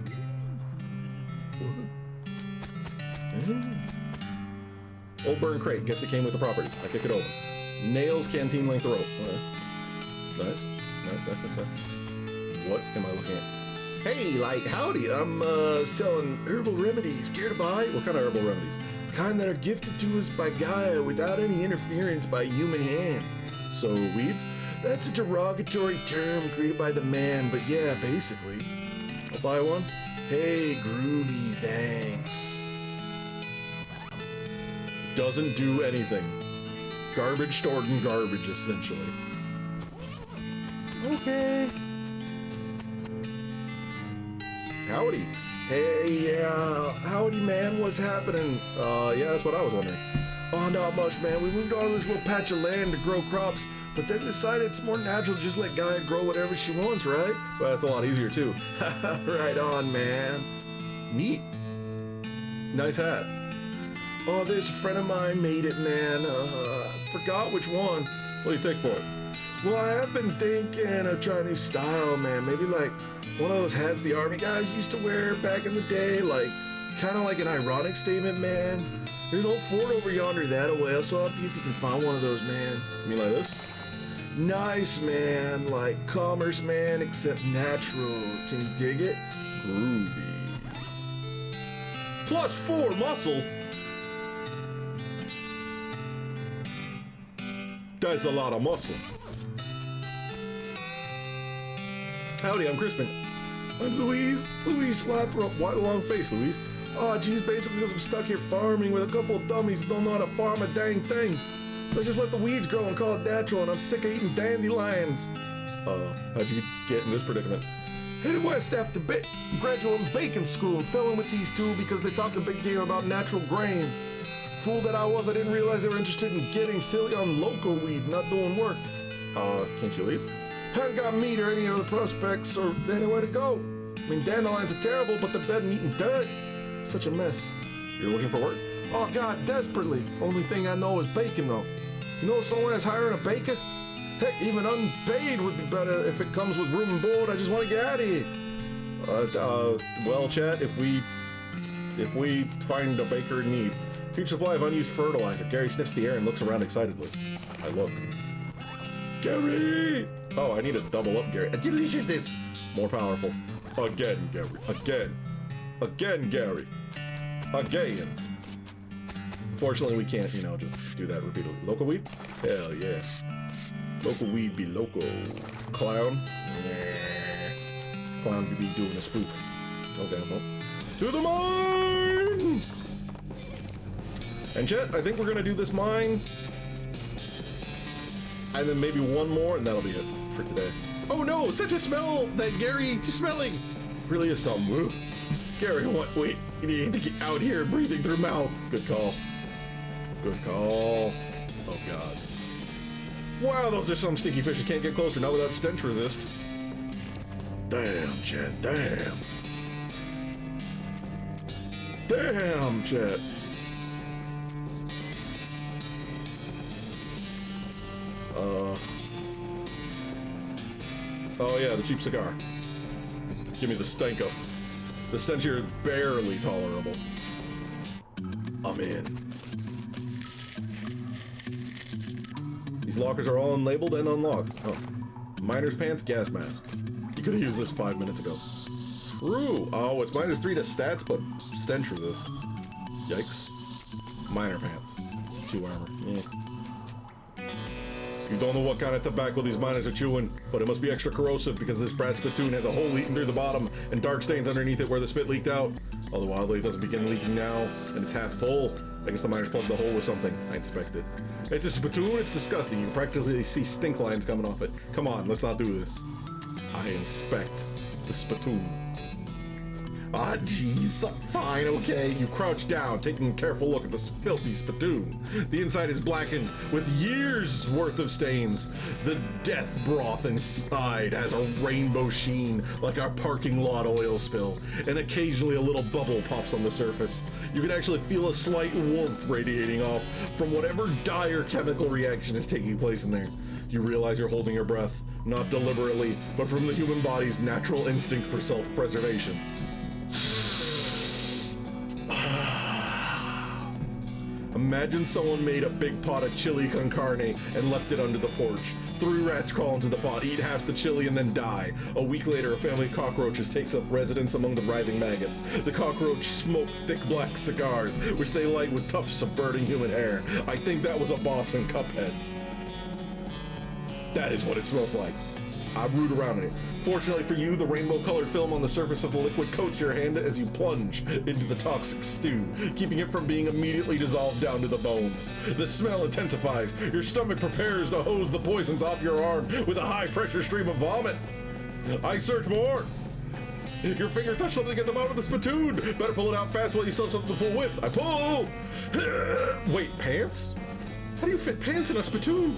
Old burn crate. Guess it came with the property. I kick it open. Nails canteen length rope. Nice. What am I looking at? Hey, like, howdy. I'm selling herbal remedies. Care to buy? What kind of herbal remedies? Kind that are gifted to us by Gaia without any interference by human hands. So, weeds? That's a derogatory term created by the man, but yeah, basically. I'll buy one. Hey, groovy, thanks. Doesn't do anything. Garbage stored in garbage, essentially. Okay. Howdy. Hey, yeah. Howdy, man. What's happening? Yeah, that's what I was wondering. Oh, not much, man. We moved on to this little patch of land to grow crops, but then decided it's more natural just let Gaia grow whatever she wants, right? Well, that's a lot easier, too. Right on, man. Neat. Nice hat. Oh, this friend of mine made it, man. Forgot which one. What do you take for it? Well, I have been thinking of trying a new style, man. Maybe like one of those hats the army guys used to wear back in the day. Like, kind of like an ironic statement, man. There's an old fort over yonder that-a-way. I'll help you if you can find one of those, man. You mean like this? Nice, man. Like commerce, man, except natural. Can you dig it? Groovy. +4 muscle. That's a lot of muscle. Howdy, I'm Crispin. I'm Louise. Louise Lathrop. Why the long face, Louise? Oh, geez, basically because I'm stuck here farming with a couple of dummies who don't know how to farm a dang thing. So I just let the weeds grow and call it natural, and I'm sick of eating dandelions. How'd you get in this predicament? Headed west after graduating baking school and fell in with these two because they talked a big game about natural grains. Fool that I was, I didn't realize they were interested in getting silly on local weed, not doing work. Can't you leave? Haven't got meat or any other prospects or anywhere to go. I mean, dandelions are terrible, but they're better than eating dirt. It's such a mess. You're looking for work? Oh, God, desperately. Only thing I know is baking, though. You know someone that's hiring a baker? Heck, even unpaid would be better if it comes with room and board. I just want to get out of here. Well, chat, if we find a baker in need. Huge supply of unused fertilizer. Gary sniffs the air and looks around excitedly. I look. Gary! Oh, I need to double up Gary. Deliciousness! More powerful. Again, Gary. Again. Again, Gary. Again. Fortunately, we can't, just do that repeatedly. Local weed? Hell yeah. Local weed be local. Clown? Nah. Clown be doing a spook. Okay, well. To the mine! And chat, I think we're gonna do this mine. And then maybe one more, and that'll be it for today. Oh no, such a smell that Gary is smelling. Really is something. Woo. Gary, what? Wait, you need to get out here breathing through mouth. Good call. Good call. Oh god. Wow, those are some stinky fish. You can't get closer, not without stench resist. Damn, Chet, damn. Damn, Chet. Oh yeah, the cheap cigar. Give me the stank up. The stench here is barely tolerable. I'm in. These lockers are all unlabeled and unlocked. Oh. Miner's pants, gas mask. You could have used this 5 minutes ago. True. Oh, it's -3 to stats, but stench resist. Yikes. Miner pants. 2 armor. Yeah. You don't know what kind of tobacco these miners are chewing, but it must be extra corrosive because this brass spittoon has a hole eaten through the bottom and dark stains underneath it where the spit leaked out. Although oddly, it doesn't begin leaking now, and it's half full. I guess the miners plugged the hole with something. I inspect it. It's a spittoon, it's disgusting. You can practically see stink lines coming off it. Come on, let's not do this. I inspect the spittoon. Ah, jeez. Fine, okay. You crouch down, taking a careful look at this filthy spittoon. The inside is blackened with years' worth of stains. The death broth inside has a rainbow sheen like our parking lot oil spill, and occasionally a little bubble pops on the surface. You can actually feel a slight warmth radiating off from whatever dire chemical reaction is taking place in there. You realize you're holding your breath, not deliberately, but from the human body's natural instinct for self-preservation. Imagine someone made a big pot of chili con carne and left it under the porch. 3 rats crawl into the pot, eat half the chili, and then die. A week later, a family of cockroaches takes up residence among the writhing maggots. The cockroach smoke thick black cigars, which they light with tufts of burning human hair. I think that was a boss in Cuphead. That is what it smells like. I root around in it. Fortunately for you, the rainbow-colored film on the surface of the liquid coats your hand as you plunge into the toxic stew, keeping it from being immediately dissolved down to the bones. The smell intensifies. Your stomach prepares to hose the poisons off your arm with a high-pressure stream of vomit. I search more. Your fingers touch something at the bottom of the spittoon. Better pull it out fast while you still have something to pull with. I pull. Wait, pants? How do you fit pants in a spittoon?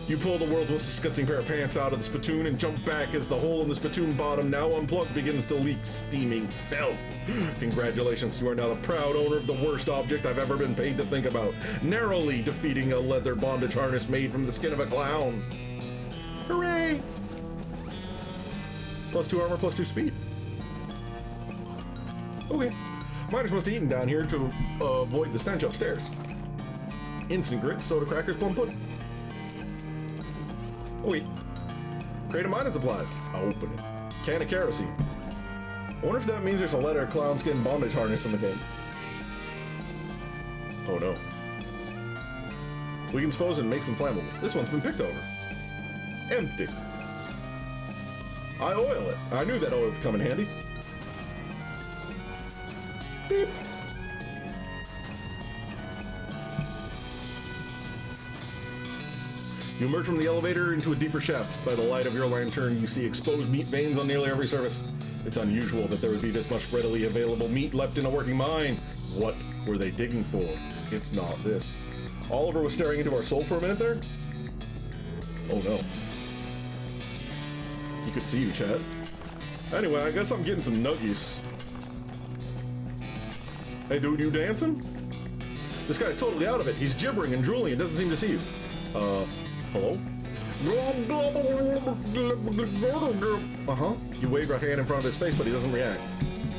You pull the world's most disgusting pair of pants out of the spittoon and jump back as the hole in the spittoon bottom, now unplugged, begins to leak steaming filth. Congratulations, you are now the proud owner of the worst object I've ever been paid to think about, narrowly defeating a leather bondage harness made from the skin of a clown. Hooray! +2 armor, +2 speed. Okay. Miners must have eaten down here to avoid the stench upstairs. Instant grits, soda crackers, plum pudding. Oh wait. Crate of mining supplies. I'll open it. Can of kerosene. I wonder if that means there's a leather clown skin bondage harness in the game. Oh no. Weakens foes and makes them flammable. This one's been picked over. Empty. I oil it. I knew that oil would come in handy. Beep. You emerge from the elevator into a deeper shaft. By the light of your lantern, you see exposed meat veins on nearly every surface. It's unusual that there would be this much readily available meat left in a working mine. What were they digging for, if not this? Oliver was staring into our soul for a minute there? Oh no. He could see you, chat. Anyway, I guess I'm getting some nuggies. Hey dude, you dancing? This guy's totally out of it. He's gibbering and drooling and doesn't seem to see you. Hello? Uh-huh. You wave your hand in front of his face, but he doesn't react.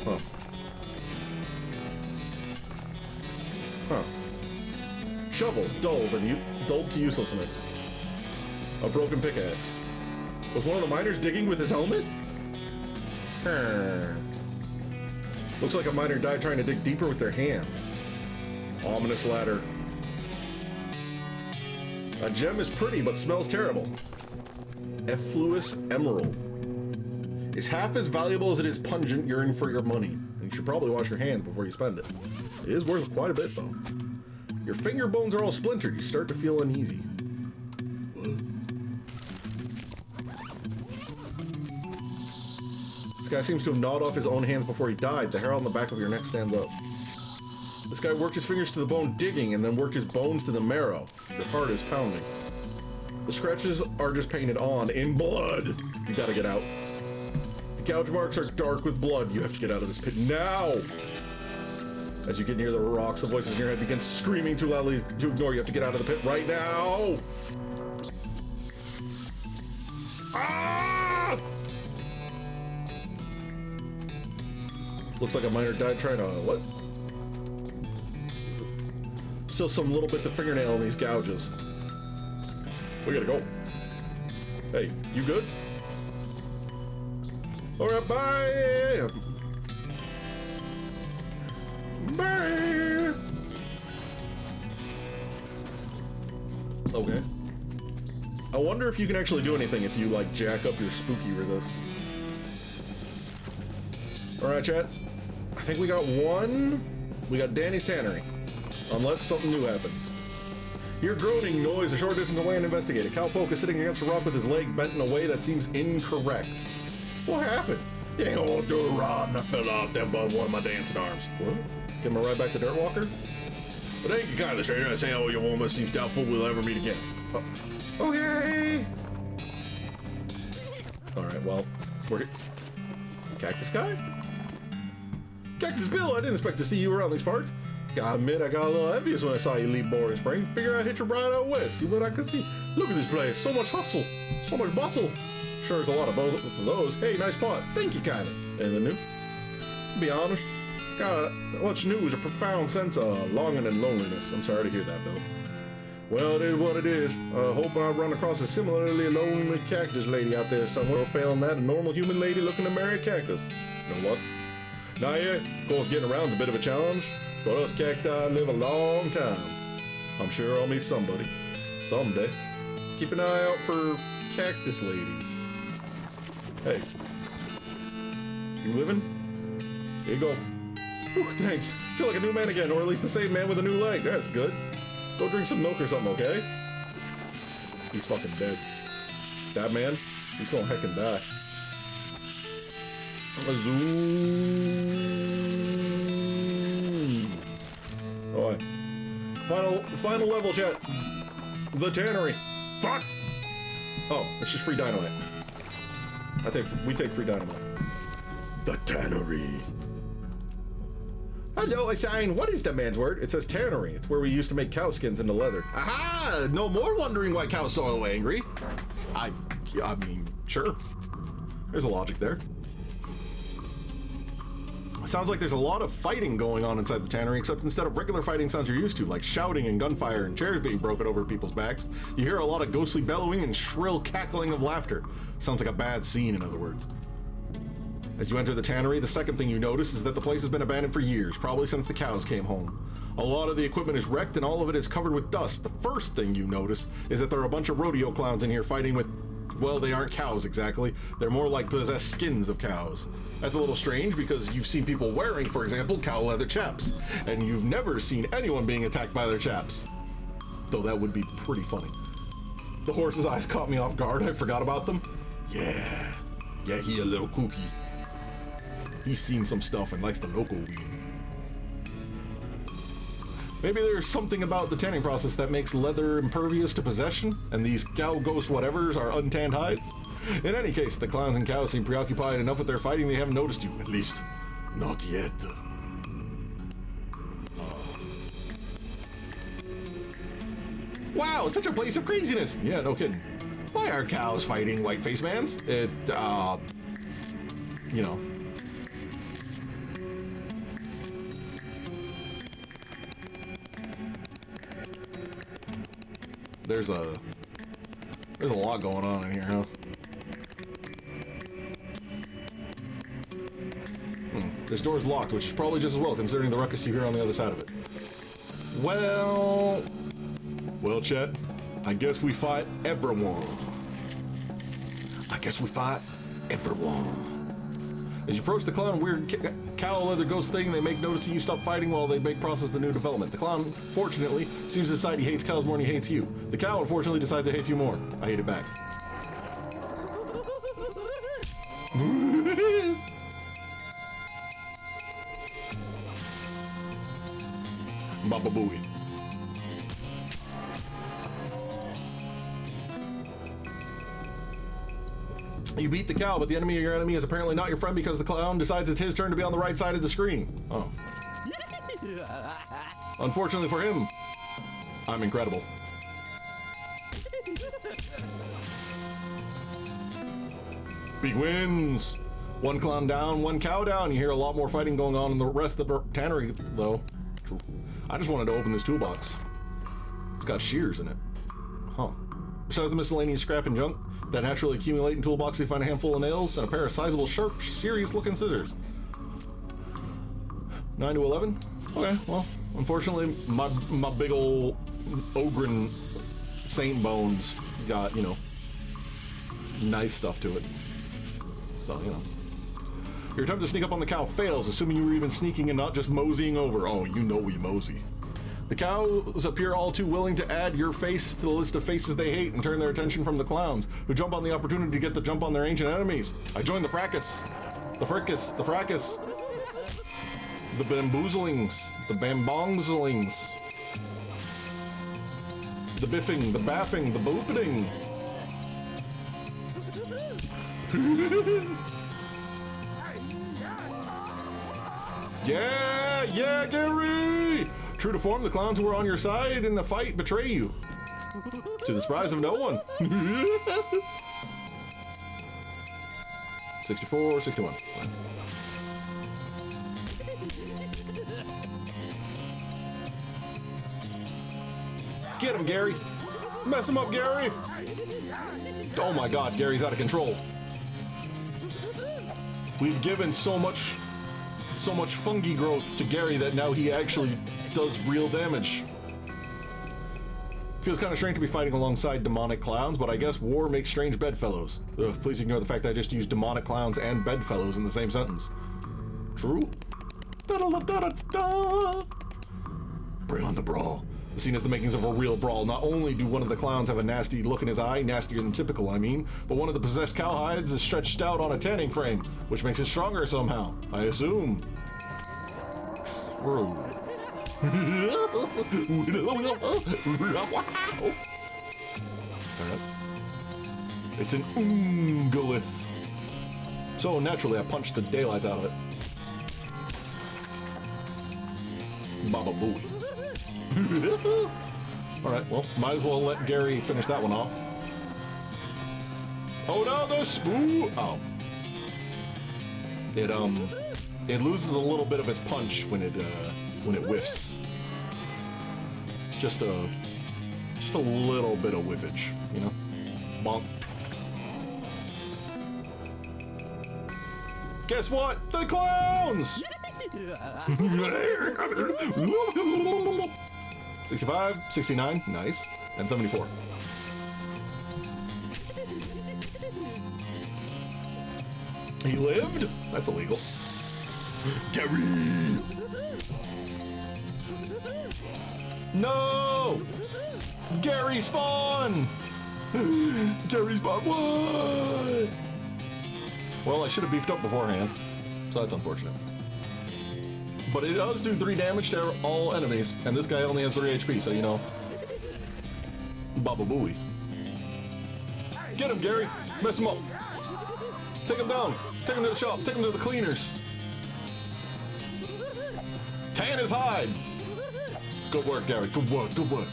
Huh. Huh. Shovels, dulled to uselessness. A broken pickaxe. Was one of the miners digging with his helmet? Looks like a miner died trying to dig deeper with their hands. Ominous ladder. A gem is pretty, but smells terrible. Effluous emerald. It's half as valuable as it is pungent. You're in for your money. And you should probably wash your hands before you spend it. It is worth quite a bit, though. Your finger bones are all splintered. You start to feel uneasy. This guy seems to have gnawed off his own hands before he died. The hair on the back of your neck stands up. This guy worked his fingers to the bone digging and then worked his bones to the marrow. Your heart is pounding. The scratches are just painted on in blood. You gotta get out. The gouge marks are dark with blood. You have to get out of this pit now. As you get near the rocks, the voices in your head begin screaming too loudly to ignore. You have to get out of the pit right now. Ah! Looks like a miner died trying to, what? Still some little bits of fingernail in these gouges. We gotta go. Hey, you good? Alright, bye! Bye! Okay. I wonder if you can actually do anything if you, like, jack up your spooky resist. Alright, chat. I think we got one. We got Danny's Tannery. Unless something new happens. Hear groaning noise a short distance away and investigate it. Cowpoke is sitting against a rock with his leg bent in a way that seems incorrect. What happened? Dang old dude rotten. I fell off there above one of my dancing arms. What? Give him a ride back to Dirt Walker? But thank you kindly, stranger. I say, oh, your woman seems doubtful we'll ever meet again. Oh. Okay. Alright, well, we're here. Cactus guy? Cactus Bill, I didn't expect to see you around these parts. Gotta admit, I got a little envious when I saw you leave Boring Spring. Figure I'd hit your ride out west, see what I could see. Look at this place, so much hustle, so much bustle. Sure, there's a lot of both for those. Hey, nice pot. Thank you, kindly. Anything new? To be honest, what's new is a profound sense of longing and loneliness. I'm sorry to hear that, Bill. Well, it is what it is. Hoping I run across a similarly lonely cactus lady out there somewhere. Failing that, a normal human lady looking to marry a cactus. You know what? Not yet. Of course, getting around's a bit of a challenge. But us cacti live a long time. I'm sure I'll meet somebody. Someday. Keep an eye out for cactus ladies. Hey. You living? Here you go. Whew, thanks. Feel like a new man again, or at least the same man with a new leg. That's good. Go drink some milk or something, okay? He's fucking dead. That man, he's gonna heckin' die. Zoom. Alright. Final level, chat. The Tannery. Fuck! Oh, it's just free dynamite. We take free dynamite. The Tannery. Hello, Assign. What is that man's word? It says tannery. It's where we used to make cow skins into leather. Aha! No more wondering why cows so angry. I mean, sure. There's a logic there. Sounds like there's a lot of fighting going on inside the tannery, except instead of regular fighting sounds you're used to, like shouting and gunfire and chairs being broken over people's backs, you hear a lot of ghostly bellowing and shrill cackling of laughter. Sounds like a bad scene, in other words. As you enter the tannery, the second thing you notice is that the place has been abandoned for years, probably since the cows came home. A lot of the equipment is wrecked and all of it is covered with dust. The first thing you notice is that there are a bunch of rodeo clowns in here fighting with, well, they aren't cows exactly. They're more like possessed skins of cows. That's a little strange because you've seen people wearing, for example, cow leather chaps, and you've never seen anyone being attacked by their chaps. Though that would be pretty funny. The horse's eyes caught me off guard. I forgot about them. Yeah, he a little kooky. He's seen some stuff and likes the local weed. Maybe there's something about the tanning process that makes leather impervious to possession, and these cow ghost whatevers are untanned hides. In any case, the clowns and cows seem preoccupied enough with their fighting they haven't noticed you. At least, not yet. Wow, such a place of craziness! Yeah, no kidding. Why are cows fighting white-faced mans? You know. There's a lot going on in here, huh? This door's locked, which is probably just as well, considering the ruckus you hear on the other side of it. Well, Chet, I guess we fight everyone. As you approach the clown weird cow leather ghost thing, they make notice that you stop fighting while they make process the new development. The clown, fortunately, seems to decide he hates cows more than he hates you. The cow, unfortunately, decides to hate you more. I hate it back. Baba Booey. You beat the cow, but the enemy of your enemy is apparently not your friend because the clown decides it's his turn to be on the right side of the screen. Oh. Unfortunately for him, I'm incredible. Beake wins. One clown down, one cow down. You hear a lot more fighting going on in the rest of the tannery, though. I just wanted to open this toolbox. It's got shears in it. Huh. Besides the miscellaneous scrap and junk that naturally accumulate in toolbox, you find a handful of nails and a pair of sizable, sharp, serious-looking scissors. 9 to 11? Okay, well, unfortunately, my big ol' ogren saint bones got, you know, nice stuff to it. So, you know. Your attempt to sneak up on the cow fails, assuming you were even sneaking and not just moseying over. Oh, you know we mosey. The cows appear all too willing to add your face to the list of faces they hate and turn their attention from the clowns, who jump on the opportunity to get the jump on their ancient enemies. I join the fracas. The fracas. The fracas. The bamboozlings. The bambongzlings. The biffing. The baffing. The boopeting. Yeah, Gary! True to form, the clowns who were on your side in the fight betray you. To the surprise of no one. 64, 61. Get him, Gary. Mess him up, Gary. Oh my God, Gary's out of control. We've given so much fungi growth to Gary that now he actually does real damage. Feels kind of strange to be fighting alongside demonic clowns, but I guess war makes strange bedfellows. Ugh, please ignore the fact that I just used demonic clowns and bedfellows in the same sentence. True? Da-da-da-da-da-da. Bring on the brawl. The scene is the makings of a real brawl. Not only do one of the clowns have a nasty look in his eye, nastier than typical, I mean, but one of the possessed cowhides is stretched out on a tanning frame, which makes it stronger somehow, I assume. True. It's an Ungolith. So naturally, I punched the daylights out of it. Baba Booey. Alright, well, might as well let Gary finish that one off. Oh no, the spoo! Oh. It loses a little bit of its punch when it whiffs. Just a little bit of whiffage, you know? Bonk. Guess what? The clowns! 65, 69, nice, and 74. He lived? That's illegal. Gary! No! Gary spawn! Gary spawn, what? Well, I should have beefed up beforehand, so that's unfortunate. But it does do 3 damage to all enemies, and this guy only has 3 HP, so you know. Baba Booey. Get him, Gary! Mess him up! Take him down! Take him to the shop! Take him to the cleaners! Tan his hide! Good work, Gary. Good work, good work.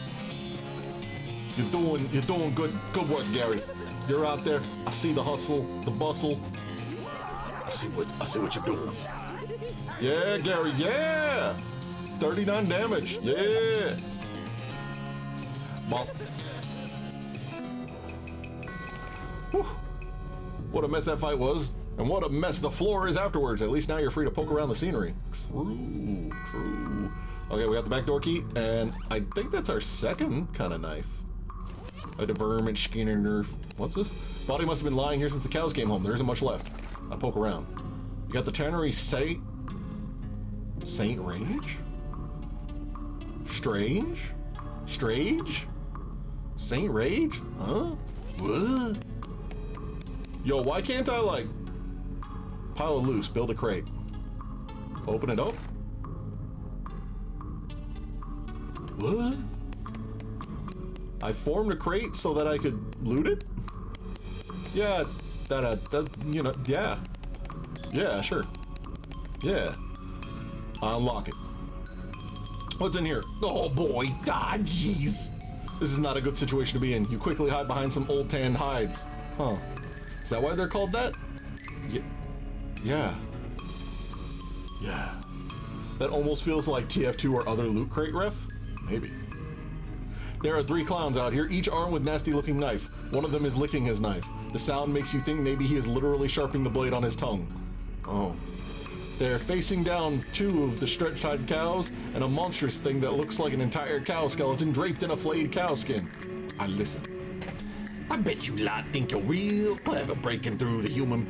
You're doing good work, Gary. You're out there. I see the hustle, the bustle. I see what you're doing. Yeah, Gary, yeah! 39 damage, yeah! Bonk. Whew. What a mess that fight was, and what a mess the floor is afterwards. At least now you're free to poke around the scenery. True, true. Okay, we got the back door key, and I think that's our second kind of knife. A deverment skinner nerf. What's this? Body must have been lying here since the cows came home. There isn't much left. I poke around. You got the tannery Saint Range? Strange? Saint Rage? Huh? What? Yo, why can't I, like, pile it loose, build a crate? Open it up? What? I formed a crate so that I could loot it? Yeah, that, you know, yeah. Yeah, sure. Yeah. Unlock it. What's in here? Oh boy, jeez. This is not a good situation to be in. You quickly hide behind some old tanned hides. Huh. Is that why they're called that? Yeah. That almost feels like TF2 or other loot crate ref? Maybe. There are 3 clowns out here, each armed with nasty looking knife. One of them is licking his knife. The sound makes you think maybe he is literally sharpening the blade on his tongue. Oh. They're facing down 2 of the stretch-tied cows and a monstrous thing that looks like an entire cow skeleton draped in a flayed cow skin. I listen. I bet you lot think you're real clever breaking through the human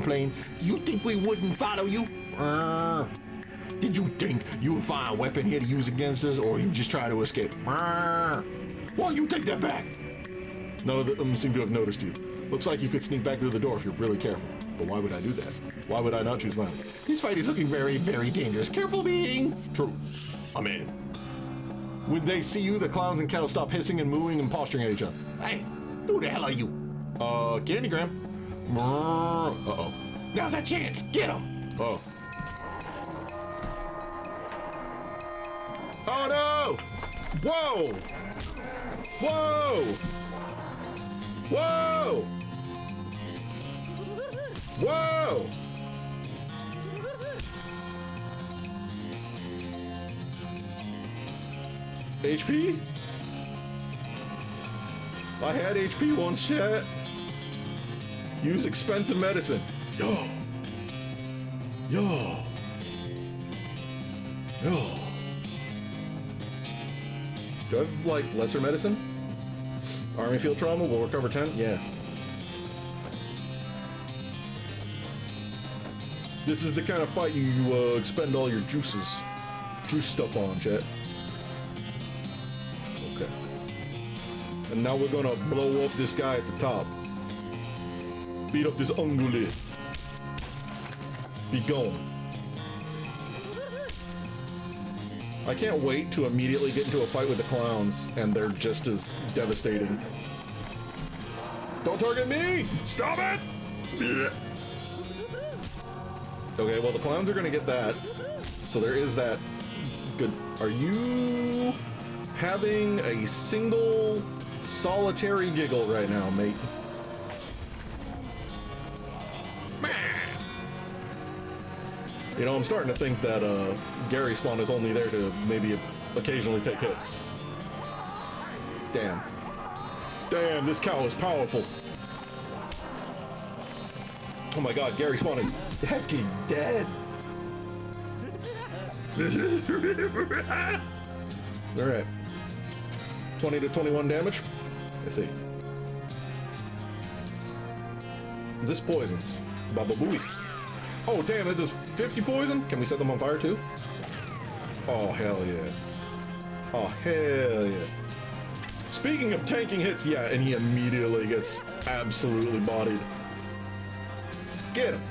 plane. You think we wouldn't follow you? Did you think you would find a weapon here to use against us, or you just try to escape? Well, you take that back. None of them seem to have noticed you. Looks like you could sneak back through the door if you're really careful. But why would I do that? Why would I not choose violence? This fight is looking very, very dangerous. Careful being. True. I'm in. When they see you, the clowns and cows stop hissing and mooing and posturing at each other. Hey, who the hell are you? Candygram. Uh-oh. Now's a chance. Get him. Oh. Oh no! Whoa! Whoa! Whoa! Whoa! HP? I had HP once, chat. Use expensive medicine. Yo. Do I have, like, lesser medicine? Army field trauma will recover 10? Yeah. This is the kind of fight you expend all your juice stuff on, chat. Okay. And now we're gonna blow up this guy at the top. Beat up this ungulate. Be gone. I can't wait to immediately get into a fight with the clowns, and they're just as devastating. Don't target me! Stop it! Okay, well, the clowns are gonna get that. So there is that. Good. Are you having a single solitary giggle right now, mate? You know, I'm starting to think that Gary Spawn is only there to maybe occasionally take hits. Damn. Damn, this cow is powerful. Oh my god, Gary Spawn is fucking dead. Alright. 20 to 21 damage. Let's see. This poisons. Baba Booey. Oh, damn, that does 50 poison? Can we set them on fire, too? Oh, hell yeah. Oh, hell yeah. Speaking of tanking hits, yeah, and he immediately gets absolutely bodied. Get him.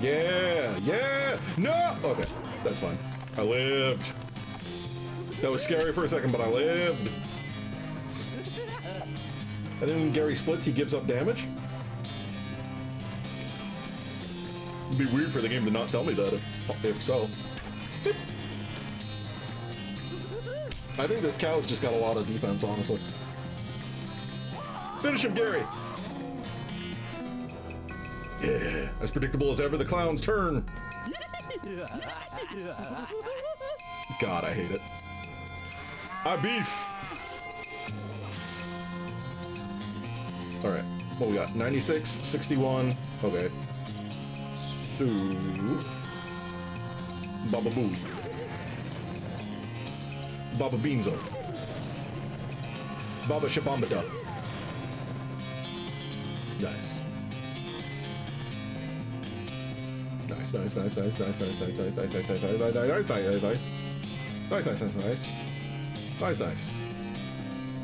Yeah, yeah. No! Okay, that's fine. I lived. That was scary for a second, but I lived. And then when Gary splits, he gives up damage. It'd be weird for the game to not tell me that, if so. I think this cow's just got a lot of defense, honestly. Finish him, Gary! Yeah, as predictable as ever, the clown's turn. God, I hate it. I beef! Alright, what we got? 96, 61, okay. So... Baba Booey. Baba Beanzo. Baba Shabambada. Nice. Nice, nice, nice, nice, nice, nice, nice, nice, nice, nice, nice, nice, nice, nice, nice, nice, nice, nice. Nice, nice.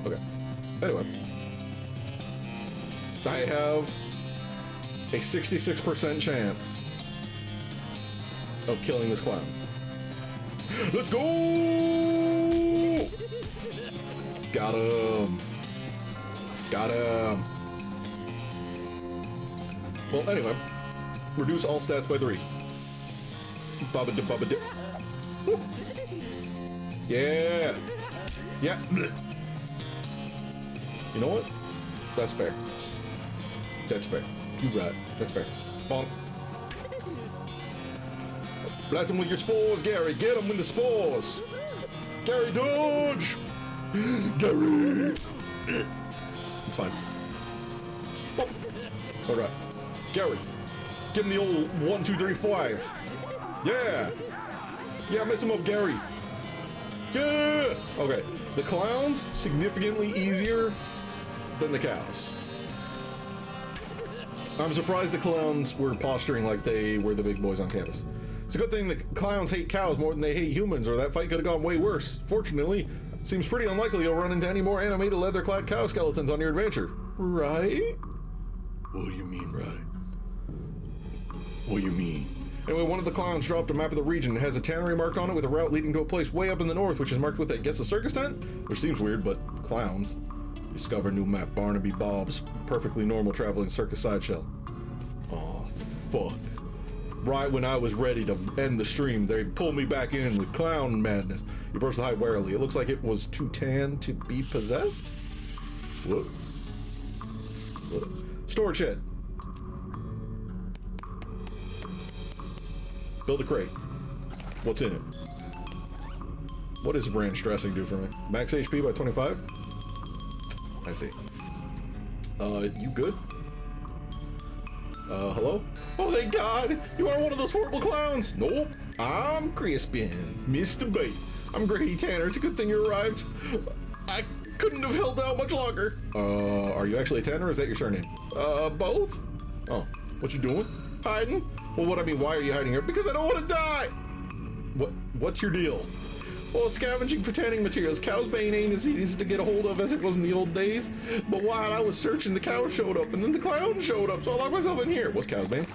Okay. Anyway. I have a 66% chance of killing this clown. Let's go! Got him. Got him. Well, anyway. Reduce all stats by 3. Baba da baba da. Woo. Yeah. Yeah. You know what? That's fair. That's fair. You right. That's fair. Bonk. Blast him with your spores, Gary. Get him with the spores. Gary, dodge. Gary. It's fine. Bop. All right. Gary. Give him the old 1, 2, 3, 5. Yeah. Yeah, mess him up, Gary. Yeah. Okay. The clowns, significantly easier than the cows. I'm surprised the clowns were posturing like they were the big boys on campus. It's a good thing the clowns hate cows more than they hate humans, or that fight could have gone way worse. Fortunately, seems pretty unlikely you'll run into any more animated leather-clad cow skeletons on your adventure. Right? What do you mean, right? What do you mean? Anyway, one of the clowns dropped a map of the region. It has a tannery marked on it with a route leading to a place way up in the north, which is marked with, I guess, a circus tent? Which seems weird, but clowns. Discover new map, Barnaby Bob's perfectly normal traveling circus sideshow. Oh, fuck. Right when I was ready to end the stream, they pulled me back in with clown madness. You approach the hide warily. It looks like it was too tan to be possessed? What? What? Storage shed. Build a crate. What's in it? What does ranch dressing do for me? Max HP by 25? I see. You good? Hello? Oh, thank God! You are one of those horrible clowns! Nope. I'm Crispin, Mr. Beake. I'm Grady Tanner. It's a good thing you arrived. I couldn't have held out much longer. Are you actually a Tanner or is that your surname? Both? Oh, what you doing? Hiding? Well, what I mean, why are you hiding here? Because I don't want to die! What's your deal? Well, scavenging for tanning materials. Cow's bane ain't as easy to get a hold of as it was in the old days. But while I was searching, the cow showed up, and then the clown showed up, so I locked myself in here. What's cow's bane?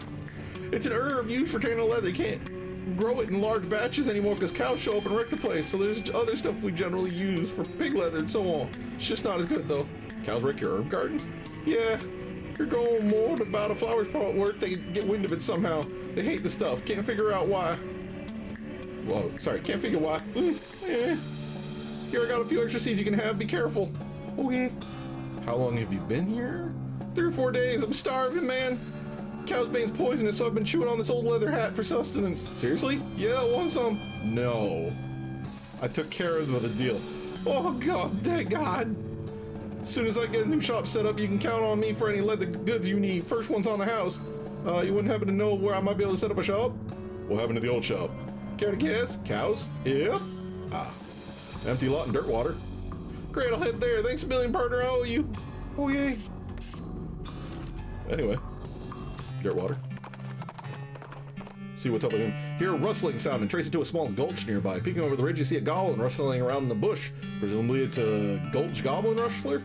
It's an herb used for tanning leather. You can't grow it in large batches anymore because cows show up and wreck the place, so there's other stuff we generally use for pig leather and so on. It's just not as good, though. Cows wreck your herb gardens? Yeah. You're going more about a flower's pot work. They get wind of it somehow. They hate the stuff. Can't figure out why. Whoa, sorry, can't figure why. Here, I got a few extra seeds you can have. Be careful. Okay. How long have you been here? 3 or 4 days. I'm starving, man. Cow's bane's poisonous, so I've been chewing on this old leather hat for sustenance. Seriously? Yeah, I want some. No. I took care of the deal. Oh, God, thank God. As soon as I get a new shop set up, you can count on me for any leather goods you need. First one's on the house. You wouldn't happen to know where I might be able to set up a shop? What happened to the old shop? Care to guess? Cows? Yep. Empty lot and dirt water. Great, I'll head there. Thanks a million, partner. I owe you. Oh, yay. Anyway. Dirt water. See what's up with him. Hear a rustling sound and trace it to a small gulch nearby. Peeking over the ridge, you see a goblin rustling around in the bush. Presumably it's a gulch goblin rustler?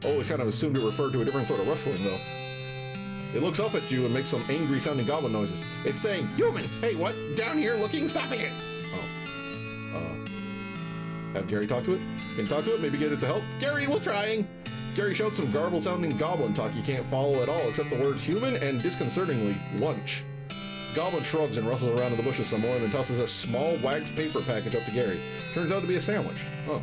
Always kind of assumed it referred to a different sort of rustling, though. It looks up at you and makes some angry sounding goblin noises. It's saying, human! Hey, what? Down here looking? Stopping it! Have Gary talk to it? Can you talk to it? Maybe get it to help? Gary, we're trying! Gary shouts some garbled sounding goblin talk you can't follow at all except the words human and disconcertingly, lunch. The goblin shrugs and rustles around in the bushes some more and then tosses a small wax paper package up to Gary. Turns out to be a sandwich. Oh.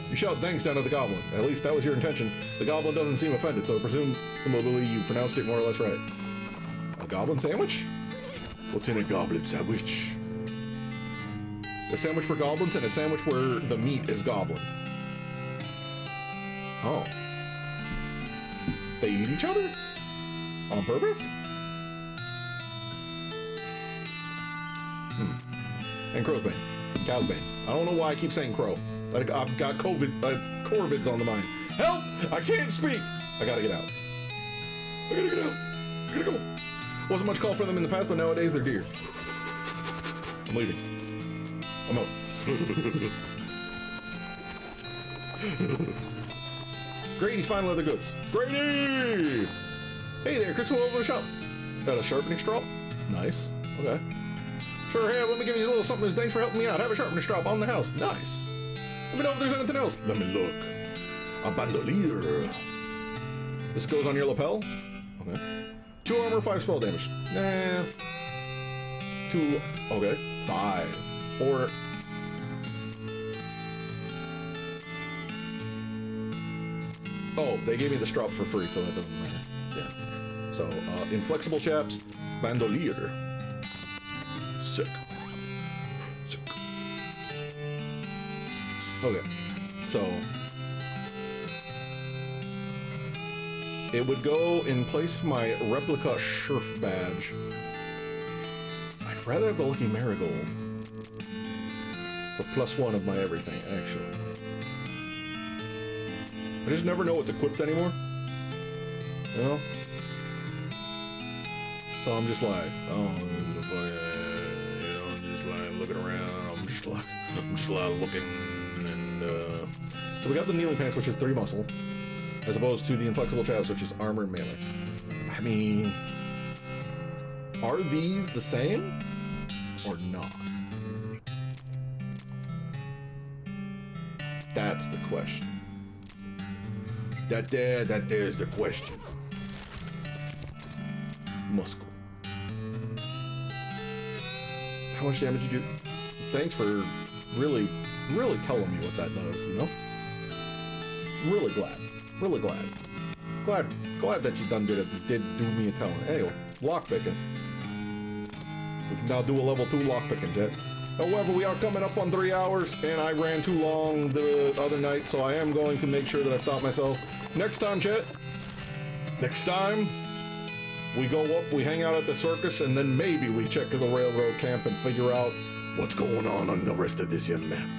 You shout thanks down to the goblin. At least that was your intention. The goblin doesn't seem offended, so presumably you pronounced it more or less right. A goblin sandwich? What's in a goblin sandwich? A sandwich for goblins and a sandwich where the meat is goblin. Oh. They eat each other? On purpose? And crow's bane. Cow's bane. I don't know why I keep saying crow. I've got corvids on the mind. Help! I can't speak! I gotta get out. I gotta get out. I gotta go. Wasn't much call for them in the past, but nowadays they're deer. I'm leaving. I'm out. Grady's fine leather goods. Grady! Hey there, Chris will open the shop. Got a sharpening straw? Nice. Okay. Sure have. Let me give you a little something as thanks for helping me out. Have a sharpening straw on the house. Nice. Let me know if there's anything else. Let me look. A bandolier. This goes on your lapel? Okay. 2 armor, 5 spell damage. Nah. 2. Okay. 5. Or. Oh, they gave me the strap for free, so that doesn't matter. Yeah. So, inflexible chaps, bandolier. Sick. Sick. Okay, so it would go in place of my replica Sheriff badge. I'd rather have the Lucky Marigold for +1 of my everything, actually. I just never know what's equipped anymore, you know? So I'm just like, oh, you know, I'm just like looking around, I'm just like looking. So we got the kneeling pants, which is 3 muscle, as opposed to the inflexible chaps, which is armor and melee. I mean, are these the same or not? That's the question. That there's the question. Muscle. How much damage you do? Thanks for really telling me what that does, you know? Really glad that you done did do me a telling. Anyway, lockpicking. We can now do a level 2 lockpicking, Jet. However, we are coming up on 3 hours, and I ran too long the other night, so I am going to make sure that I stop myself. Next time, Chet. Next time, we go up, we hang out at the circus, and then maybe we check the railroad camp and figure out what's going on the rest of this here map.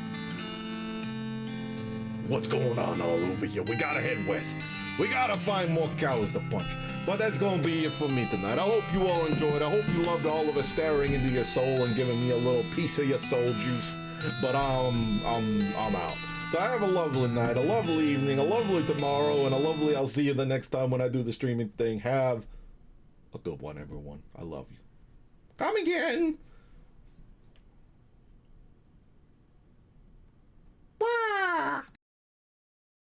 What's going on all over here? We gotta head west. We gotta find more cows to punch. But that's gonna be it for me tonight. I hope you all enjoyed. I hope you loved all of us staring into your soul and giving me a little piece of your soul juice. But I'm out. So have a lovely night, a lovely evening, a lovely tomorrow, and a lovely I'll see you the next time when I do the streaming thing. Have a good one, everyone. I love you. Come again.